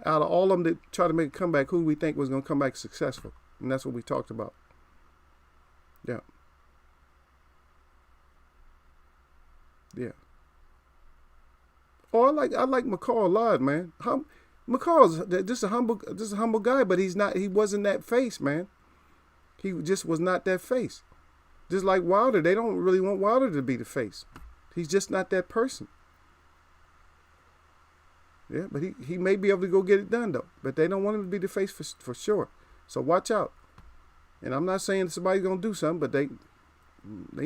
out of all of them that tried to make a comeback, who do we think was gonna come back successful? And that's what we talked about. Yeah. Yeah. Oh, I like McCall a lot, man. McCall's just a humble guy, but he wasn't that face, man. He just was not that face. Just like Wilder, they don't really want Wilder to be the face. He's just not that person. Yeah, but he may be able to go get it done though. But they don't want him to be the face for sure. So watch out. And I'm not saying somebody's gonna do something, but they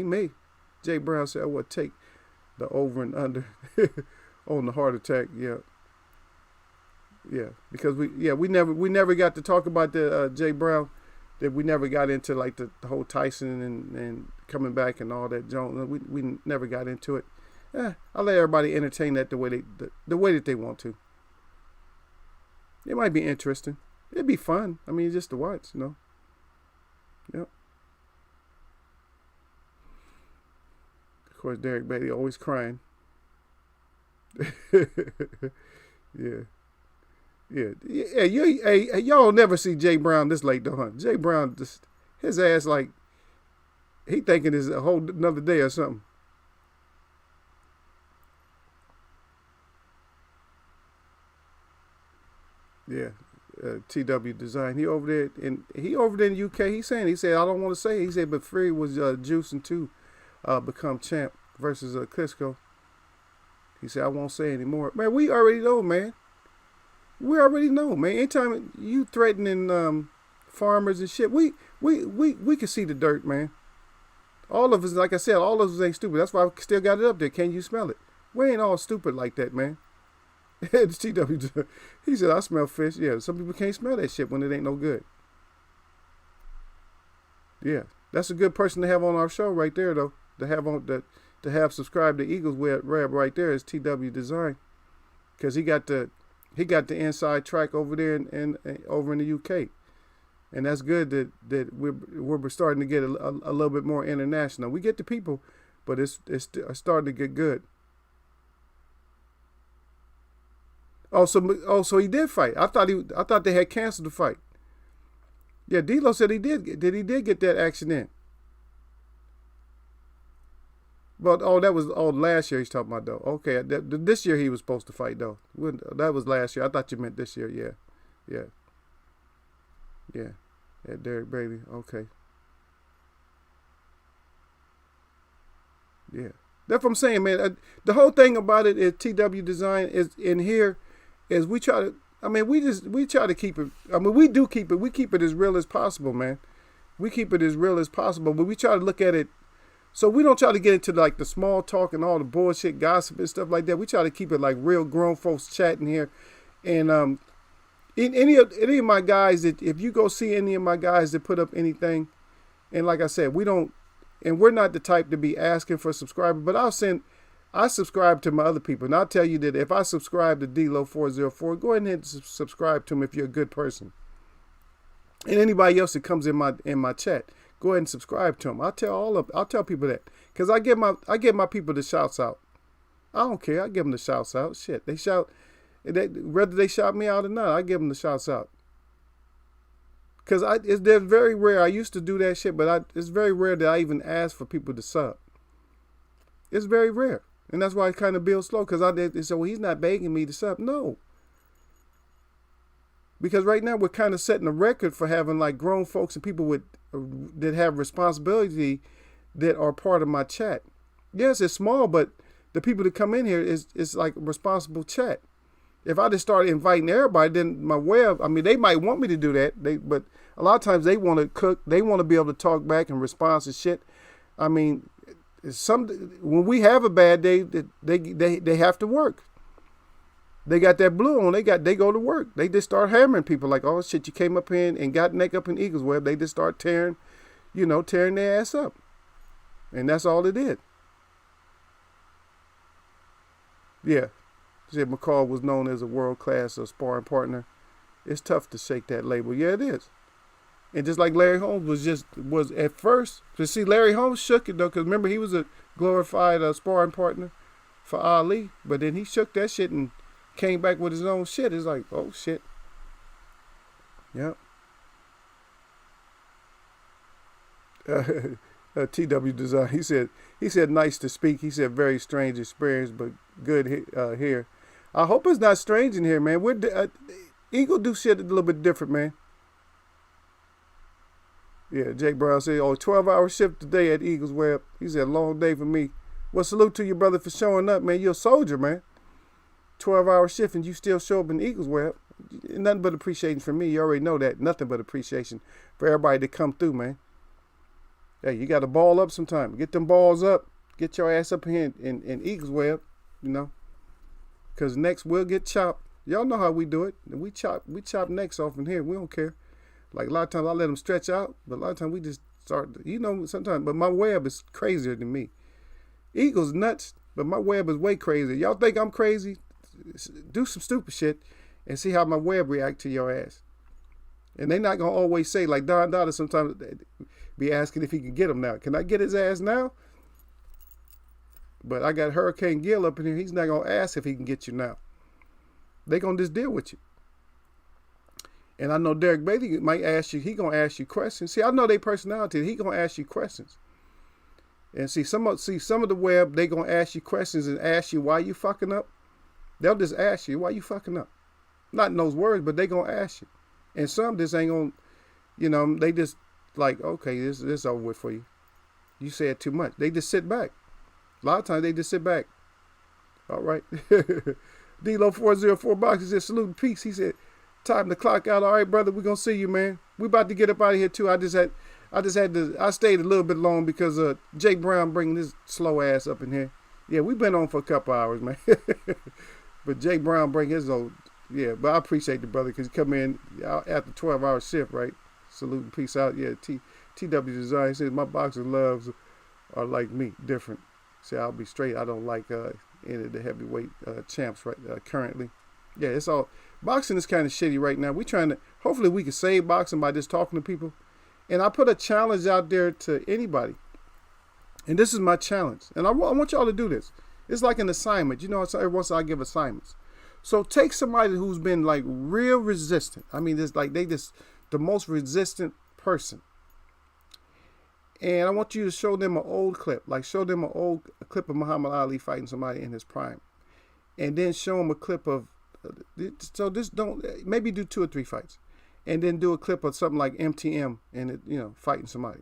may. Jay Brown said I would take the over and under on the heart attack. Yeah. Yeah. Because we never got to talk about the Jay Brown. That we never got into like the whole Tyson and coming back and all that Jones. We never got into it. I'll let everybody entertain that the way that they want to. It might be interesting. It'd be fun. I mean, just to watch, you know. Yep. Of course, Derek Beatty always crying. Yeah. Y'all never see Jay Brown this late though, huh? Jay Brown, just his ass like he thinking it's a whole another day or something. Yeah, TW Design. He over there in the UK. He said I don't want to say. He said, but Fury was juicing to become champ versus Klitschko. He said I won't say anymore. Man, we already know, man. We already know, man. Anytime you threatening farmers and shit, we can see the dirt, man. All of us, like I said, all of us ain't stupid. That's why I still got it up there. Can you smell it? We ain't all stupid like that, man. It's TW. He said, I smell fish. Yeah, some people can't smell that shit when it ain't no good. Yeah, that's a good person to have on our show right there, though. To have subscribed to Eagles Web right there is TW Design, because he got the inside track over there and over in the UK, and that's good that we're starting to get a little bit more international. We get the people, but it's starting to get good. So he did fight. I thought they had canceled the fight. Yeah, D'Lo said he did get that action in. But that was last year he's talking about though. Okay, this year he was supposed to fight though. That was last year. I thought you meant this year. Yeah. Derek Bailey. Okay. Yeah, that's what I'm saying, man. The whole thing about it is TW Design is in here. Is we try to, we try to keep it. We do keep it. We keep it as real as possible, man. We keep it as real as possible, but we try to look at it. So we don't try to get into like the small talk and all the bullshit gossip and stuff like that. We try to keep it like real grown folks chatting here. And any of my guys that, if you go see any of my guys that put up anything, and like I said, we're not the type to be asking for subscribers, but I subscribe to my other people, and I'll tell you that if I subscribe to Dlo404, go ahead and subscribe to him if you're a good person. And anybody else that comes in my chat, go ahead and subscribe to him. I'll tell people that, because I give my people the shouts out. I don't care. I give them the shouts out. Shit, they shout, whether they shout me out or not, I give them the shouts out. Because they're very rare. I used to do that shit, but it's very rare that I even ask for people to sub. It's very rare. And that's why I kind of build slow, because they say, well, he's not begging me to sub. No. Because right now we're kind of setting a record for having like grown folks and people that have responsibility that are part of my chat. Yes, it's small, but the people that come in here is like a responsible chat. If I just started inviting everybody, then my web, they might want me to do that. But a lot of times they want to cook. They want to be able to talk back and respond to shit. When we have a bad day, they have to work. they got that blue on. They go to work. They just start hammering people like, oh shit, you came up in and got neck up in Eagles Web. They just start tearing their ass up. And that's all it did. Yeah. Said McCall was known as a world-class sparring partner. It's tough to shake that label. Yeah, it is. And just like Larry Holmes was at first, to see Larry Holmes shook it though, because remember he was a glorified sparring partner for Ali, but then he shook that shit and came back with his own shit. It's like, oh shit. Yep. TW Design. He said nice to speak. He said very strange experience, but good here. I hope it's not strange in here, man. Eagle do shit a little bit different, man. Yeah, Jake Brown said, 12-hour shift today at Eagles Web. He said, long day for me. Well, salute to your brother for showing up, man. You're a soldier, man. 12-hour shift and you still show up in Eagles Web. Nothing but appreciation for me. You already know that. Nothing but appreciation for everybody that come through, man. Hey, you got to ball up sometime. Get them balls up. Get your ass up here in Eagles Web, Because next we'll get chopped. Y'all know how we do it. We chop necks off in here. We don't care. Like a lot of times I let them stretch out, but a lot of times we just start, sometimes. But my web is crazier than me. Eagles nuts, but my web is way crazier. Y'all think I'm crazy? Do some stupid shit and see how my web react to your ass. And they not going to always say, like Don Dada sometimes be asking if he can get him now. Can I get his ass now? But I got Hurricane Gill up in here. He's not going to ask if he can get you now. They going to just deal with you. And I know Derek Bailey might ask you, he going to ask you questions. See, I know their personality. He going to ask you questions. And see some of the web, they going to ask you questions and ask you why you fucking up. They'll just ask you, why you fucking up? Not in those words, but they going to ask you. And some just ain't going to, they just like, okay, this over with for you. You said too much. They just sit back. A lot of times they just sit back. All right. Dlo404 Box, he said, salute and peace. He said, time to clock out. All right, brother, we're going to see you, man. We about to get up out of here, too. I stayed a little bit long because Jake Brown bringing his slow ass up in here. Yeah, we've been on for a couple hours, man. But Jake Brown bring his old, yeah, but I appreciate the brother because he come in after 12-hour shift, right? Salute and peace out. Yeah, TW Design says, my boxing loves are like me, different. See, I'll be straight. I don't like any of the heavyweight champs right currently. Yeah, it's all, boxing is kind of shitty right now. Hopefully we can save boxing by just talking to people. And I put a challenge out there to anybody. And this is my challenge. And I want y'all to do this. It's like an assignment. Every once in a while I give assignments. So take somebody who's been like real resistant. I mean, it's like the most resistant person. And I want you to show them an old clip. Like show them an old clip of Muhammad Ali fighting somebody in his prime. And then show them a clip of, maybe do 2 or 3 fights. And then do a clip of something like MTM and fighting somebody.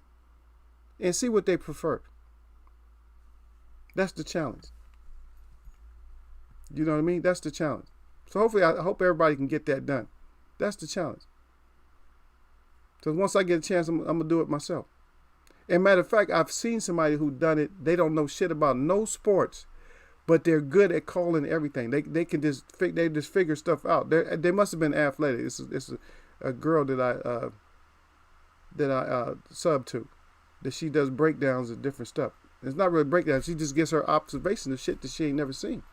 And see what they prefer. That's the challenge. You know what I mean? That's the challenge. So hopefully, I hope everybody can get that done. That's the challenge. Because once I get a chance, I'm going to do it myself. And matter of fact, I've seen somebody who done it. They don't know shit about no sports, but they're good at calling everything. They can just figure stuff out. They must have been athletic. It's a girl that I sub to, that she does breakdowns of different stuff. It's not really breakdowns. She just gets her observation of shit that she ain't never seen,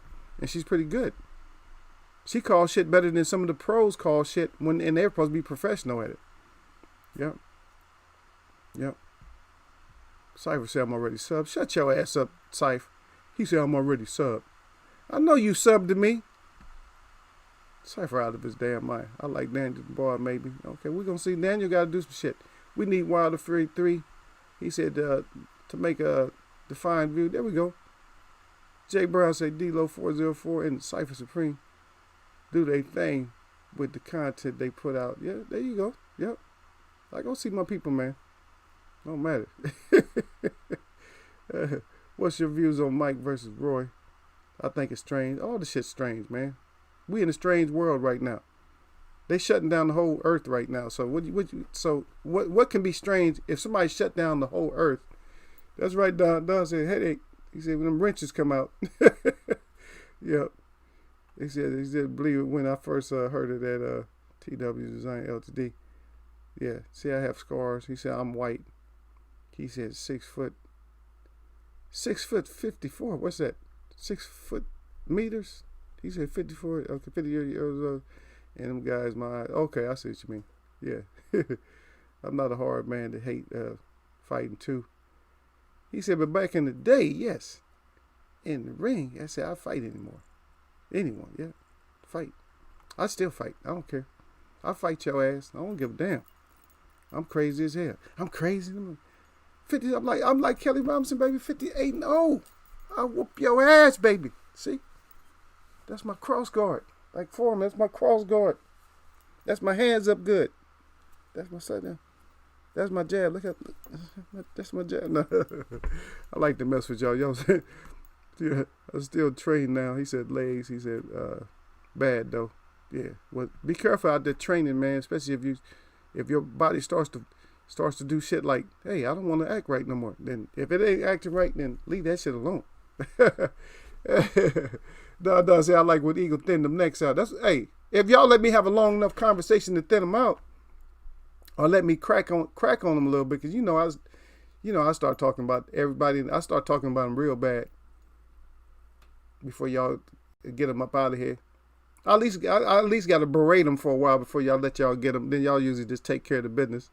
and she's pretty good. She calls shit better than some of the pros call shit and they're supposed to be professional at it. Yep. Cypher said I'm already subbed. Shut your ass up, Cypher. He said I'm already subbed. I know you subbed to me. Cypher out of his damn mind. I like Daniel Boy, maybe. Okay, we're going to see. Daniel got to do some shit. We need Wilder 3. He said to make a defined view. There we go. Jay Brown said Dlo404 and Cypher Supreme do their thing with the content they put out. Yeah, there you go. Yep. I go see my people, man. Don't matter. What's your views on Mike versus Roy? I think it's strange. All the shit's strange, man. We in a strange world right now. They shutting down the whole earth right now. So what can be strange if somebody shut down the whole earth? That's right, Don said headache. He said when them wrenches come out. Yep. He said, believe it when I first heard of that TW Design Ltd. Yeah, see, I have scars. He said I'm white. He said 6'54". What's that? 6 foot meters? He said 54. Okay, 50 years old. And them guys, my eyes. Okay, I see what you mean. Yeah, I'm not a hard man to hate fighting too. He said, but back in the day, yes, in the ring, I said I fight anymore. Anyone, yeah, fight. I still fight. I don't care. I fight your ass. I don't give a damn. I'm crazy as hell. I'm crazy. I'm 50. I'm like Kelly Robinson, baby. 58-0. I whoop your ass, baby. See, that's my cross guard. Like Foreman, that's my cross guard. That's my hands up good. That's my side down. That's my jab. Look at that's my jab. No. I like to mess with y'all. Y'all said, yeah, I still train now. He said legs. He said bad though. Yeah. Well, be careful out there training, man. Especially if your body starts to do shit like, hey, I don't want to act right no more. Then if it ain't acting right, then leave that shit alone. No, see, I like when Eagle thin them necks out. That's hey, if y'all let me have a long enough conversation to thin them out, or let me crack on them a little bit, because I start talking about everybody. I start talking about them real bad before y'all get them up out of here. I at least got to berate them for a while before y'all let y'all get them. Then y'all usually just take care of the business.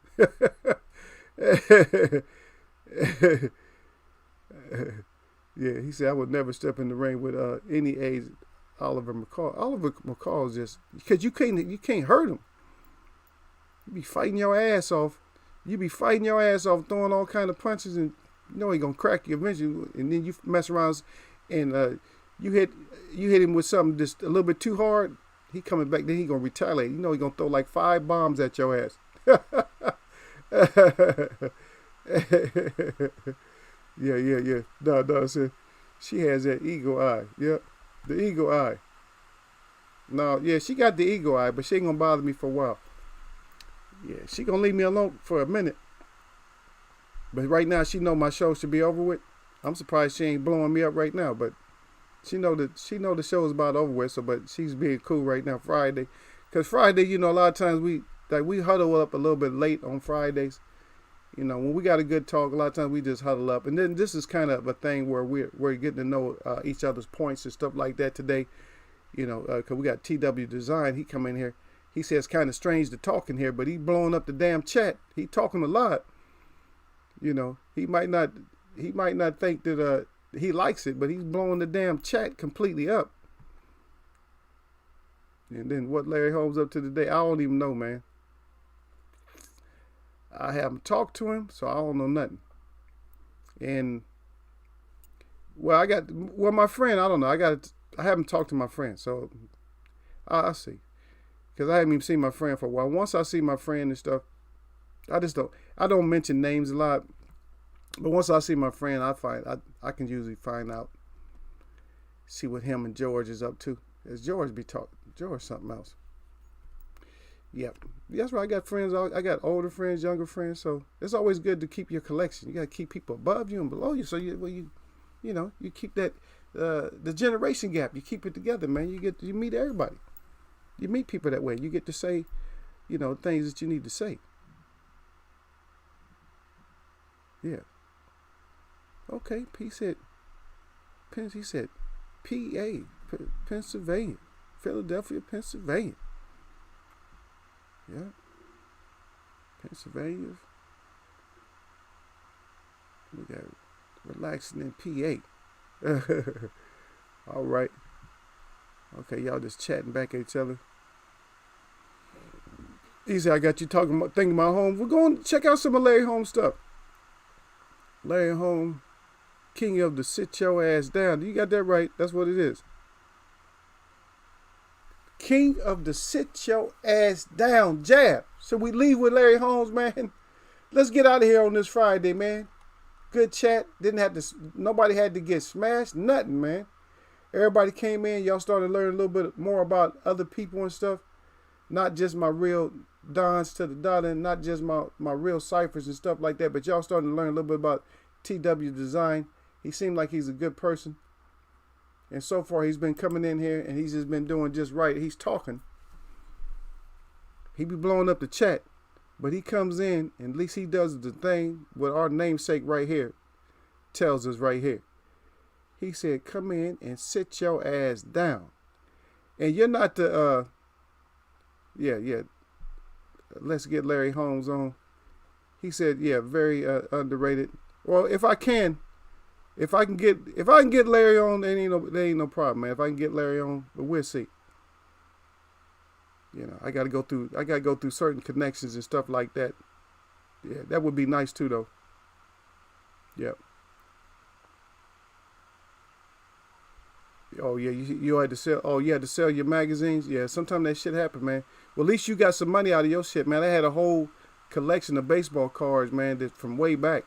Yeah, he said I would never step in the ring with any age. Oliver McCall. Oliver McCall is just because you can't hurt him. You be fighting your ass off. Throwing all kind of punches, and you know he gonna crack you eventually. And then you mess around and you hit him with something just a little bit too hard. He coming back. Then he gonna retaliate. You know he gonna throw like 5 bombs at your ass. Yeah. No. So she has that eagle eye. Yep, the eagle eye. No, yeah, she got the eagle eye, but she ain't gonna bother me for a while. Yeah, she gonna leave me alone for a minute. But right now, she know my show should be over with. I'm surprised she ain't blowing me up right now. But she know the show is about over with. So, but she's being cool right now. Friday, because Friday, a lot of times we huddle up a little bit late on Fridays. When we got a good talk, a lot of times we just huddle up. And then this is kind of a thing where we're getting to know each other's points and stuff like that today. Because we got TW Design. He come in here. He says kind of strange to talk in here, but he blowing up the damn chat. He talking a lot. He might not think that he likes it, but he's blowing the damn chat completely up. And then what Larry Holmes up to today, I don't even know, man. I haven't talked to him, so I don't know nothing. And my friend, I don't know. I haven't talked to my friend, so I'll see. Because I haven't even seen my friend for a while. Once I see my friend and stuff, I don't mention names a lot. But once I see my friend, I can usually find out, see what him and George is up to. As George be talking, George something else. Yep. That's right. I got friends. I got older friends, younger friends. So it's always good to keep your collection. You got to keep people above you and below you. So you keep that, the generation gap. You keep it together, man. You meet everybody. You meet people that way. You get to say, things that you need to say. Yeah. Okay. He said, PA, Pennsylvania, Philadelphia, Pennsylvania. Yeah. Pennsylvania. We got relaxing in PA. All right. Okay, y'all just chatting back at each other. Easy, I got you thinking about home. We're going to check out some of Larry Holmes stuff. Larry Holmes, king of the sit your ass down. You got that right. That's what it is. King of the sit your ass down jab. So we leave with Larry Holmes, man. Let's get out of here on this Friday, man. Good chat. Nobody had to get smashed. Nothing, man. Everybody came in. Y'all started learning a little bit more about other people and stuff. Not just my real Dons to the dollar, and not just my real ciphers and stuff like that. But y'all starting to learn a little bit about TW Design. He seemed like he's a good person. And so far, he's been coming in here and he's just been doing just right. He's talking. He be blowing up the chat. But he comes in, and at least he does the thing what our namesake right here tells us right here. He said, come in and sit your ass down. And you're not the, yeah. Let's get Larry Holmes on. He said, yeah, very underrated. Well, if I can get Larry on, there ain't no problem, man. If I can get Larry on, but we'll see. You know, I gotta go through certain connections and stuff like that. Yeah, that would be nice too, though. Yep. Oh yeah, you had to sell. Oh, you had to sell your magazines. Yeah, sometimes that shit happen, man. Well, at least you got some money out of your shit, man. I had a whole collection of baseball cards, man, that from way back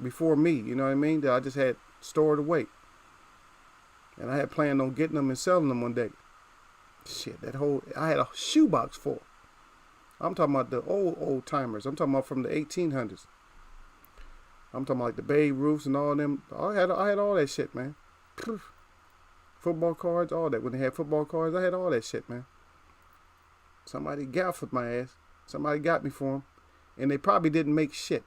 before me. You know what I mean? That I just had stored away, and I had planned on getting them and selling them one day. Shit, I had a shoebox full. I'm talking about the old timers. I'm talking about from the 1800s. I'm talking about like the Babe Ruths and all them. I had all that shit, man. Football cards, all that. When they had football cards, I had all that shit, man. Somebody gaffled my ass. Somebody got me for them. And they probably didn't make shit.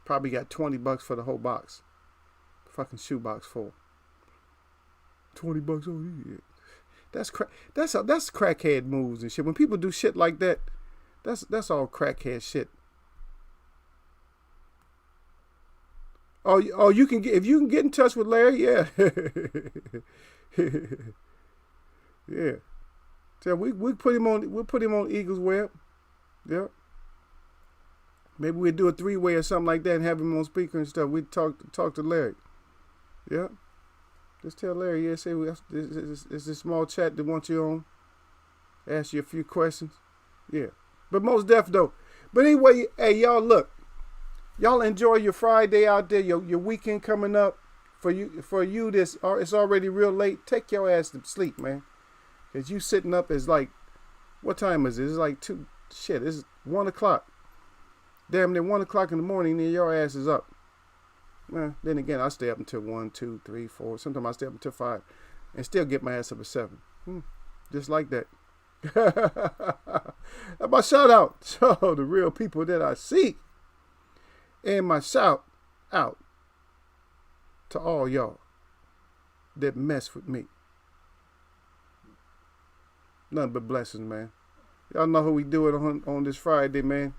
Probably got $20 for the whole box. Fucking shoebox full. $20 on you. That's crackhead moves and shit. When people do shit like that, that's all crackhead shit. Oh, you can get, if you can get in touch with Larry, yeah. Yeah. So we'll put him on Eagles Web. Yeah. Maybe we'll do a 3-way or something like that and have him on speaker and stuff. We'd talk to Larry. Yeah. Just tell Larry, yeah, say it's a small chat that wants you on. Ask you a few questions. Yeah. But most deaf though. But anyway, hey, y'all, look. Y'all enjoy your Friday out there, your weekend coming up. For you, it's already real late. Take your ass to sleep, man. Cause you sitting up is like, what time is it? It's like it's 1 o'clock. Damn near 1 o'clock in the morning, and your ass is up. Then again, I stay up until 1, 2, 3, 4. Sometimes I stay up until 5 and still get my ass up at 7. Just like that. That's my shout out to the real people that I see. And my shout out to all y'all that mess with me. Nothing but blessings, man. Y'all know how we do it on this Friday, man.